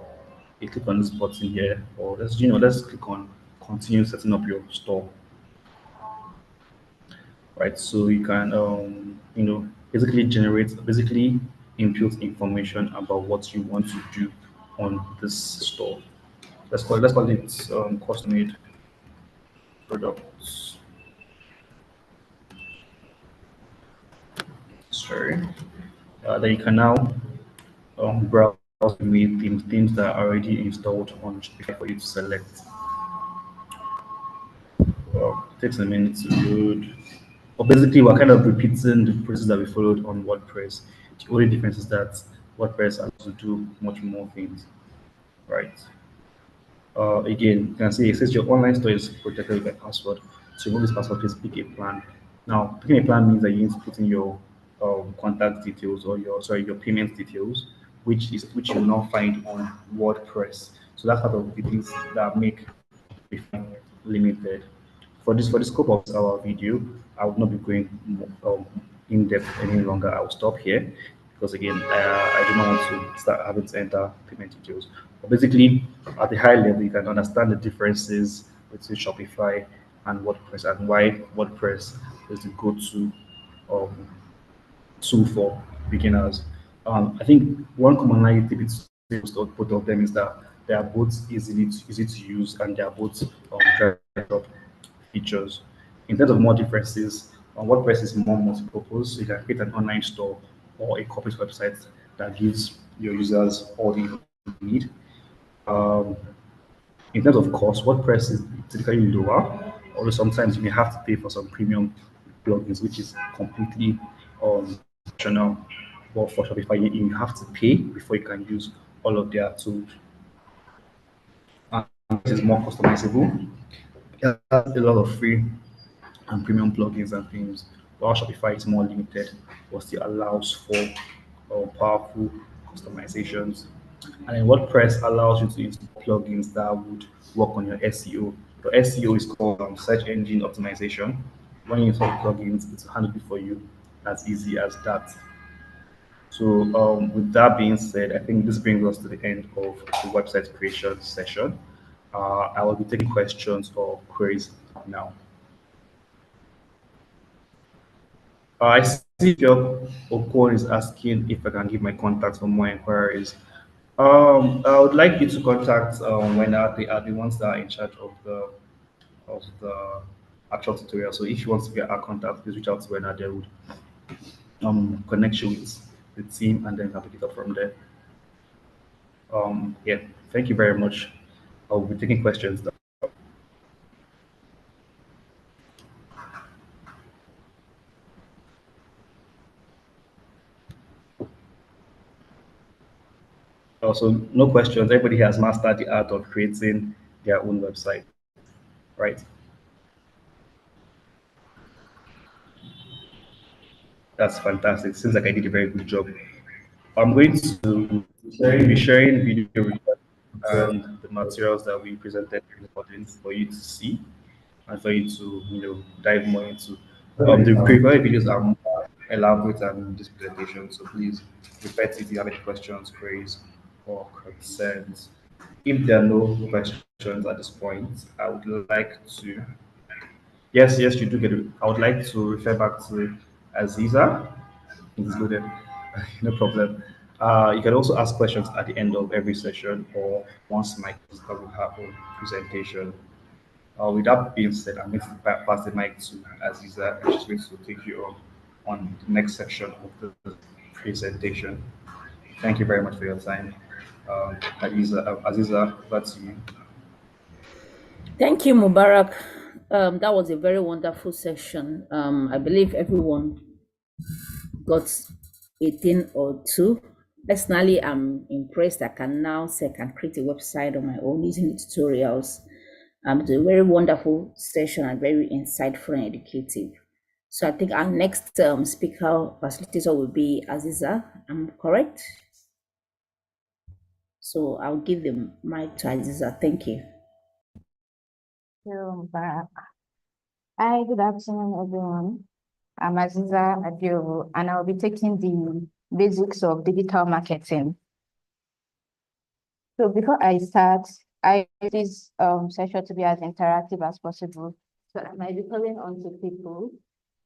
You click on this button here, or let's click on continue setting up your store. Right, so you can basically input information about what you want to do on this store. Let's call it custom made products. Sorry. Then you can now browse with themes that are already installed on Shopify for you to select. It takes a minute to load. But basically, we're kind of repeating the process that we followed on WordPress. The only difference is that WordPress allows to do much more things, right? Again, you can see it says your online store is protected by password. To remove this password, please pick a plan. Now, picking a plan means that you need to put in your contact details or your payment details, which you'll now find on WordPress. So that's part of the things that make limited. For the scope of our video, I will not be going in depth any longer. I will stop here because again, I do not want to start having to enter payment details. But basically, at the high level, you can understand the differences between Shopify and WordPress and why WordPress is the go-to um, tool for beginners. I think one commonality between both of them is that they are both easy to use and they are both drag and drop features. In terms of more differences, WordPress is more multi-purpose. So you can create an online store or a corporate website that gives your users all the information they need. Um, in terms of cost, WordPress is typically lower, although sometimes you may have to pay for some premium plugins, which is completely optional. But for Shopify, you have to pay before you can use all of their tools. And it is more customizable. It has a lot of free and premium plugins and themes. While Shopify is more limited, but still allows for powerful customizations. And then WordPress allows you to install plugins that would work on your SEO. Your SEO is called search engine optimization. When you install plugins, it's handled it for you as easy as that. So, with that being said, I think this brings us to the end of the website creation session. I will be taking questions or queries now. I see your Okon is asking if I can give my contacts for more inquiries. I would like you to contact when they are the ones that are in charge of the actual tutorial. So if you want to get our contact, please reach out to when they would connect you with the team and then pick it up from there. Yeah, thank you very much. I'll be taking questions. Also, no questions. Everybody has mastered the art of creating their own website, right? That's fantastic. Seems like I did a very good job. I'm going to be sharing video recording and the materials that we presented in the audience for you to see and for you to dive more into. The prepared videos are more elaborate than this presentation, so please refer to it if you have any questions, queries, or concerns. If there are no questions at this point, I would like to. Yes, yes, you do get it. I would like to refer back to Aziza. It's loaded. No problem. You can also ask questions at the end of every session or once my speaker will have a presentation. With that being said, I'm going to pass the mic to Aziza, and she's going to take you on the next section of the presentation. Thank you very much for your time. Aziza, over to you. Thank you, Mubarak. That was a very wonderful session. I believe everyone got a thing or two. Personally, I'm impressed. I can now say I can create a website on my own using the tutorials. It's a very wonderful session and very insightful and educative. So I think our next speaker facilitator will be Aziza. I'm correct? So I'll give the mic to Aziza. Thank you. Back. Hi, good afternoon, everyone. I'm Aziza Adiogo, and I'll be taking the basics of digital marketing. So before I start, I want this session to be as interactive as possible. So I might be calling on to people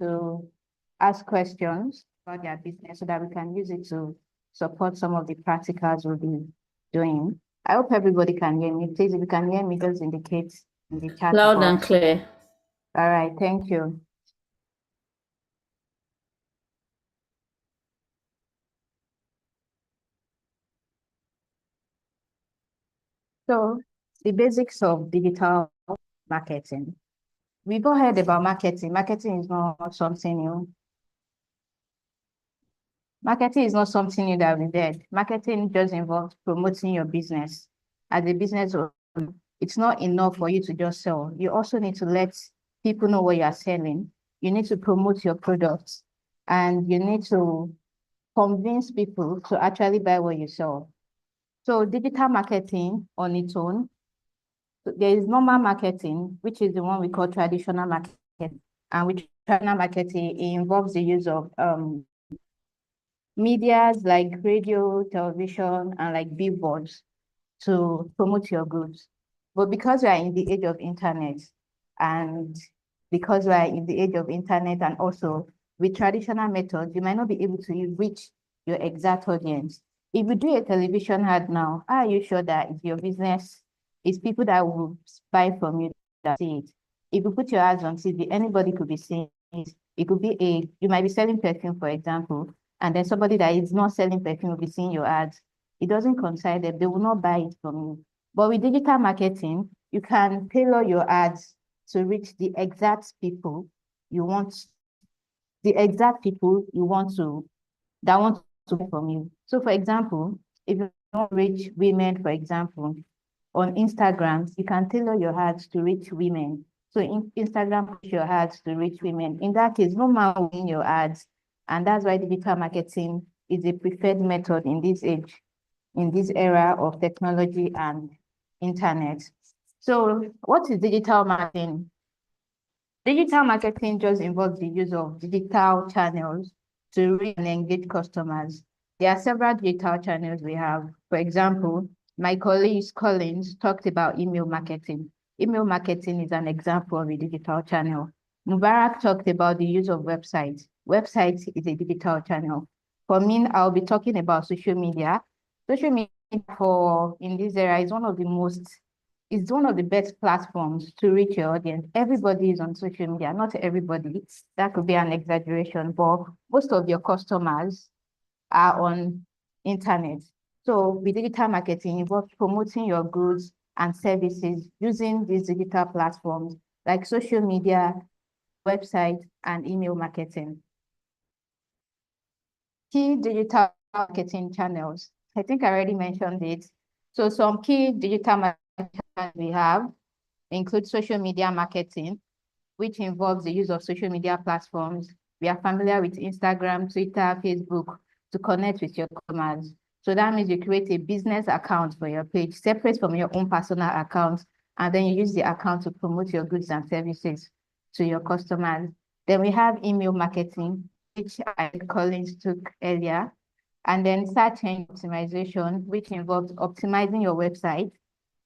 to ask questions about their business so that we can use it to support some of the practicals we'll be doing. I hope everybody can hear me. Please, if you can hear me, just indicate in the chat Loud box. and clear. All right, thank you. So the basics of digital marketing. We've all heard about marketing. Marketing is not something new. Marketing is not something new that we did. Marketing just involves promoting your business. As a business owner, it's not enough for you to just sell. You also need to let people know what you are selling. You need to promote your products, and you need to convince people to actually buy what you sell. So digital marketing on its own, there is normal marketing, which is the one we call traditional marketing. And with traditional marketing, it involves the use of medias like radio, television, and like billboards to promote your goods. But because we are in the age of internet, and because we are in the age of internet, and also with traditional methods, you might not be able to reach your exact audience. If you do a television ad now, are you sure that it's your business, it's people that will buy from you that see it? If you put your ads on TV, anybody could be seeing it. It could be you might be selling perfume, for example, and then somebody that is not selling perfume will be seeing your ads. It doesn't concern them. They will not buy it from you. But with digital marketing, you can tailor your ads to reach the exact people you want, that want to buy from you. So for example, if you want to reach women, for example, on Instagram, you can tailor your ads to reach women. So in Instagram, push your ads to reach women. In that case, no man will win your ads. And that's why digital marketing is a preferred method in this age, in this era of technology and internet. So what is digital marketing? Digital marketing just involves the use of digital channels to reach and engage customers. There are several digital channels we have. For example, my colleague Collins talked about email marketing. Email marketing is an example of a digital channel. Mubarak talked about the use of websites. Websites is a digital channel. For me, I'll be talking about social media. Social media in this era is one of the best platforms to reach your audience. Everybody is on social media, not everybody. That could be an exaggeration, but most of your customers are on internet. So with digital marketing, involves promoting your goods and services using these digital platforms like social media, website, and email marketing. Key digital marketing channels I think I already mentioned it. So some key digital marketing we have include social media marketing, which involves the use of social media platforms. We are familiar with Instagram, Twitter, Facebook to connect with your customers. So that means you create a business account for your page, separate from your own personal account, and then you use the account to promote your goods and services to your customers. Then we have email marketing, which Collins took earlier, and then search engine optimization, which involves optimizing your website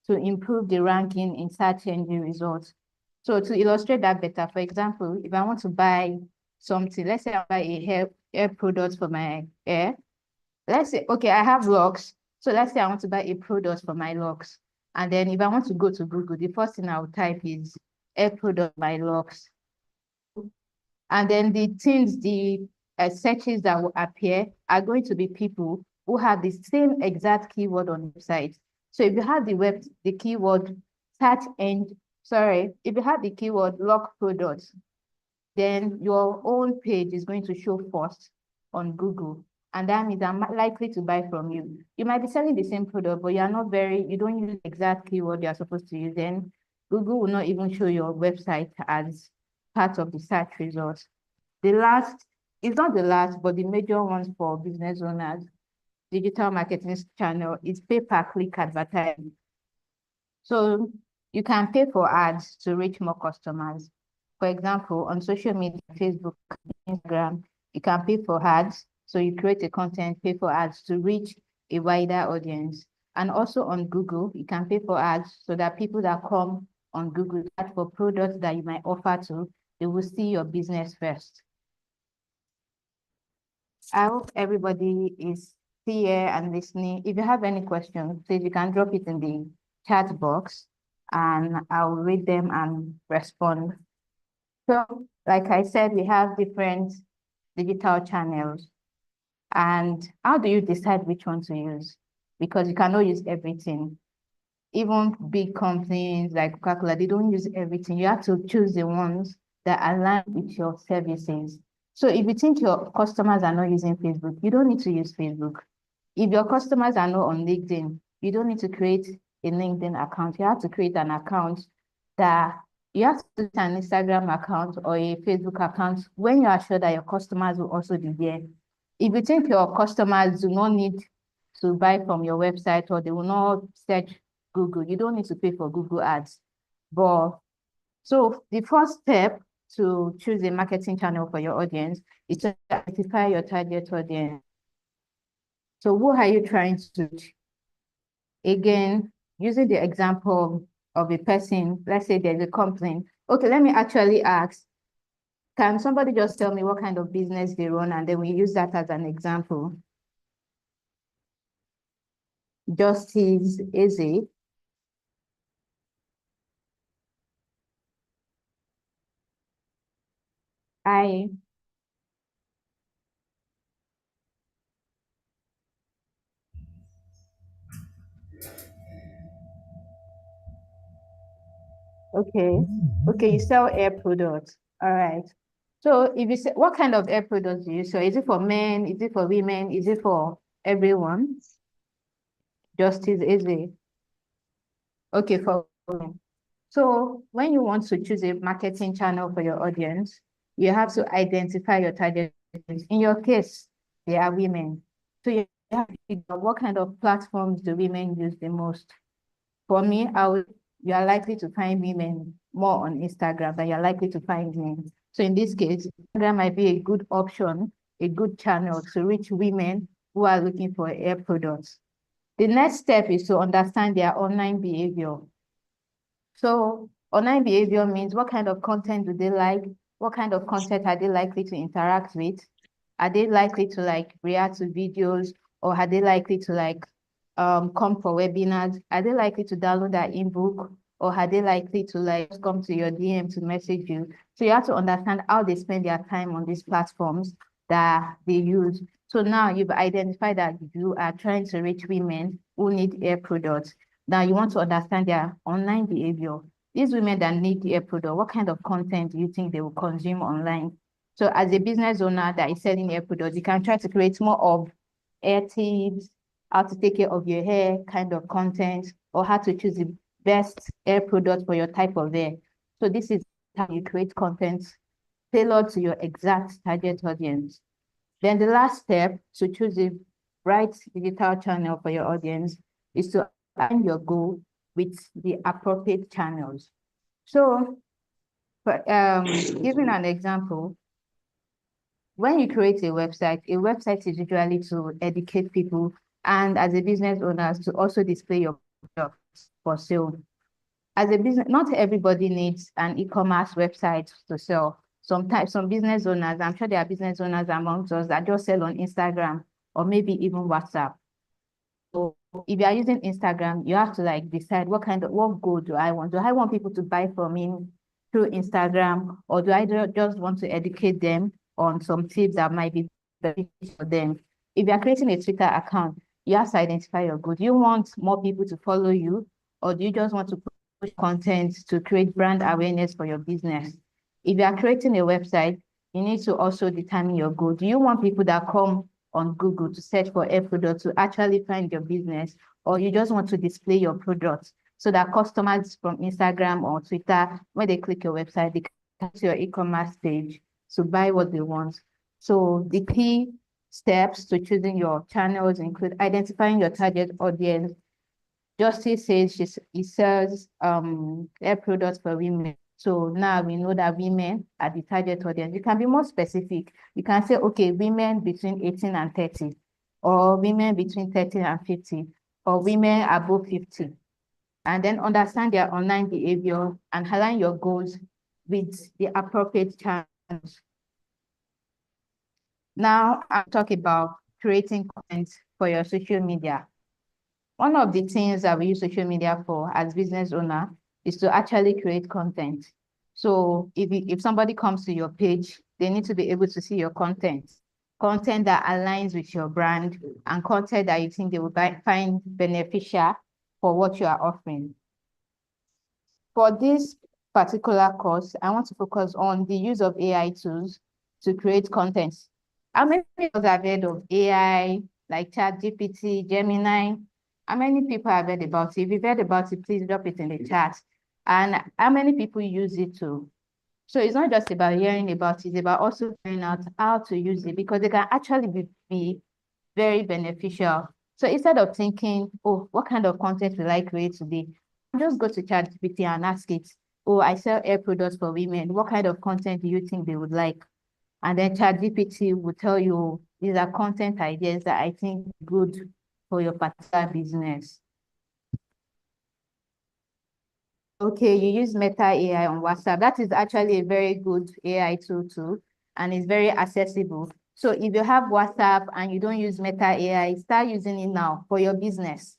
to improve the ranking in search engine results. So to illustrate that better, for example, if I want to buy something, let's say I buy a hair product for my hair. Let's say, okay, I have locks. So let's say I want to buy a product for my locks. And then if I want to go to Google, the first thing I'll type is hair product my locks. And then the things, the searches that will appear are going to be people who have the same exact keyword on the website. So if you have the keyword search and if you have the keyword lock products, then your own page is going to show first on Google. And that means I'm likely to buy from you. You might be selling the same product, but you don't use the exact keyword you're supposed to use. Then Google will not even show your website as part of the search results. The last, it's not the last, but the major ones for business owners, digital marketing channel is pay-per-click advertising. So you can pay for ads to reach more customers. For example, on social media, Facebook, Instagram, you can pay for ads. So you create a content, pay for ads to reach a wider audience. And also on Google, you can pay for ads so that people that come on Google search for products that you might offer to, they will see your business first. I hope everybody is here and listening. If you have any questions, please you can drop it in the chat box and I'll read them and respond. So, like I said, we have different digital channels. And how do you decide which one to use? Because you cannot use everything. Even big companies like Coca-Cola, they don't use everything. You have to choose the ones that align with your services. So if you think your customers are not using Facebook, you don't need to use Facebook. If your customers are not on LinkedIn, you don't need to create a LinkedIn account. You have to create an account that you have to create an Instagram account or a Facebook account when you are sure that your customers will also be there. If you think your customers do not need to buy from your website or they will not search Google, you don't need to pay for Google ads. But so the first step to choose a marketing channel for your audience is to identify your target audience. So who are you trying to reach? Again, using the example of a person, let's say there's a company. Okay, let me actually ask, can somebody just tell me what kind of business they run? And then we use that as an example. Justice Eze. Okay, you sell air products. All right. So if you say, what kind of air products do you sell? Is it for men? Is it for women? Is it for everyone? Justice Eze. Okay, for women. So when you want to choose a marketing channel for your audience, you have to identify your target audience. In your case, they are women. So you have to figure out what kind of platforms do women use the most. For me, you are likely to find women more on Instagram than you're likely to find men. So in this case, Instagram might be a good option, a good channel to reach women who are looking for hair products. The next step is to understand their online behavior. So online behavior means what kind of content do they like? What kind of content are they likely to interact with? Are they likely to react to videos, or are they likely to come for webinars? Are they likely to download that ebook, or are they likely to come to your DM to message you? So you have to understand how they spend their time on these platforms that they use. So now you've identified that you are trying to reach women who need hair products. Now you want to understand their online behavior. These women that need hair product, what kind of content do you think they will consume online? So as a business owner that is selling hair products, you can try to create more of hair tips, how to take care of your hair kind of content, or how to choose the best hair product for your type of hair. So this is how you create content tailored to your exact target audience. Then the last step to choose the right digital channel for your audience is to align your goal with the appropriate channels. So, giving an example, when you create a website is usually to educate people, and as a business owner, to also display your products for sale. As a business, not everybody needs an e-commerce website to sell. Sometimes some business owners, I'm sure there are business owners amongst us that just sell on Instagram or maybe even WhatsApp. So if you are using Instagram, you have to like decide what goal do I want? Do I want people to buy from me through Instagram, or do I just want to educate them on some tips that might be beneficial for them? If you are creating a Twitter account, you have to identify your goal. Do you want more people to follow you, or do you just want to push content to create brand awareness for your business? If you are creating a website, you need to also determine your goal. Do you want people that come on Google to search for a product to actually find your business, or you just want to display your product so that customers from Instagram or Twitter, when they click your website, they come to your e-commerce page to buy what they want? So the key steps to choosing your channels include identifying your target audience. Justice says he sells hair products for women. So now we know that women are the target audience. You can be more specific. You can say, okay, women between 18 and 30, or women between 30 and 50, or women above 50. And then understand their online behavior and align your goals with the appropriate channels. Now I'll talk about creating content for your social media. One of the things that we use social media for as business owner is to actually create content. So if somebody comes to your page, they need to be able to see your content that aligns with your brand, and content that you think they will find beneficial for what you are offering. For this particular course, I want to focus on the use of AI tools to create content. How many people have heard of AI, like ChatGPT, Gemini? How many people have heard about it? If you've heard about it, please drop it in the chat. And how many people use it too? So it's not just about hearing about it, it's about also figuring out how to use it, because it can actually be very beneficial. So instead of thinking, oh, what kind of content will I create today? Just go to ChatGPT and ask it, oh, I sell hair products for women. What kind of content do you think they would like? And then ChatGPT will tell you, these are content ideas that I think good for your particular business. Okay, you use Meta AI on WhatsApp. That is actually a very good AI tool too, and it's very accessible. So if you have WhatsApp and you don't use Meta AI, start using it now for your business.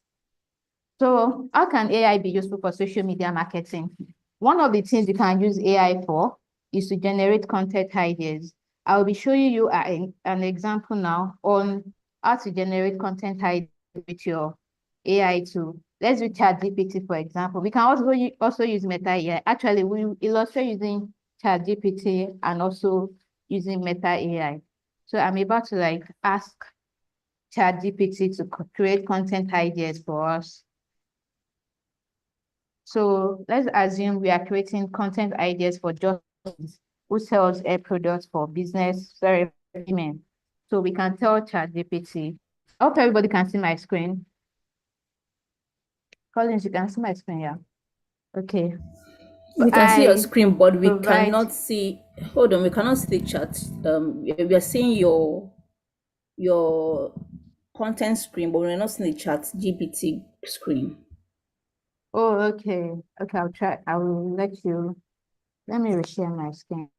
So how can AI be useful for social media marketing? One of the things you can use AI for is to generate content ideas. I'll be showing you an example now on how to generate content ideas with your AI tool. Let's do ChatGPT, for example. We can also use Meta AI. Actually, we illustrate using ChatGPT and also using Meta AI. So I'm about to like ask ChatGPT to create content ideas for us. So let's assume we are creating content ideas for Justice, who sells hair products for business, sorry, women. So we can tell ChatGPT. I hope everybody can see my screen. Collins, you can see my screen, yeah. Okay. We can see your screen, but we provide- cannot see. Hold on, we cannot see the chat. We are seeing your content screen, but we're not seeing the chat GPT screen. Oh, okay. Okay, I'll try. I will let you. Let me reshare my screen.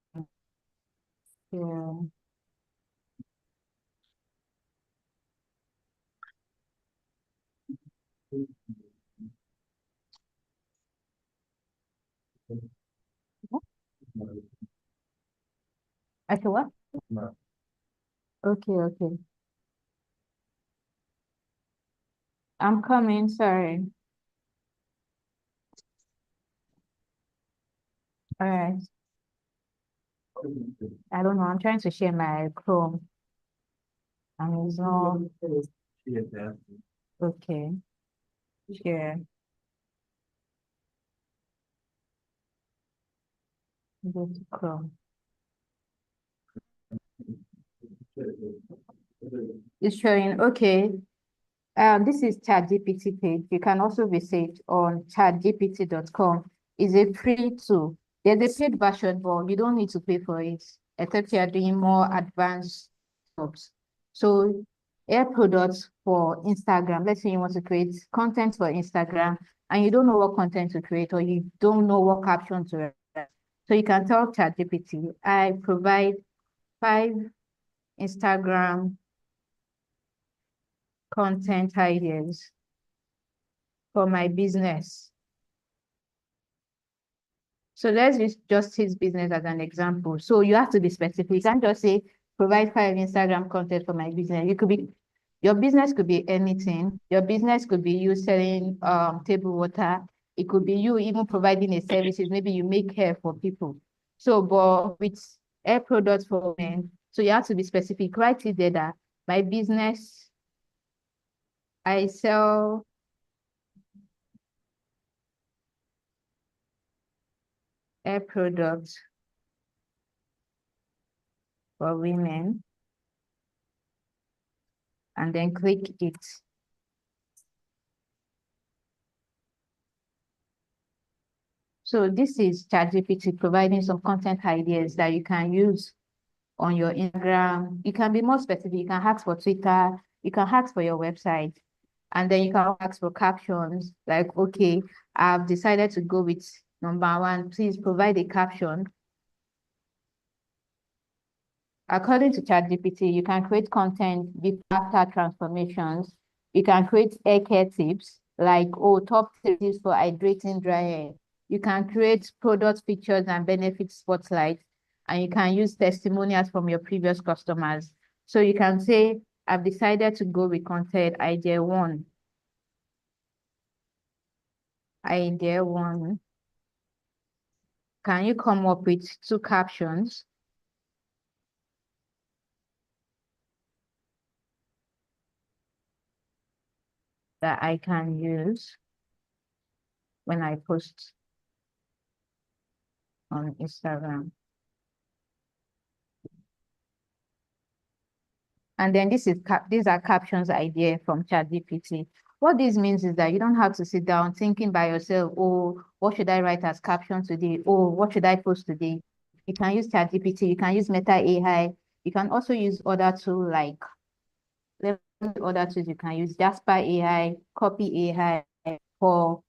Yeah. Okay, what? Okay, okay. I'm coming, sorry. All right. I don't know. I'm trying to share my Chrome. And it's not. Okay. Share. Go to Chrome. It's showing, okay. This is ChatGPT page. You can also visit on chatgpt.com. It's a free tool. There's a paid version, but you don't need to pay for it, except you are doing more advanced jobs. So air products for Instagram. Let's say you want to create content for Instagram and you don't know what content to create, or you don't know what caption to write. So you can tell ChatGPT, I provide 5 Instagram content ideas for my business. So let's just his business as an example. So you have to be specific. You can't just say, provide 5 Instagram content for my business. You could be, your business could be anything. Your business could be you selling table water. It could be you even providing a services. Maybe you make hair for people. So, but with hair products for men, so you have to be specific. Write it there that my business, I sell hair products for women, and then click it. So this is ChatGPT providing some content ideas that you can use on your Instagram. You can be more specific. You can ask for Twitter. You can ask for your website. And then you can ask for captions like, okay, I've decided to go with number 1. Please provide a caption. According to ChatGPT, you can create content before after transformations. You can create hair care tips like, oh, top tips for hydrating dry hair. You can create product features and benefit spotlights, and you can use testimonials from your previous customers. So you can say, I've decided to go with content idea 1. Idea 1. Can you come up with 2 captions that I can use when I post on Instagram? And then these are captions idea from ChatGPT. What this means is that you don't have to sit down thinking by yourself, oh, what should I write as caption today? Oh, what should I post today? You can use ChatGPT, you can use Meta AI, you can also use other tools like other tools you can use Jasper AI, Copy AI for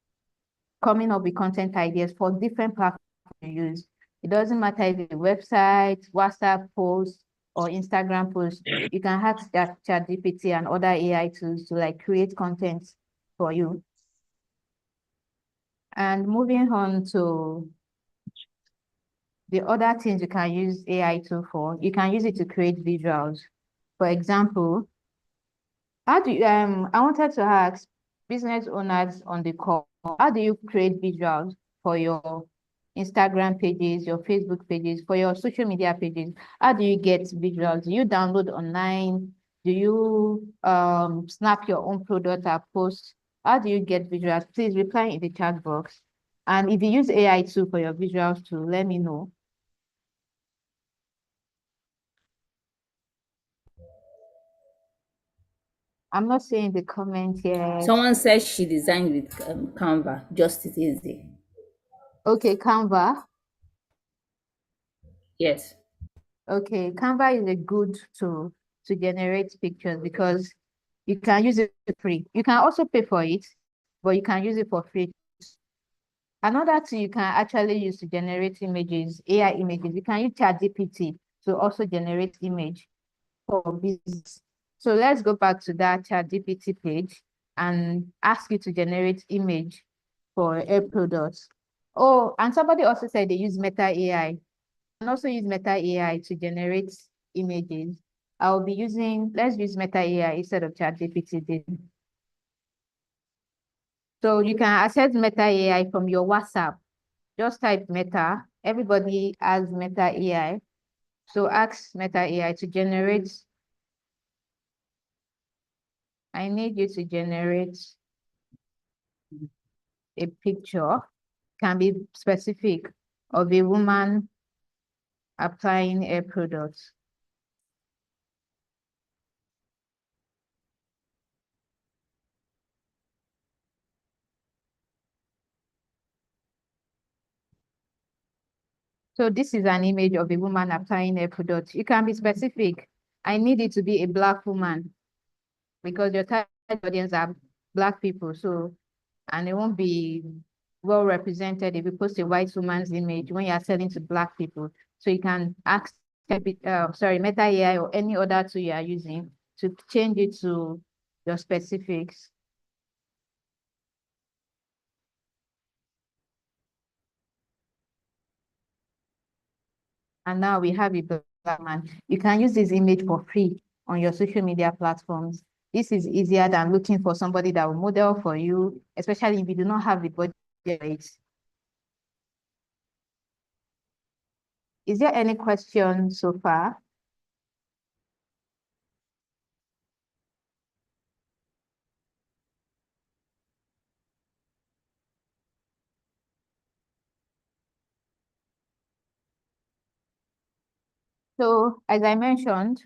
coming up with content ideas for different platforms to use. It doesn't matter if it's a website, WhatsApp post, or Instagram post. You can ask that ChatGPT and other AI tools to like create content for you. And moving on to the other things you can use AI tool for, you can use it to create visuals. For example, how do you, I wanted to ask business owners on the call, how do you create visuals for your Instagram pages, your Facebook pages, for your social media pages? How do you get visuals? Do you download online? Do you snap your own product or post? How do you get visuals? Please reply in the chat box. And if you use AI too for your visuals too, let me know. I'm not seeing the comment yet. Someone says she designed with Canva, just as easy. Okay, Canva. Yes. Okay, Canva is a good tool to generate pictures because you can use it for free. You can also pay for it, but you can use it for free. Another thing you can actually use to generate images, AI images, you can use ChatGPT to also generate image for business. So let's go back to that ChatGPT page and ask you to generate image for air products. Oh, and somebody also said they use Meta AI. Can also use Meta AI to generate images. I'll be using, let's use Meta AI instead of ChatGPT. So you can access Meta AI from your WhatsApp. Just type Meta. Everybody has Meta AI. So ask Meta AI to generate I need you to generate a picture, can be specific, of a woman applying a product. So this is an image of a woman applying a product. You can be specific. I need it to be a Black woman because your target audience are Black people. So, and it won't be well represented if you post a white woman's image when you are selling to Black people. So you can ask, Meta AI or any other tool you are using to change it to your specifics. And now we have a Black man. You can use this image for free on your social media platforms. This is easier than looking for somebody that will model for you, especially if you do not have the budget. Is there any question so far? So as I mentioned,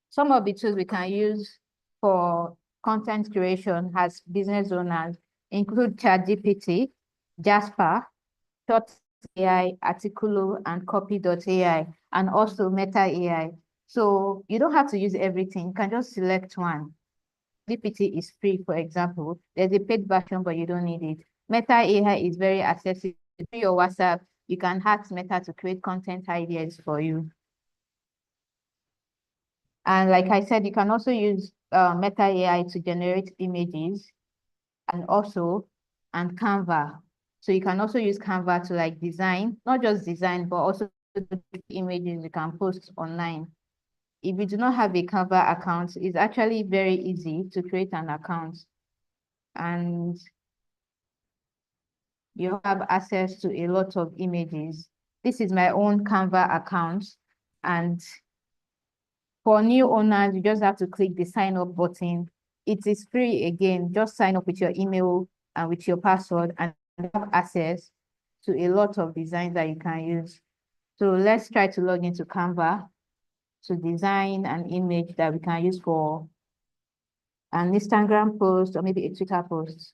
some of the tools we can use for content creation as business owners include ChatGPT, Jasper, Short AI, Articulo, and Copy.ai, and also Meta AI. So you don't have to use everything. You can just select one. GPT is free, for example. There's a paid version, but you don't need it. Meta AI is very accessible. Through your WhatsApp, you can ask Meta to create content ideas for you. And like I said, you can also use Meta AI to generate images and Canva. So you can also use Canva to like design, not just design, but also images you can post online. If you do not have a Canva account, it's actually very easy to create an account. And you have access to a lot of images. This is my own Canva account. And for new owners, you just have to click the sign up button. It is free again. Just sign up with your email and with your password and have access to a lot of designs that you can use. So let's try to log into Canva to design an image that we can use for an Instagram post or maybe a Twitter post.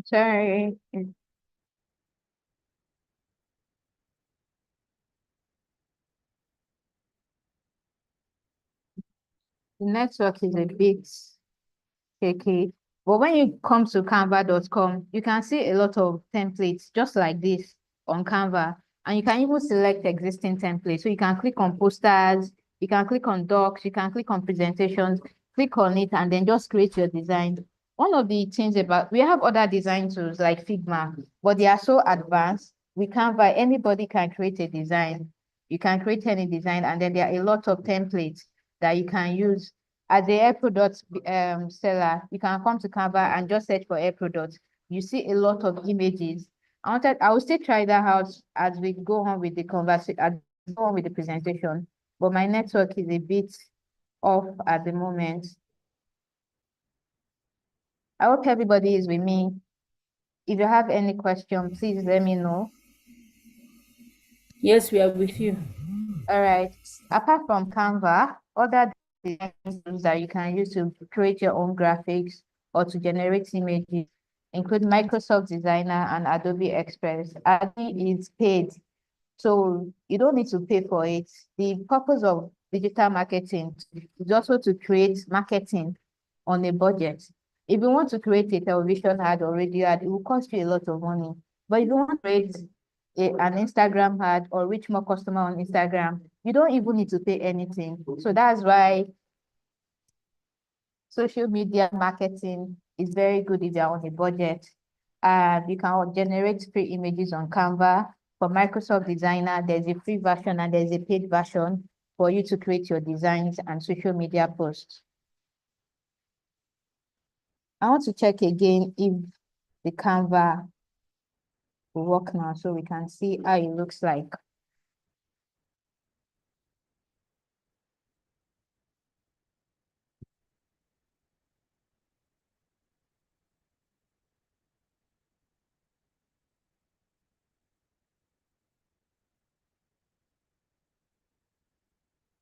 Sorry. The network is a bit shaky. But when you come to canva.com, you can see a lot of templates just like this on Canva. And you can even select existing templates. So you can click on posters, you can click on docs, you can click on presentations, click on it, and then just create your design. One of the things about, we have other design tools like Figma, but they are so advanced. With Canva, anybody can create a design. You can create any design, and then there are a lot of templates that you can use. As a hair product seller, you can come to Canva and just search for hair products. You see a lot of images. I will still try that out as we go on with the conversation, go on with the presentation. But my network is a bit off at the moment. I hope everybody is with me. If you have any question, please let me know. Yes, we are with you. All right. Apart from Canva, other design tools that you can use to create your own graphics or to generate images include Microsoft Designer and Adobe Express. Adobe is paid, so you don't need to pay for it. The purpose of digital marketing is also to create marketing on a budget. If you want to create a television ad or radio ad, it will cost you a lot of money. But if you want to create an Instagram ad or reach more customer on Instagram, you don't even need to pay anything. So that's why social media marketing is very good if you're on a budget. And you can generate free images on Canva. For Microsoft Designer, there's a free version and there's a paid version for you to create your designs and social media posts. I want to check again if the Canva will work now so we can see how it looks like.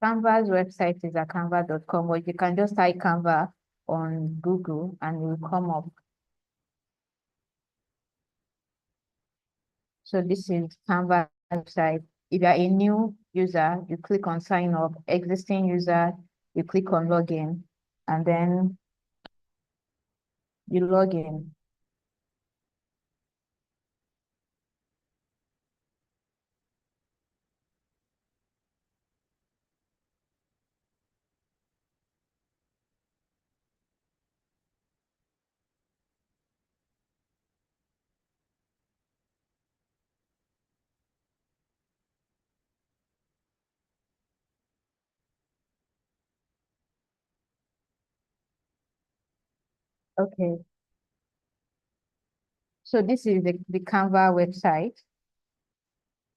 Canva's website is at canva.com, or you can just type Canva on Google and it will come up. So this is Canva website. If you are a new user, you click on sign up. Existing user, you click on login, and then you log in. Okay. So this is the Canva website.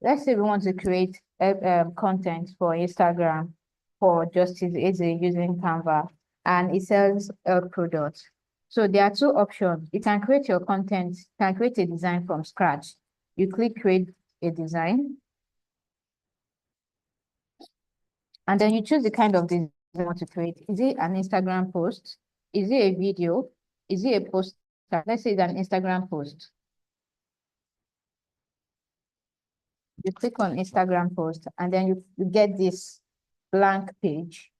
Let's say we want to create content for Instagram for Justice Eze using Canva, and it sells products. So there are two options. You can create your content, you can create a design from scratch. You click create a design, and then you choose the kind of design you want to create. Is it an Instagram post? Is it a video? Is it a post? Let's say it's an Instagram post. You click on Instagram post, and then you get this blank page.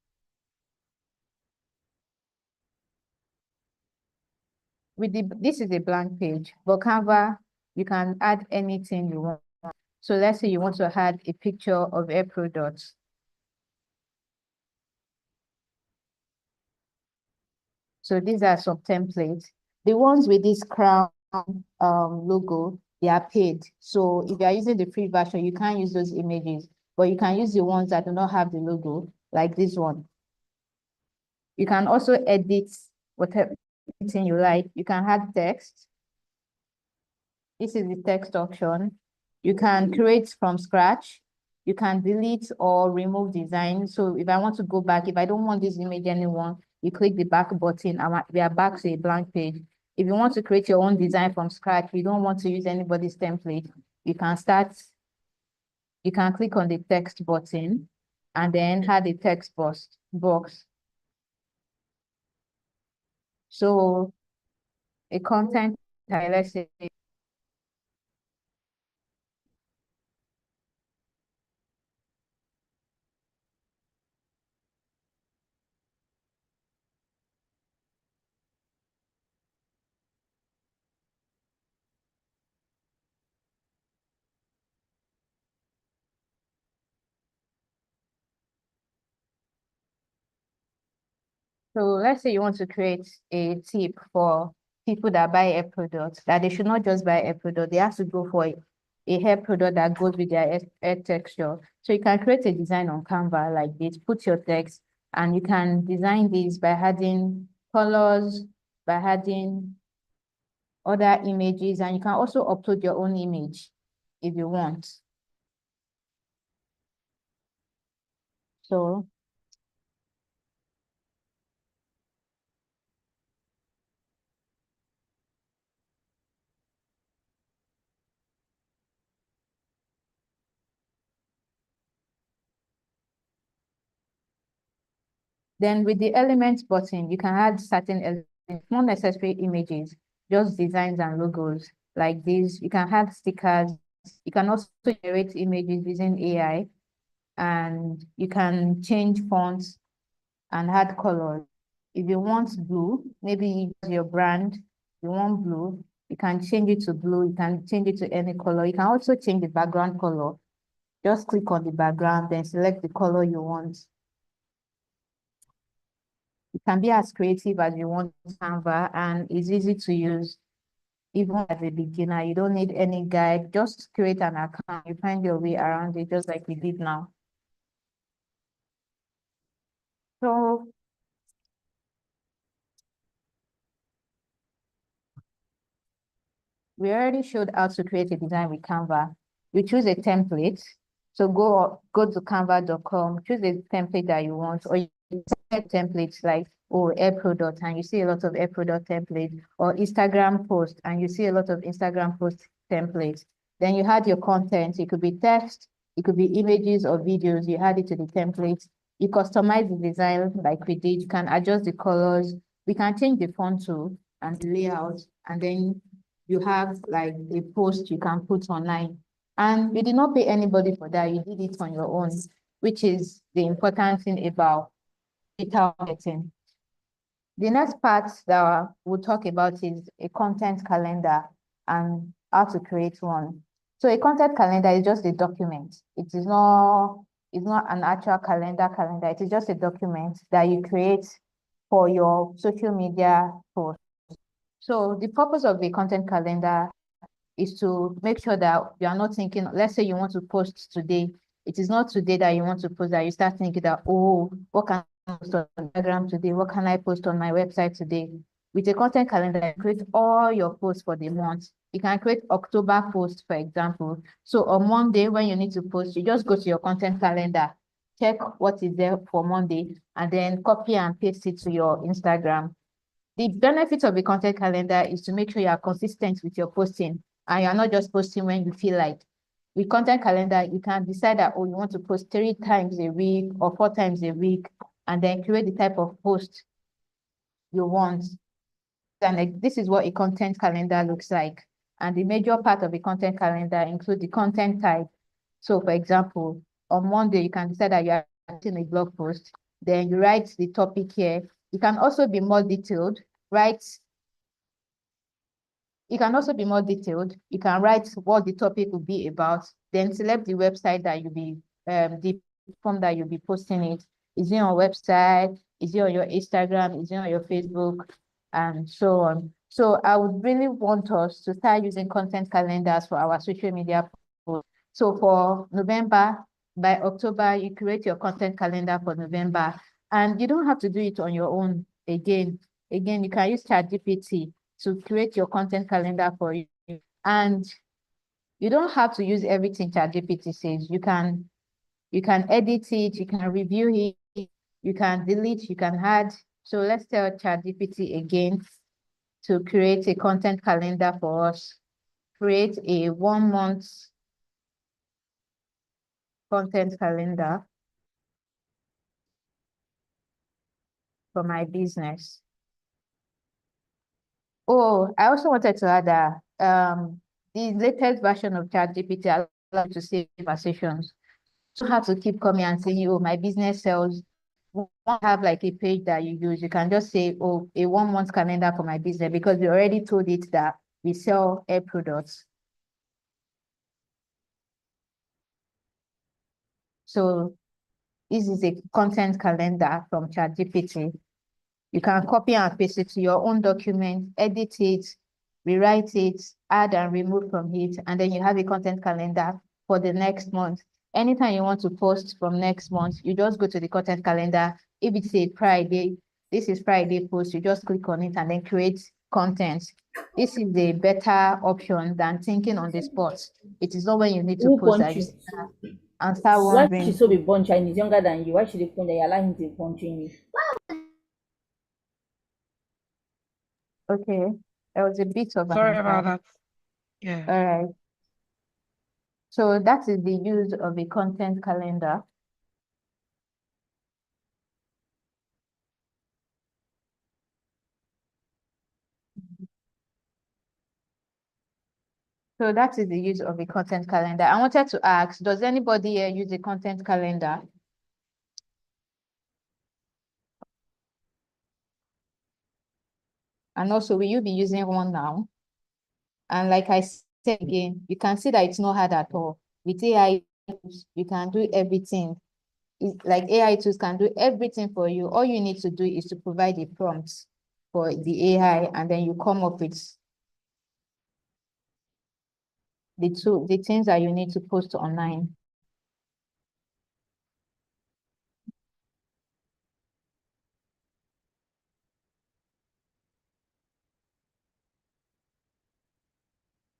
This is a blank page, but Canva, you can add anything you want. So let's say you want to add a picture of a product. So these are some templates. The ones with this crown logo, they are paid. So if you are using the free version, you can't use those images, but you can use the ones that do not have the logo, like this one. You can also edit whatever you like. You can add text. This is the text option. You can create from scratch. You can delete or remove design. So if I want to go back, if I don't want this image anymore, you click the back button and we are back to a blank page. If you want to create your own design from scratch, you don't want to use anybody's template, you can click on the text button and then add a text box. So a content, let's say, so let's say you want to create a tip for people that buy hair products, that they should not just buy a product, they have to go for a hair product that goes with their hair texture. So you can create a design on Canva like this, put your text, and you can design this by adding colors, by adding other images, and you can also upload your own image if you want. So then with the elements button, you can add certain elements, not necessary images, just designs and logos like this. You can add stickers. You can also generate images using AI, and you can change fonts and add colors. If you want blue, maybe your brand, you want blue, you can change it to blue. You can change it to any color. You can also change the background color. Just click on the background, then select the color you want. You can be as creative as you want with Canva, and it's easy to use. even as a beginner. You don't need any guide. Just create an account. You find your way around it, just like we did now. So we already showed how to create a design with Canva. You choose a template. So go to canva.com, choose a template that you want, or you set templates like, oh, air product, and you see a lot of air product templates, or Instagram post, and you see a lot of Instagram post templates. Then you add your content. It could be text, it could be images or videos. You add it to the template. You customize the design like we did. You can adjust the colors. We can change the font too and the layout, and then you have like a post you can put online. And you did not pay anybody for that. You did it on your own, which is the important thing about digital marketing. The next part that we'll talk about is a content calendar and how to create one. So a content calendar is just a document. It's not an actual calendar. It is just a document that you create for your social media post. So the purpose of the content calendar is to make sure that you are not thinking, let's say you want to post today. It is not today that you want to post, that you start thinking that, oh, what can I post on Instagram today? What can I post on my website today? With a content calendar, you create all your posts for the month. You can create October post, for example. So on Monday, when you need to post, you just go to your content calendar, check what is there for Monday, and then copy and paste it to your Instagram. The benefit of a content calendar is to make sure you are consistent with your posting and you're not just posting when you feel like. With content calendar, you can decide that, oh, you want to post 3 times a week or 4 times a week, and then create the type of post you want. And like, this is what a content calendar looks like. And the major part of a content calendar include the content type. So for example, on Monday, you can decide that you are writing a blog post, then you write the topic here. You can also be more detailed, write You can also be more detailed. You can write what the topic will be about, then select the website that you'll be, the form that you'll be posting it. Is it on website? Is it on your Instagram? Is it on your Facebook? And so on. So I would really want us to start using content calendars for our social media posts. So for November, by October, you create your content calendar for November. And you don't have to do it on your own again. Again, you can use ChatGPT to create your content calendar for you. And you don't have to use everything ChatGPT says. You can edit it, you can review it, you can delete, you can add. So let's tell ChatGPT again to create a content calendar for us. Create a 1-month content calendar for my business. Oh, I also wanted to add that the latest version of ChatGPT allows you to save conversations. You don't have to keep coming and saying, oh, my business sells. You won't have like a page that you use. You can just say, oh, a 1-month calendar for my business, because we already told it that we sell air products. So this is a content calendar from ChatGPT. You can copy and paste it to your own document, edit it, rewrite it, add and remove from it, and then you have a content calendar for the next month. Anytime you want to post from next month, you just go to the content calendar. If it's a Friday, this is Friday post, you just click on it and then create content. This is a better option than thinking on the spot. It is not when you need to Who post born that you you? start and start Why she wondering, so be born Chinese younger than you? Why should they phone that you allow him to continue? okay, there was a bit of an Sorry about impact. that. Yeah. All right. So that is the use of a content calendar. So that is the use of a content calendar. I wanted to ask, does anybody here use a content calendar? And also, will you be using one now? And like I said again, you can see that it's not hard at all. With AI, you can do everything. Like AI tools can do everything for you. All you need to do is to provide a prompt for the AI, and then you come up with the things that you need to post online.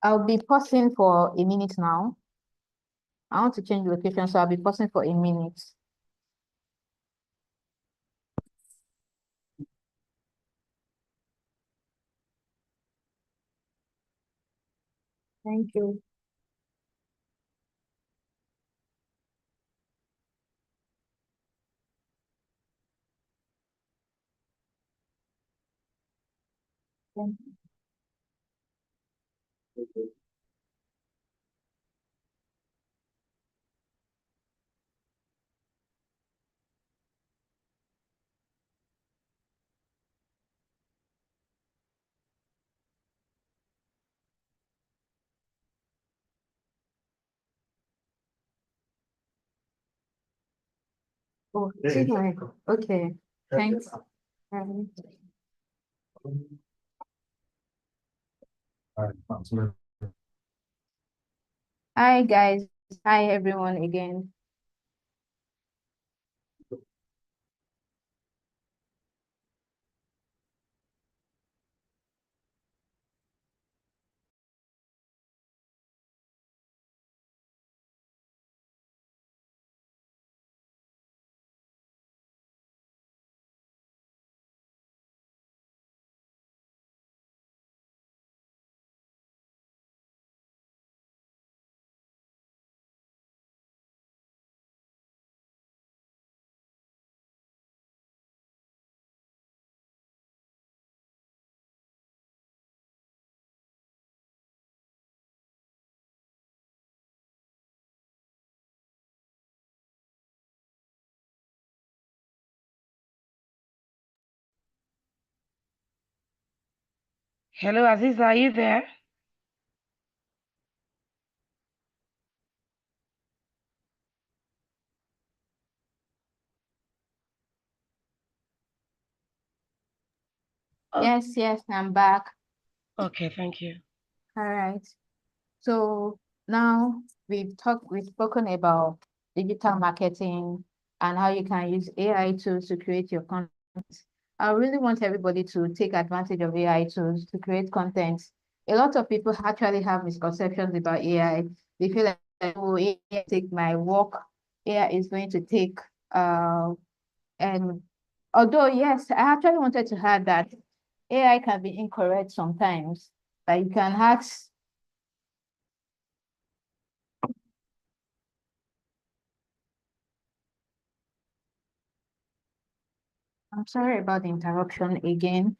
I'll be pausing for a minute now. I want to change location, so I'll be pausing for a minute. Thank you. Thank you. Oh, okay. Thanks. Hi guys. Hi everyone again. Hello, Aziza, are you there? Oh. Yes, I'm back. Okay, thank you. All right. So now we've spoken about digital marketing and how you can use AI tools to create your content. I really want everybody to take advantage of AI tools to create content. A lot of people actually have misconceptions about AI. They feel like, oh, AI take my work. AI is going to take and although yes, I actually wanted to add that AI can be incorrect sometimes. Like you can ask. I'm sorry about the interruption again.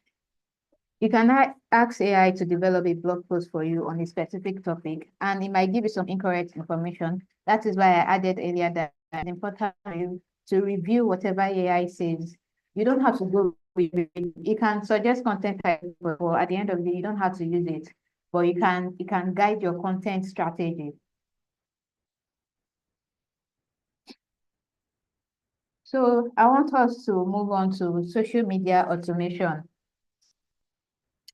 You can ask AI to develop a blog post for you on a specific topic, and it might give you some incorrect information. That is why I added earlier that it's important for you to review whatever AI says. You don't have to go with it. You can suggest content, but at the end of the day, you don't have to use it. But you can guide your content strategy. So I want us to move on to social media automation.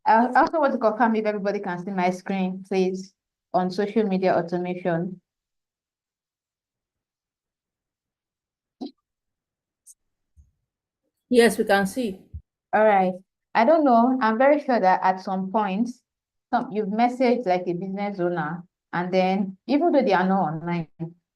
I also want to confirm if everybody can see my screen, please, on social media automation. Yes, we can see. All right. I don't know. I'm very sure that at some point, you've messaged like a business owner, and then even though they are not online,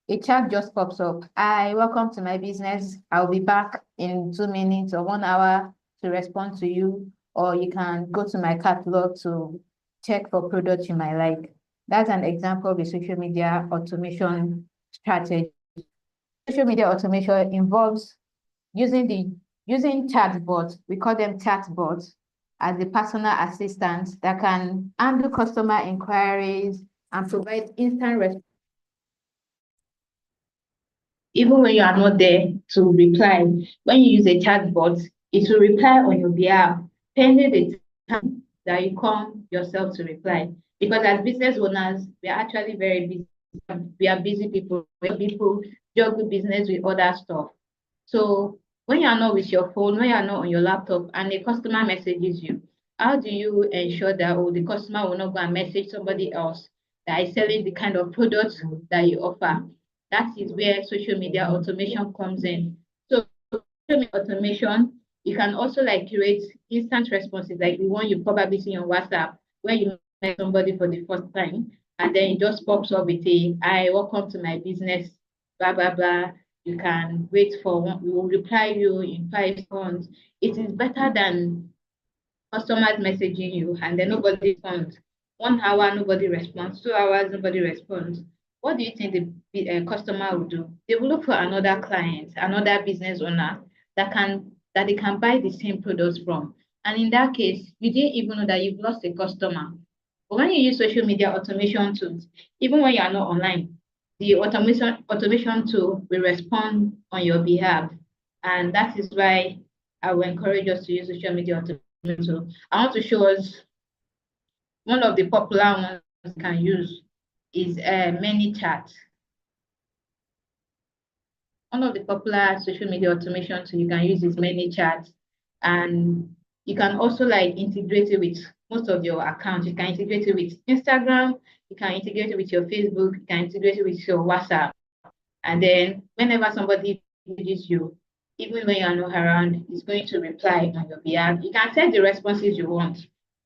a chat just pops up. Hi, welcome to my business. I'll be back in 2 minutes or 1 hour to respond to you, or you can go to my catalog to check for products you might like. That's an example of a social media automation strategy. Social media automation involves using chatbots. We call them chatbots as the personal assistants that can handle customer inquiries and provide instant response even when you are not there to reply. When you use a chatbot, it will reply on your behalf, pending the time that you come yourself to reply. Because as business owners, we are actually very busy. We are busy people. People juggle business with other stuff. So when you are not with your phone, when you are not on your laptop, and a customer messages you, how do you ensure that the customer will not go and message somebody else that is selling the kind of products that you offer. That is where social media automation comes in. So social media automation, you can also like create instant responses, like the one you probably see on WhatsApp, where you met somebody for the first time, and then it just pops up with a, "Hi, welcome to my business, blah, blah, blah." You can wait for one, we will reply you in 5 seconds. It is better than customers messaging you and then nobody responds. 1 hour, nobody responds. 2 hours, nobody responds. What do you think the customer will do? They will look for another client, another business owner that they can buy the same products from. And in that case, you didn't even know that you've lost a customer. But when you use social media automation tools, even when you are not online, the automation tool will respond on your behalf. And that is why I will encourage us to use social media automation. So I want to show us one of the popular ones you can use is ManyChat. One of the popular social media automation tools you can use is ManyChat, and you can also like integrate it with most of your accounts. You can integrate it with Instagram, you can integrate it with your Facebook, you can integrate it with your WhatsApp. And then whenever somebody messages you, even when you're not around, it's going to reply on your behalf. You can set the responses you want.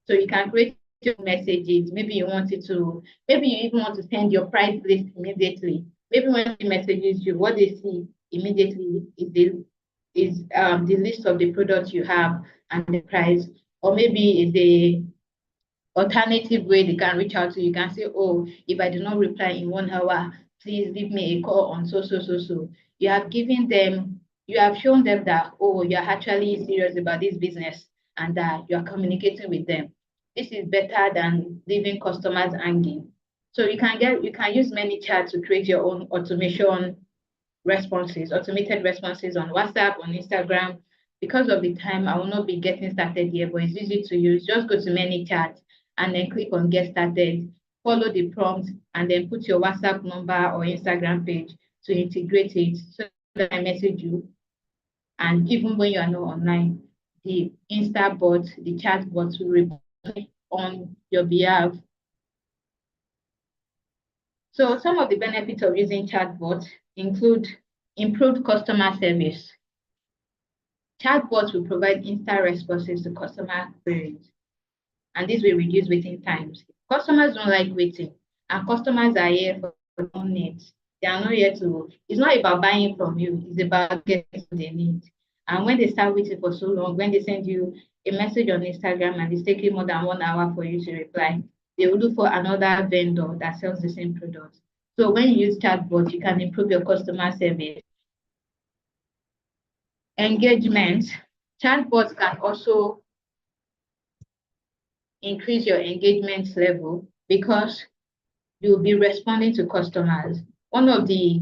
So you can create your messages. Maybe you want it to, maybe you even want to send your price list immediately. Maybe when they messages you, what they see immediately is the list of the products you have and the price. Or maybe it's the alternative way they can reach out to you. You can say, "Oh, if I do not reply in 1 hour, please leave me a call on so, so, so, so." You have given them, you have shown them that, oh, you're actually serious about this business and that you are communicating with them. This is better than leaving customers hanging. So you can use ManyChat to create your own automation responses, automated responses on WhatsApp, on Instagram. Because of the time, I will not be getting started here, but it's easy to use. Just go to ManyChat and then click on get started, follow the prompt, and then put your WhatsApp number or Instagram page to integrate it so that I message you. And even when you are not online, the Insta bot, the chat bot will reply on your behalf. So some of the benefits of using chatbots include improved customer service. Chatbots will provide instant responses to customer queries, and this will reduce waiting times. Customers don't like waiting, and customers are here for their own needs. They are not here to, it's not about buying from you, it's about getting what they need. And when they start waiting for so long, when they send you a message on Instagram and it's taking more than 1 hour for you to reply, they will look for another vendor that sells the same product. So when you use chatbot, you can improve your customer service. Engagement. Chatbots can also increase your engagement level because you'll be responding to customers. One of the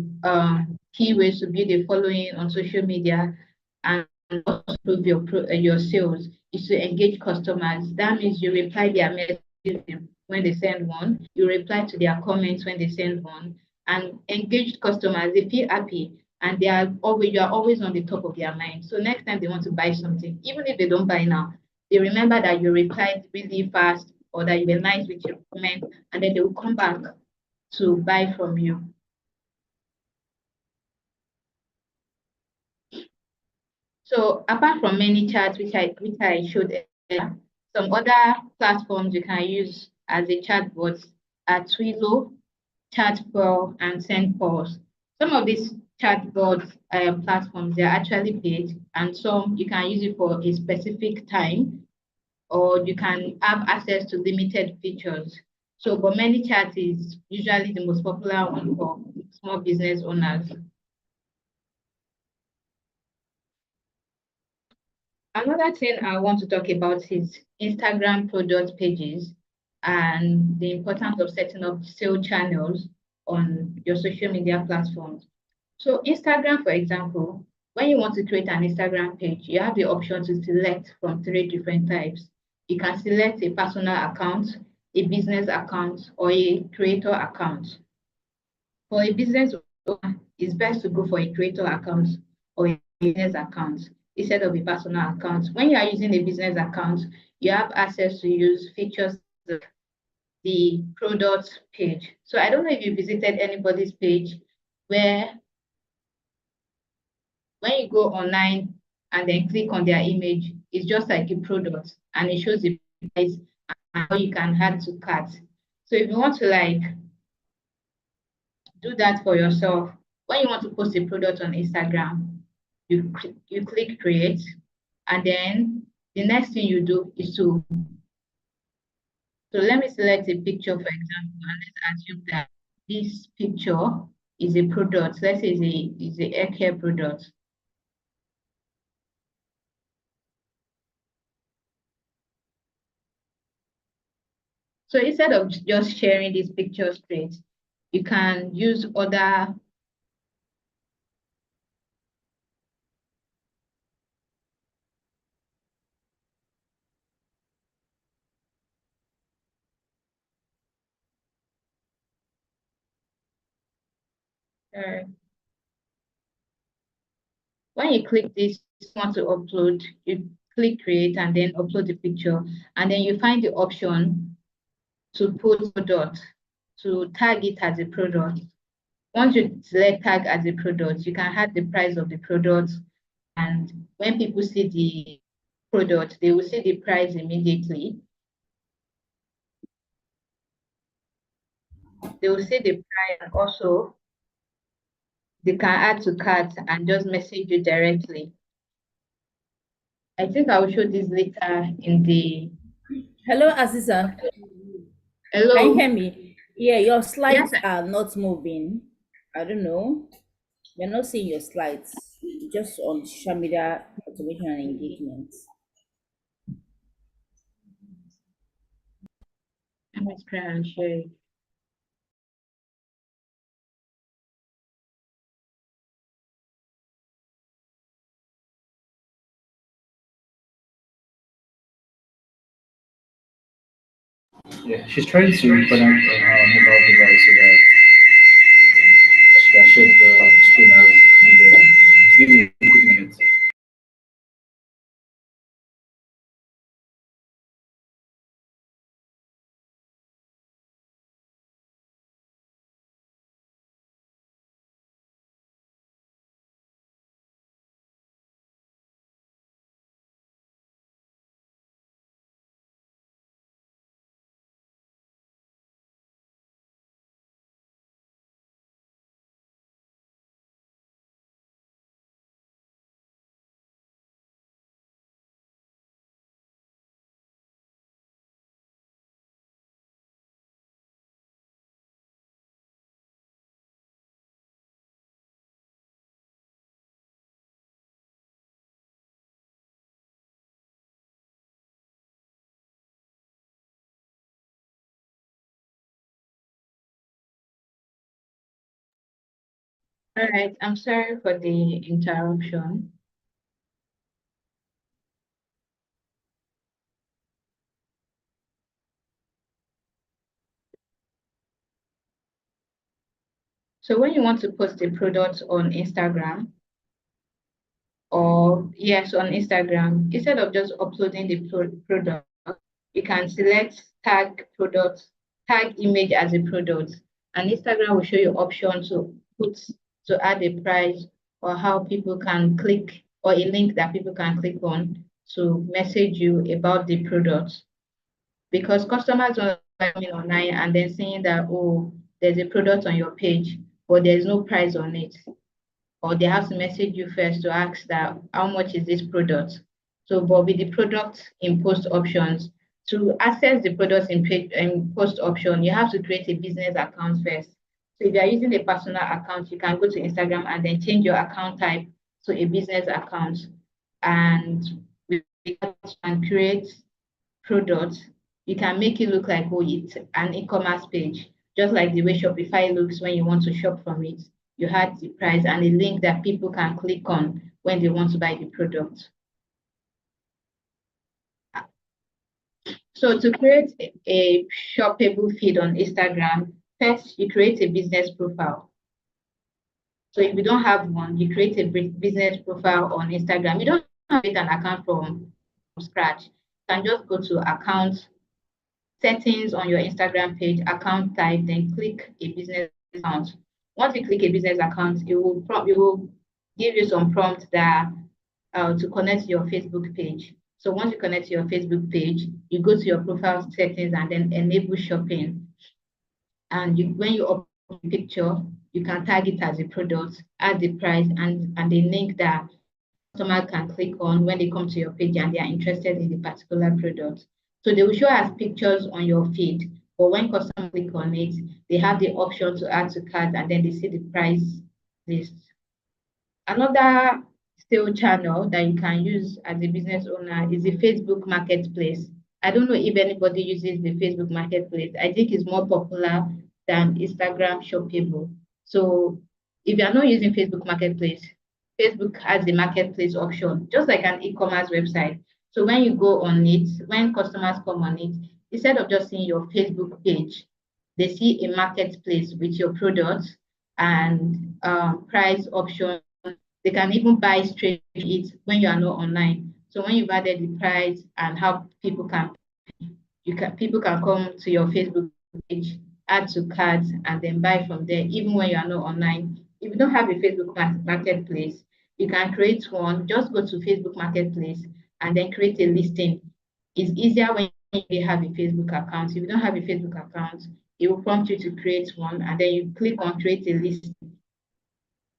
key ways to build a following on social media and also improve your sales is to engage customers. That means you reply their messages when they send one, you reply to their comments when they send one, and engaged customers, they feel happy and you are always on the top of their mind. So next time they want to buy something, even if they don't buy now, they remember that you replied really fast or that you were nice with your comment, and then they will come back to buy from you. So apart from ManyChat, which I showed earlier, some other platforms you can use as a chatbot are Twilio, Chatpearl, and SendPulse. Some of these chatbot platforms, they're actually paid, and some you can use it for a specific time, or you can have access to limited features. So, but ManyChat is usually the most popular one for small business owners. Another thing I want to talk about is Instagram product pages and the importance of setting up sale channels on your social media platforms. So Instagram, for example, when you want to create an Instagram page, you have the option to select from 3 different types. You can select a personal account, a business account, or a creator account. For a business owner, it's best to go for a creator account or a business account instead of a personal account. When you are using a business account, you have access to use features like the product page. So I don't know if you visited anybody's page where when you go online and then click on their image, it's just like a product and it shows the price and how you can add to cart. So if you want to like do that for yourself, when you want to post a product on Instagram, you click create, and then the next thing you do is to, so let me select a picture, for example, and let's assume that this picture is a product. Let's say it's a hair care product. So instead of just sharing this picture straight, you can use other. When you click this, you want to upload, you click create and then upload the picture, and then you find the option to put product, to tag it as a product. Once you select tag as a product, you can add the price of the product, and when people see the product, they will see the price immediately. They will see the price, and also they can add to cart and just message you directly. I think I will show this later in the. Hello, Aziza. Hello. Can you hear me? Yeah, your Yes, slides are not moving. I don't know. We're not seeing your slides. Just on social media automation and engagement. let me try and share it. Yeah, she's trying to connect on her mobile device so that she can share the screen as needed. Give me a quick minute. All right, I'm sorry for the interruption. So when you want to post a product on Instagram, or yes, on Instagram, instead of just uploading the product, you can select tag product, tag image as a product, and Instagram will show you option to put, to add a price or how people can click, or a link that people can click on to message you about the product. Because customers are coming online and then saying that, oh, there's a product on your page, but there's no price on it, or they have to message you first to ask that how much is this product. So, but with the product in post options, to access the products in post option, you have to create a business account first. So if you are using a personal account, you can go to Instagram and then change your account type to a business account, and with that and create products. You can make it look like, oh, it's an e-commerce page, just like the way Shopify looks when you want to shop from it. You had the price and a link that people can click on when they want to buy the product. So to create a shoppable feed on Instagram, first you create a business profile. So if you don't have one, you create a business profile on Instagram. You don't create an account from scratch. You can just go to account settings on your Instagram page, account type, then click a business account. Once you click a business account, it will give you some prompts that to connect to your Facebook page. So once you connect to your Facebook page, you go to your profile settings and then enable shopping. And when you upload a picture, you can tag it as a product, add the price and the link that customer can click on when they come to your page and they are interested in the particular product. So they will show as pictures on your feed, but when customers click on it, they have the option to add to cart and then they see the price list. Another sale channel that you can use as a business owner is the Facebook Marketplace. I don't know if anybody uses the Facebook Marketplace. I think it's more popular than Instagram Shoppable. So if you are not using Facebook Marketplace, Facebook has the marketplace option, just like an e-commerce website. So when you go on it, when customers come on it, instead of just seeing your Facebook page, they see a marketplace with your products and price option. They can even buy straight it when you are not online. So when you've added the price and how people can people can come to your Facebook page, add to cards, and then buy from there, even when you are not online. If you don't have a Facebook marketplace, you can create one. Just go to Facebook Marketplace and then create a listing. It's easier when you have a Facebook account. If you don't have a Facebook account, it will prompt you to create one, and then you click on create a listing.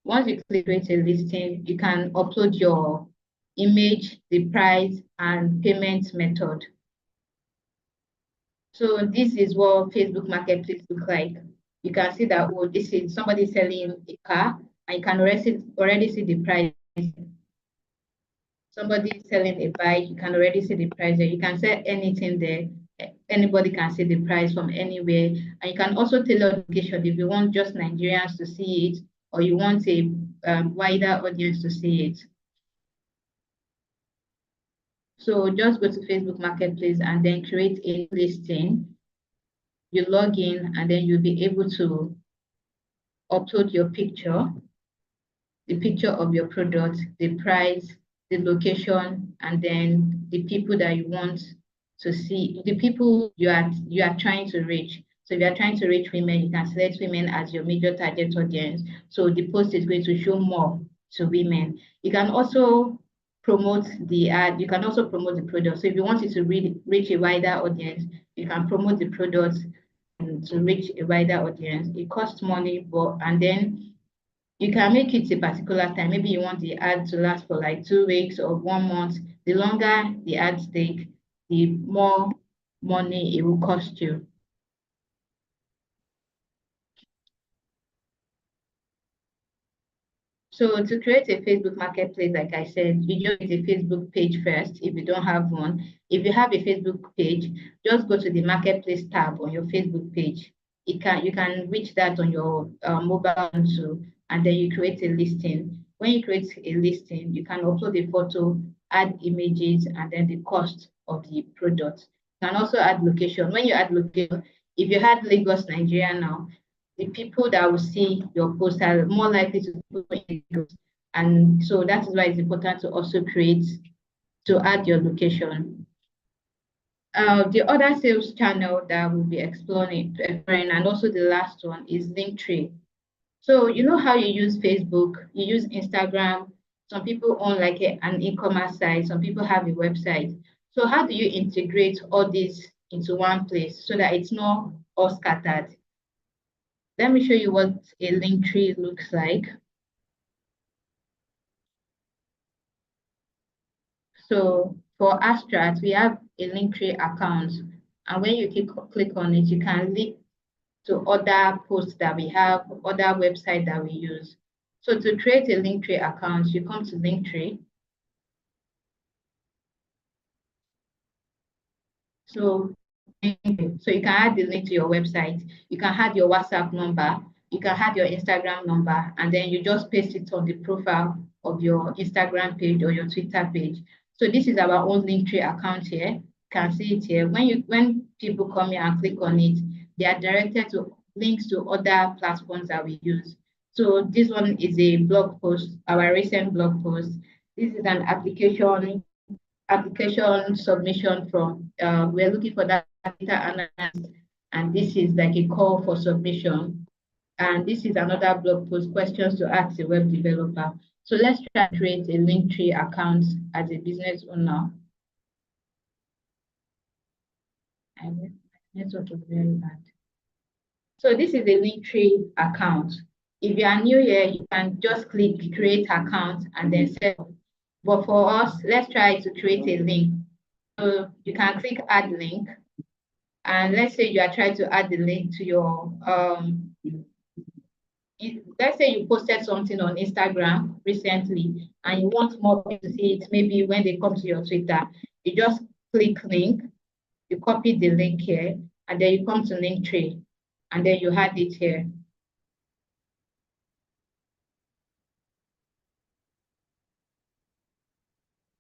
Once you click create a listing, you can upload your image, the price, and payment method. So this is what Facebook Marketplace look like. You can see that, oh, this is somebody selling a car, and you can already see the price. Somebody selling a bike, you can already see the price there. You can sell anything there. Anybody can see the price from anywhere. And you can also tailor location if you want just Nigerians to see it, or you want a wider audience to see it. So just go to Facebook Marketplace and then create a listing. You log in and then you'll be able to upload your picture, the picture of your product, the price, the location, and then the people that you want to see, the people you are trying to reach. So if you are trying to reach women, you can select women as your major target audience. So the post is going to show more to women. You can also promote the ad. You can also promote the product. So if you want it to reach a wider audience, you can promote the product to reach a wider audience. It costs money, and then you can make it a particular time. Maybe you want the ad to last for like 2 weeks or 1 month. The longer the ads take, the more money it will cost you. So to create a Facebook Marketplace, like I said, you just need a Facebook page first if you don't have one. If you have a Facebook page, just go to the Marketplace tab on your Facebook page. You can reach that on your mobile phone too, and then you create a listing. When you create a listing, you can upload a photo, add images, and then the cost of the product. You can also add location. When you add location, if you had Lagos, Nigeria now, the people that will see your post are more likely to be in. And so that is why it's important to also add your location. The other sales channel that we'll be exploring, and also the last one, is Linktree. So you know how you use Facebook, you use Instagram. Some people own like an e-commerce site, some people have a website. So how do you integrate all these into one place so that it's not all scattered? Let me show you what a Linktree looks like. So for Astrat, we have a Linktree account, and when you click on it, you can link to other posts that we have, other websites that we use. So to create a Linktree account, you come to Linktree. So you can add the link to your website, you can add your WhatsApp number, you can add your Instagram number, and then you just paste it on the profile of your Instagram page or your Twitter page. So this is our own Linktree account here. You can see it here. When people come here and click on it, they are directed to links to other platforms that we use. So this one is a blog post, our recent blog post. This is an application submission from, we're looking for that data analyst, and this is like a call for submission. And this is another blog post, questions to ask a web developer. So let's try to create a Linktree account as a business owner. And my network is very bad. So this is a Linktree account. If you are new here, you can just click create account and then set up. But for us, let's try to create a link. So you can click add link. And let's say you are trying to add the link to your, let's say you posted something on Instagram recently and you want more people to see it, maybe when they come to your Twitter, you just click link, you copy the link here, and then you come to Linktree, and then you add it here.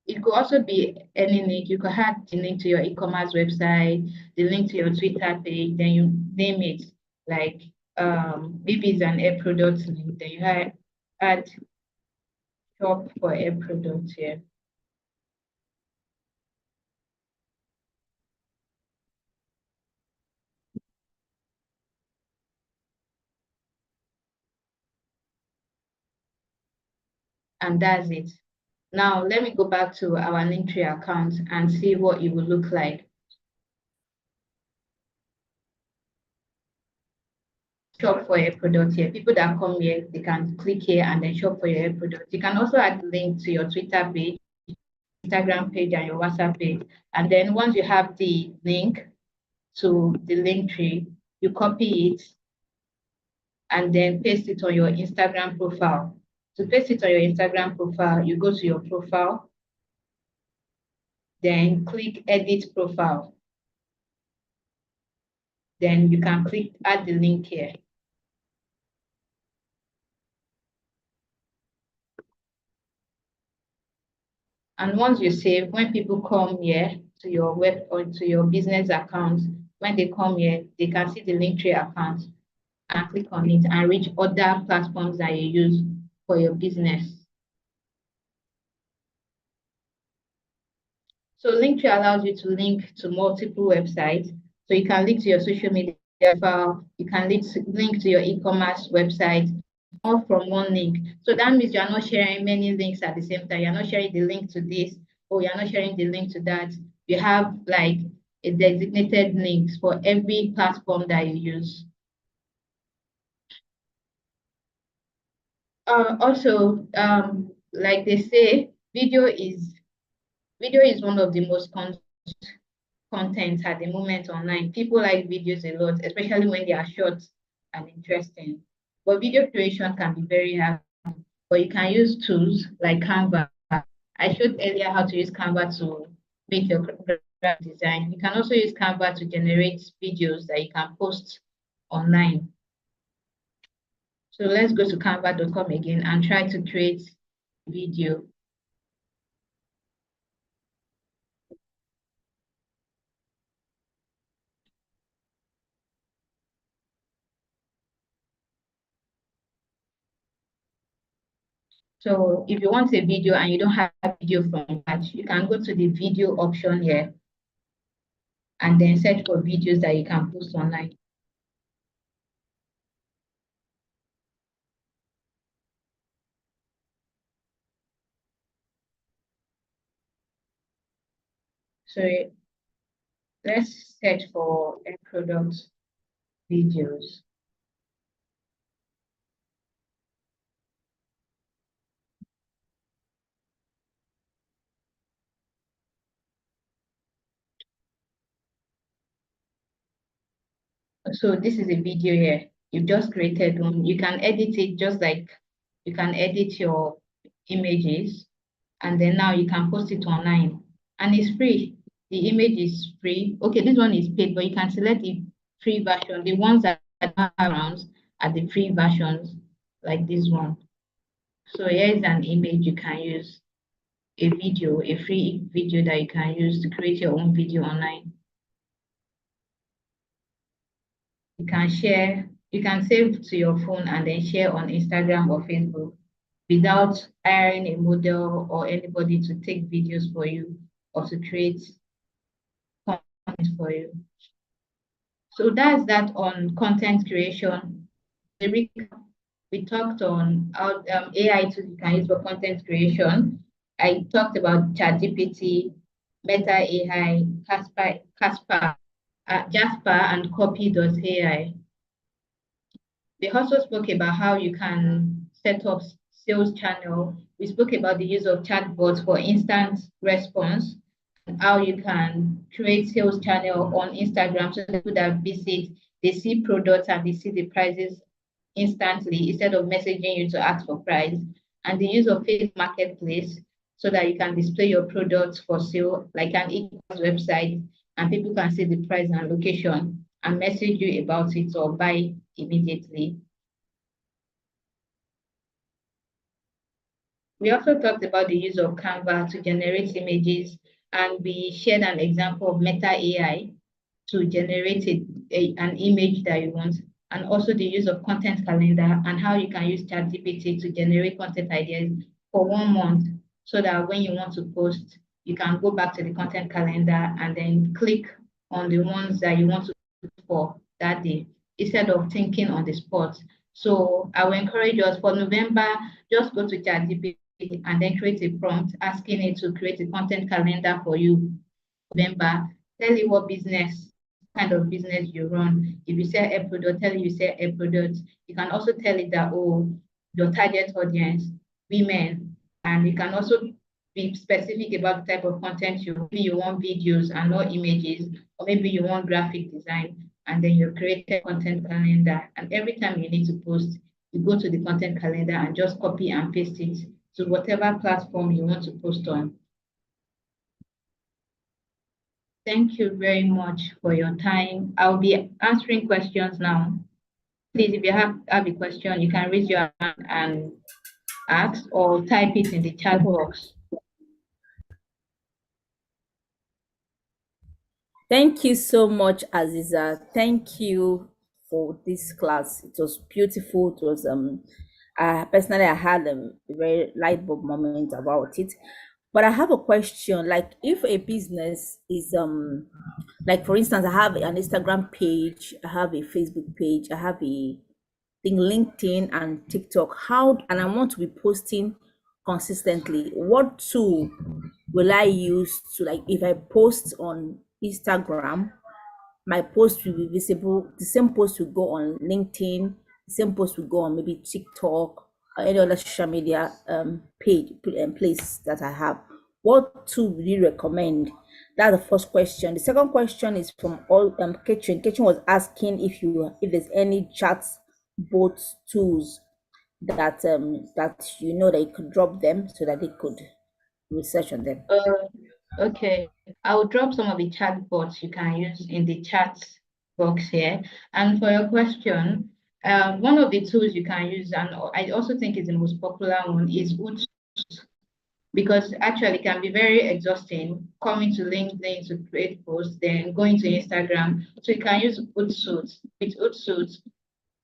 It could also be any link. You could add the link to your e-commerce website, the link to your Twitter page, then you name it like maybe it's an air product link. Then you add shop for air products here. And that's it. Now let me go back to our Linktree account and see what it will look like. Shop for your product here. People that come here, they can click here and then shop for your hair product. You can also add the link to your Twitter page, Instagram page, and your WhatsApp page. And then once you have the link to the Linktree, you copy it and then paste it on your Instagram profile. To paste it on your Instagram profile, you go to your profile, then click edit profile. Then you can click add the link here. And once you save, when people come here to your web or to your business account, when they come here, they can see the Linktree account and click on it and reach other platforms that you use for your business. So Linktree allows you to link to multiple websites. So you can link to your social media file, you can link to your e-commerce website, all from one link. So that means you're not sharing many links at the same time. You're not sharing the link to this, or you're not sharing the link to that. You have like a designated links for every platform that you use. Also, like they say, video is one of the most content at the moment online. People like videos a lot, especially when they are short and interesting. But video creation can be very hard. But you can use tools like Canva. I showed earlier how to use Canva to make your graphic design. You can also use Canva to generate videos that you can post online. So let's go to canva.com again and try to create video. So if you want a video and you don't have a video from that, you can go to the video option here and then search for videos that you can post online. So let's search for a product videos. So this is a video here. You've just created one. You can edit it just like you can edit your images, and then now you can post it online. And it's free. The image is free. Okay, this one is paid, but you can select the free version. The ones that are around are the free versions, like this one. So here is an image you can use, a video, a free video that you can use to create your own video online. You can share, you can save to your phone and then share on Instagram or Facebook without hiring a model or anybody to take videos for you or to create content for you. So that's that on content creation. We talked on how AI tools you can use for content creation. I talked about ChatGPT, Meta AI, Jasper, and Copy.ai. They also spoke about how you can set up sales channel. We spoke about the use of chatbots for instant response, and how you can create sales channel on Instagram so people that visit, they see products and they see the prices instantly instead of messaging you to ask for price. And the use of Facebook Marketplace so that you can display your products for sale like an e-commerce website, and people can see the price and location and message you about it or buy immediately. We also talked about the use of Canva to generate images, and we shared an example of Meta AI to generate an image that you want, and also the use of content calendar and how you can use ChatGPT to generate content ideas for 1 month so that when you want to post, you can go back to the content calendar and then click on the ones that you want to for that day instead of thinking on the spot. So I will encourage us for November, just go to ChatGPT and then create a prompt asking it to create a content calendar for you. November, tell you what kind of business you run. If you sell a product, tell you sell a product. You can also tell it that, oh, your target audience, women, and you can also be specific about the type of content maybe you want videos and not images, or maybe you want graphic design, and then you create a content calendar. And every time you need to post, you go to the content calendar and just copy and paste it to whatever platform you want to post on. Thank you very much for your time. I'll be answering questions now. Please, if you have a question, you can raise your hand and ask or type it in the chat box. Thank you so much, Aziza. Thank you for this class. It was beautiful. It was personally I had a very light bulb moment about it. But I have a question. Like, if a business is like, for instance, I have an Instagram page, I have a Facebook page, I have a thing LinkedIn and TikTok. How, and I want to be posting consistently. What tool will I use to, like, if I post on Instagram, my post will be visible. The same post will go on LinkedIn. The same post will go on maybe TikTok or any other social media page and place that I have. What tool would you recommend? That's the first question. The second question is from all Kitchen. Kitchen was asking if there's any chat bot tools that that that you could drop them so that they could research on them. Okay, I will drop some of the chat bots you can use in the chat box here. And for your question, one of the tools you can use, and I also think is the most popular one, is Hootsuite, because actually it can be very exhausting coming to LinkedIn to create posts, then going to Instagram. So you can use Hootsuite. With Hootsuite,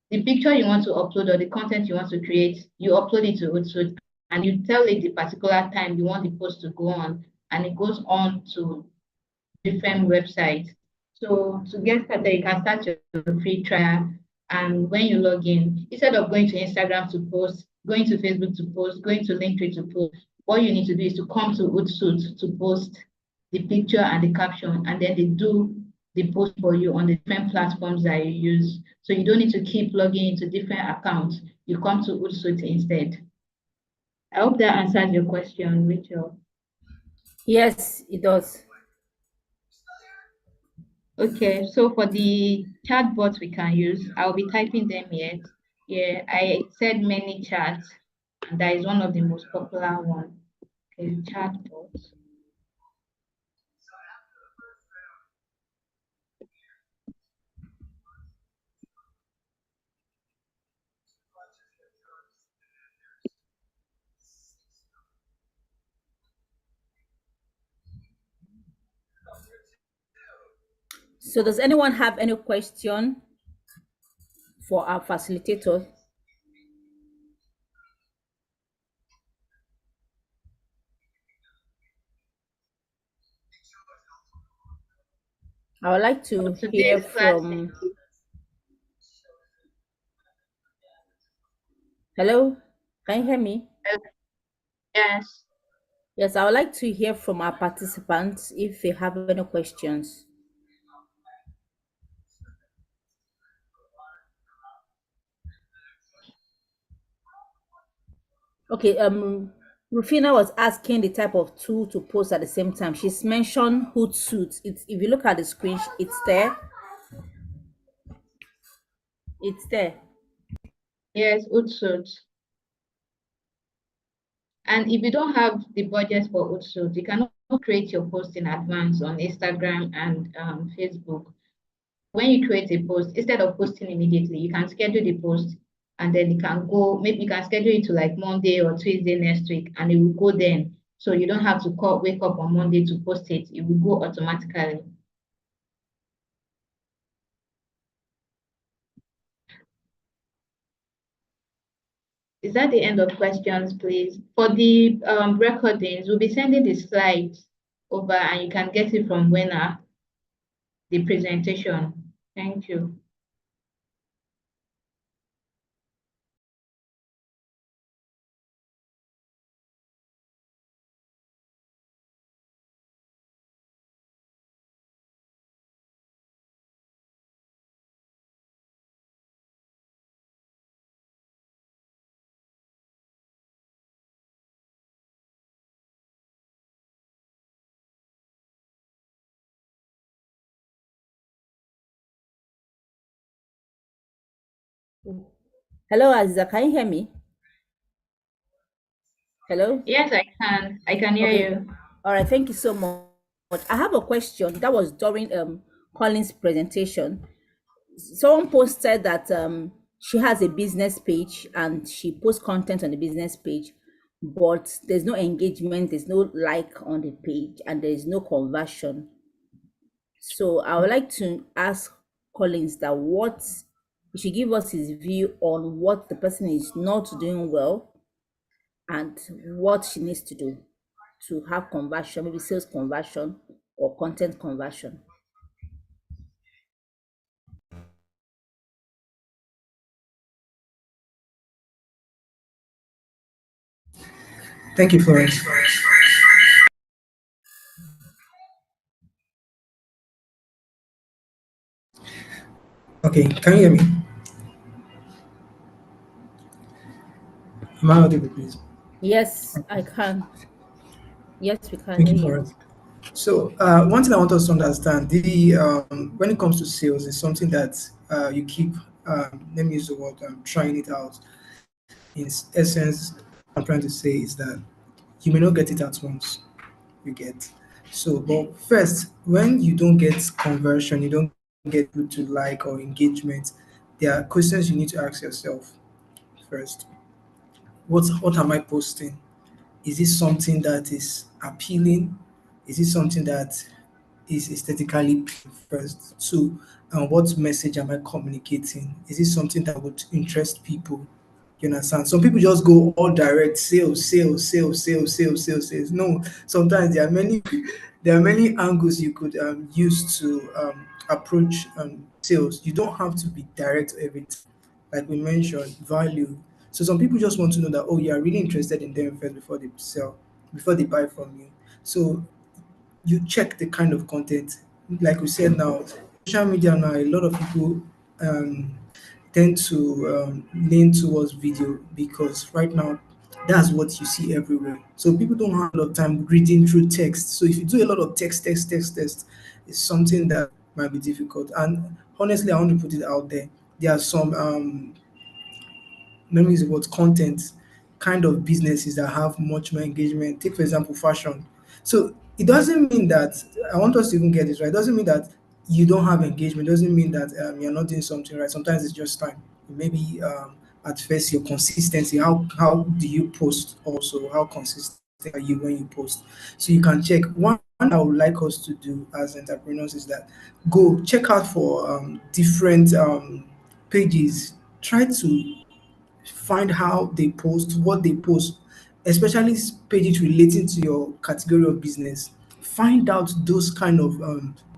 the picture you want to upload or the content you want to create, you upload it to Hootsuite and you tell it the particular time you want the post to go on, and it goes on to different websites. So to get started, you can start your free trial. And when you log in, instead of going to Instagram to post, going to Facebook to post, going to LinkedIn to post, what you need to do is to come to Hootsuite to post the picture and the caption, and then they do the post for you on the different platforms that you use. So you don't need to keep logging into different accounts. You come to Hootsuite instead. I hope that answers your question, Rachel. Yes, it does. Okay, so for the chatbots we can use, I'll be typing them here. Yeah, I said many chats, and that is one of the most popular one. Okay, chatbots. So does anyone have any question for our facilitator? I would like So to hear today's class from. is Hello, can you hear me? yes. Yes, I would like to hear from our participants if they have any questions. Okay, Rufina was asking the type of tool to post at the same time. She's mentioned Hootsuite. It's if you look at the screen, it's there. It's there. Yes, Hootsuite. And if you don't have the budget for Hootsuite, you cannot create your post in advance on Instagram and Facebook. When you create a post, instead of posting immediately, you can schedule the post and then it can go, maybe you can schedule it to like Monday or Tuesday next week and it will go then. So you don't have to wake up on Monday to post it. It will go automatically. Is that the end of questions, please? For the recordings, we'll be sending the slides over and you can get it from Wena, the presentation. Thank you. Hello, Aziza, can you hear me? Hello? Yes, I can. I can hear Okay. you. All right, thank you so much. I have a question that was during Colin's presentation. Someone posted that she has a business page and she posts content on the business page, but there's no engagement, there's no like on the page, and there's no conversion. So I would like to ask Collins that what he should give us his view on what the person is not doing well and what she needs to do to have conversion, maybe sales conversion or content conversion. Thank you, Florence. Okay, can you hear me? Am I audible, please? Yes, I can. Yes, we can Thank hear you, you. Florence. So, one thing I want us to understand, the when it comes to sales, is something that you keep. Let me use the word trying it out. In essence, I'm trying to say is that you may not get it at once. You get. So, but first, when you don't get conversion, you don't get people to like or engagement, there are questions you need to ask yourself first. What am I posting? Is it something that is appealing? Is it something that is aesthetically pleasing first? Two, and what message am I communicating? Is it something that would interest people? You understand? Some people just go all direct sales, sales, sales, sales, sales, sales, sales. No, sometimes there are many angles you could use to approach sales. You don't have to be direct everything. Like we mentioned, value. So some people just want to know that oh, you are really interested in them first before they sell, before they buy from you. So you check the kind of content. Like we said now, social media now, a lot of people um, tend to lean towards video because right now that's what you see everywhere. So people don't have a lot of time reading through text. So if you do a lot of text, it's something that might be difficult. And honestly, I want to put it out there. There are some let me use the word content kind of businesses that have much more engagement. Take for example fashion. So it doesn't mean that I want us to even get this right. It doesn't mean that you don't have engagement. It doesn't mean that you're not doing something right. Sometimes it's just time. Maybe at first your consistency. How do you post also? How consistent are you when you post? So you can check. One I would like us to do as entrepreneurs is that go check out for different pages. Try to find how they post, what they post, especially pages relating to your category of business. find out those kind of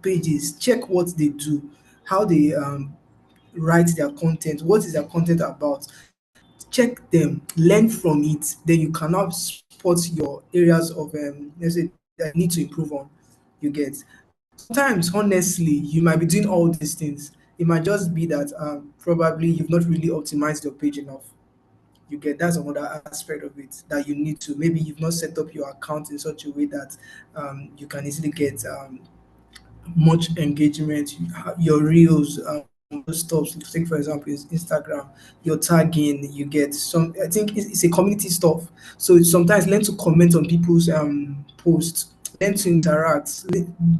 pages, check what they do, how they write their content, what is their content about, check them, learn from it, then you can now spot your areas of let's say that you need to improve on. You get. Sometimes honestly you might be doing all these things, it might just be that probably you've not really optimized your page enough. You get. That's another aspect of it that you need to, maybe you've not set up your account in such a way that you can easily get much engagement. Your reels, those stuff. Take for example, is Instagram. Your tagging, you get some. I think it's a community stuff. So sometimes learn to comment on people's posts. Learn to interact.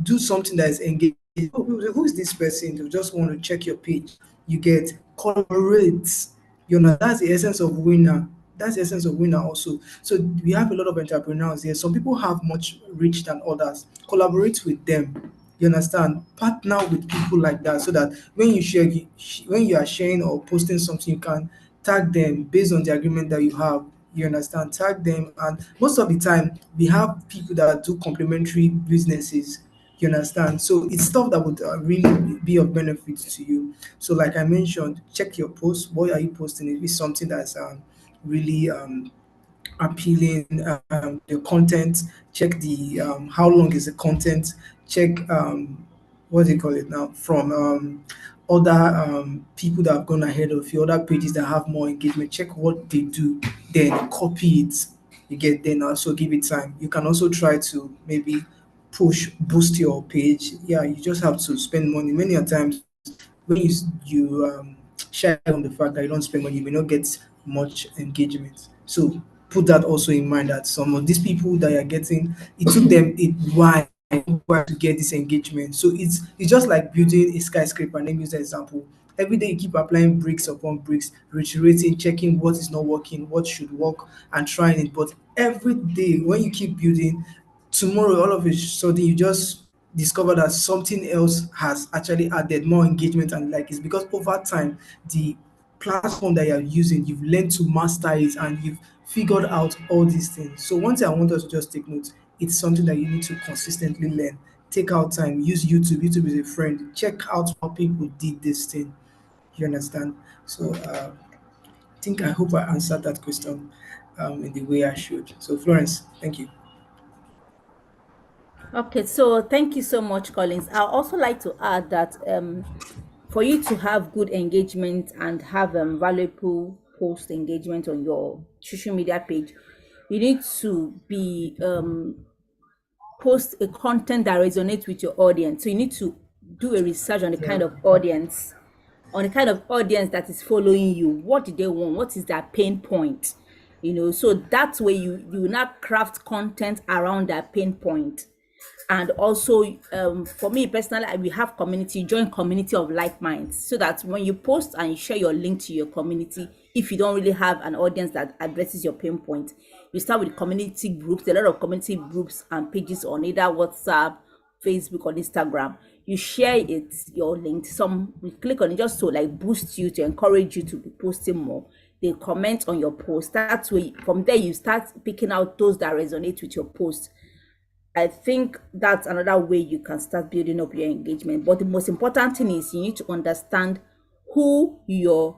Do something that is engaging. Who is this person? You just want to check your page. You get. Collaborate. You know, that's the essence of winner. That's the essence of winner also. So we have a lot of entrepreneurs here. Some people have much reach than others. Collaborate with them. You understand? Partner with people like that so that when you share, when you are sharing or posting something, you can tag them based on the agreement that you have. You understand? Tag them, and most of the time we have people that do complementary businesses. You understand? So it's stuff that would really be of benefit to you. So, like I mentioned, check your post. What are you posting? If it's something that's really appealing, the content, check the how long is the content, check what do you call it now, from other people that have gone ahead of you, other pages that have more engagement, check what they do, then copy it. You get. Then also give it time. You can also try to maybe boost your page. Yeah, you just have to spend money many a times. When you shy on the fact that you don't spend money, you may not get much engagement. So put that also in mind, that some of these people that you're getting, it took them a while to get this engagement. So it's just like building a skyscraper. Let me use that example. Every day you keep applying bricks upon bricks, reiterating, checking what is not working, what should work, and trying it. But every day when you keep building, tomorrow all of a sudden you just discover that something else has actually added more engagement, and like it's because over time the platform that you're using, you've learned to master it and you've figured out all these things. So one thing I want us to just take note, it's something that you need to consistently learn. Take out time, use YouTube. YouTube is a friend. Check out how people did this thing. You understand? So I hope I answered that question in the way I should. So Florence, thank you. Okay, so thank you so much, Collins. I also like to add that for you to have good engagement and have valuable post engagement on your social media page, you need to be post a content that resonates with your audience. So you need to do a research on the kind Yeah. of audience, that is following you. What do they want? What is their pain point? So that way you not craft content around that pain point. And also for me personally, we have community, join community of like minds, so that when you post and you share your link to your community, if you don't really have an audience that addresses your pain point, you start with community groups. A lot of community groups and pages on either WhatsApp, Facebook, or Instagram. You share it, your link, some we click on it just to like boost you, to encourage you to be posting more. They comment on your post. That's where from there you start picking out those that resonate with your post. I think that's another way you can start building up your engagement. But the most important thing is you need to understand who your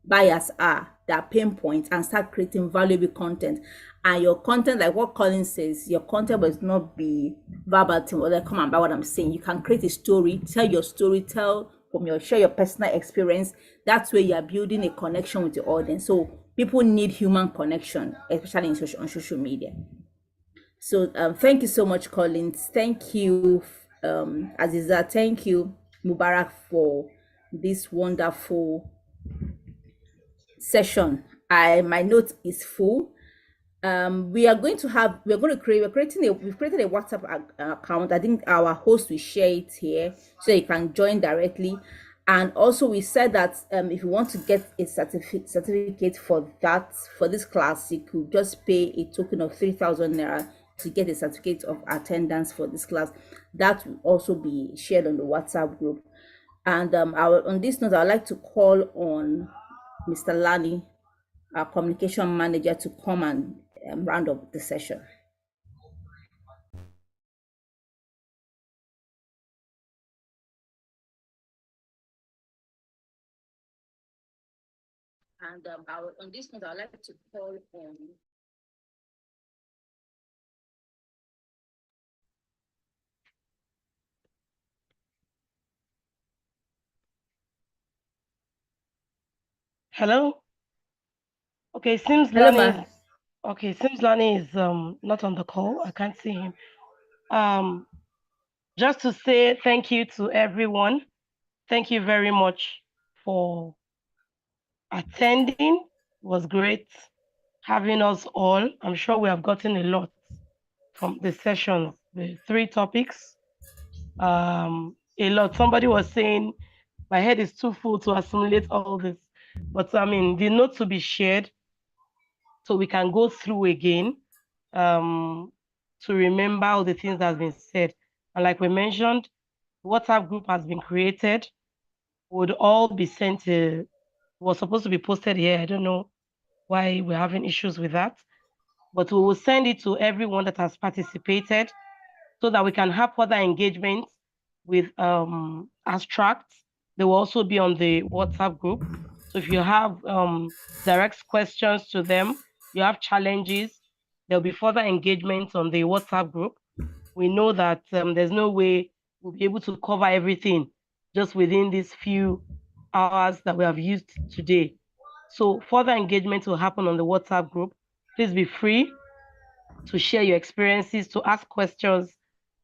buyers are, their pain points, and start creating valuable content. And your content, like what Colin says, your content must not be verbatim or like come and buy what I'm saying. You can create a story, tell your story, share your personal experience. That's where you are building a connection with your audience. So people need human connection, especially on social media. So thank you so much, Collins. Thank you, Aziza. Thank you, Mubarak, for this wonderful session. My note is full. We've created a WhatsApp account. I think our host will share it here so you can join directly. And also we said that if you want to get a certificate for this class, you could just pay a token of 3,000 naira to get a certificate of attendance for this class. That will also be shared on the WhatsApp group. And on this note, I'd like to call on Mr. Lani, our communication manager, to come and round up the session. And on this note, I'd like to call on. Hello? Okay, seems Hello, Lani ma. is okay, seems Lani is not on the call. I can't see him. Um just to say thank you to everyone. Thank you very much for attending. It was great having us all. I'm sure we have gotten a lot from the sessions, the 3 topics. A lot. Somebody was saying my head is too full to assimilate all this. But I mean, the notes to be shared so we can go through again um, to remember all the things that have been said. And like we mentioned, WhatsApp group has been created, would all be sent to, was supposed to be posted here. I don't know why we're having issues with that, but we will send it to everyone that has participated so that we can have further engagement with abstracts. They will also be on the WhatsApp group. So if you have direct questions to them, you have challenges, there'll be further engagement on the WhatsApp group. We know that there's no way we'll be able to cover everything just within these few hours that we have used today. So further engagement will happen on the WhatsApp group. Please be free to share your experiences, to ask questions.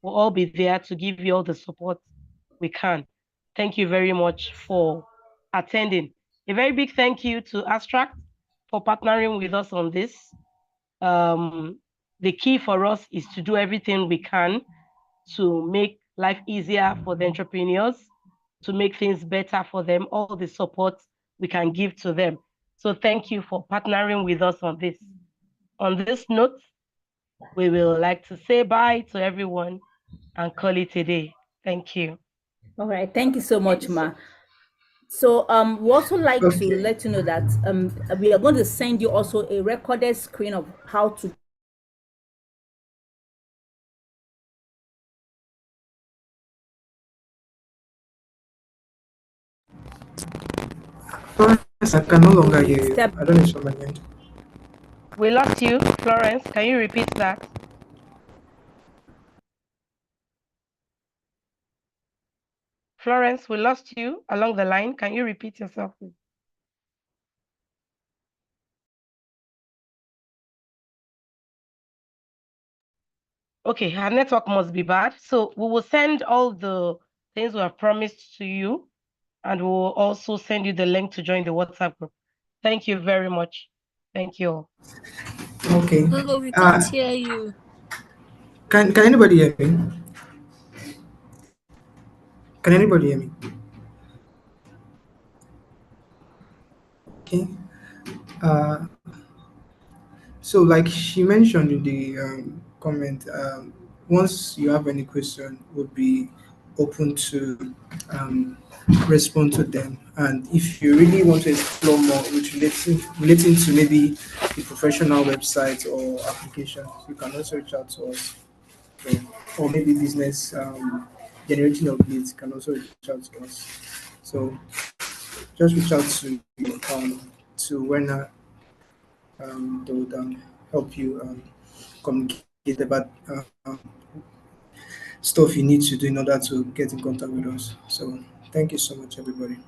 We'll all be there to give you all the support we can. Thank you very much for attending. A very big thank you to Abstract for partnering with us on this. The key for us is to do everything we can to make life easier for the entrepreneurs, to make things better for them, all the support we can give to them. So thank you for partnering with us on this. On this note, we will like to say bye to everyone and call it a day. Thank you. All right. Thank you so much, ma. So we also like to Okay. let you know that we are going to send you also a recorded screen of how to. Florence, I can no longer hear you. Step. I don't know if someone can. We lost you, Florence. Can you repeat that? Florence, we lost you along the line. Can you repeat yourself, please? Okay, her network must be bad. So we will send all the things we have promised to you, and we will also send you the link to join the WhatsApp group. Thank you very much. Thank you all. Okay. Google, we can't hear you. Can anybody hear me? Can anybody hear me? Okay. Uh, so like she mentioned in the comment, once you have any question, we'll be open to respond to them. And if you really want to explore more with relating to maybe the professional website or applications, you can also reach out to us. Or maybe business generating of leads can also reach out to us. So just reach out to Werner. They would help you communicate about stuff you need to do in order to get in contact with us. So thank you so much, everybody.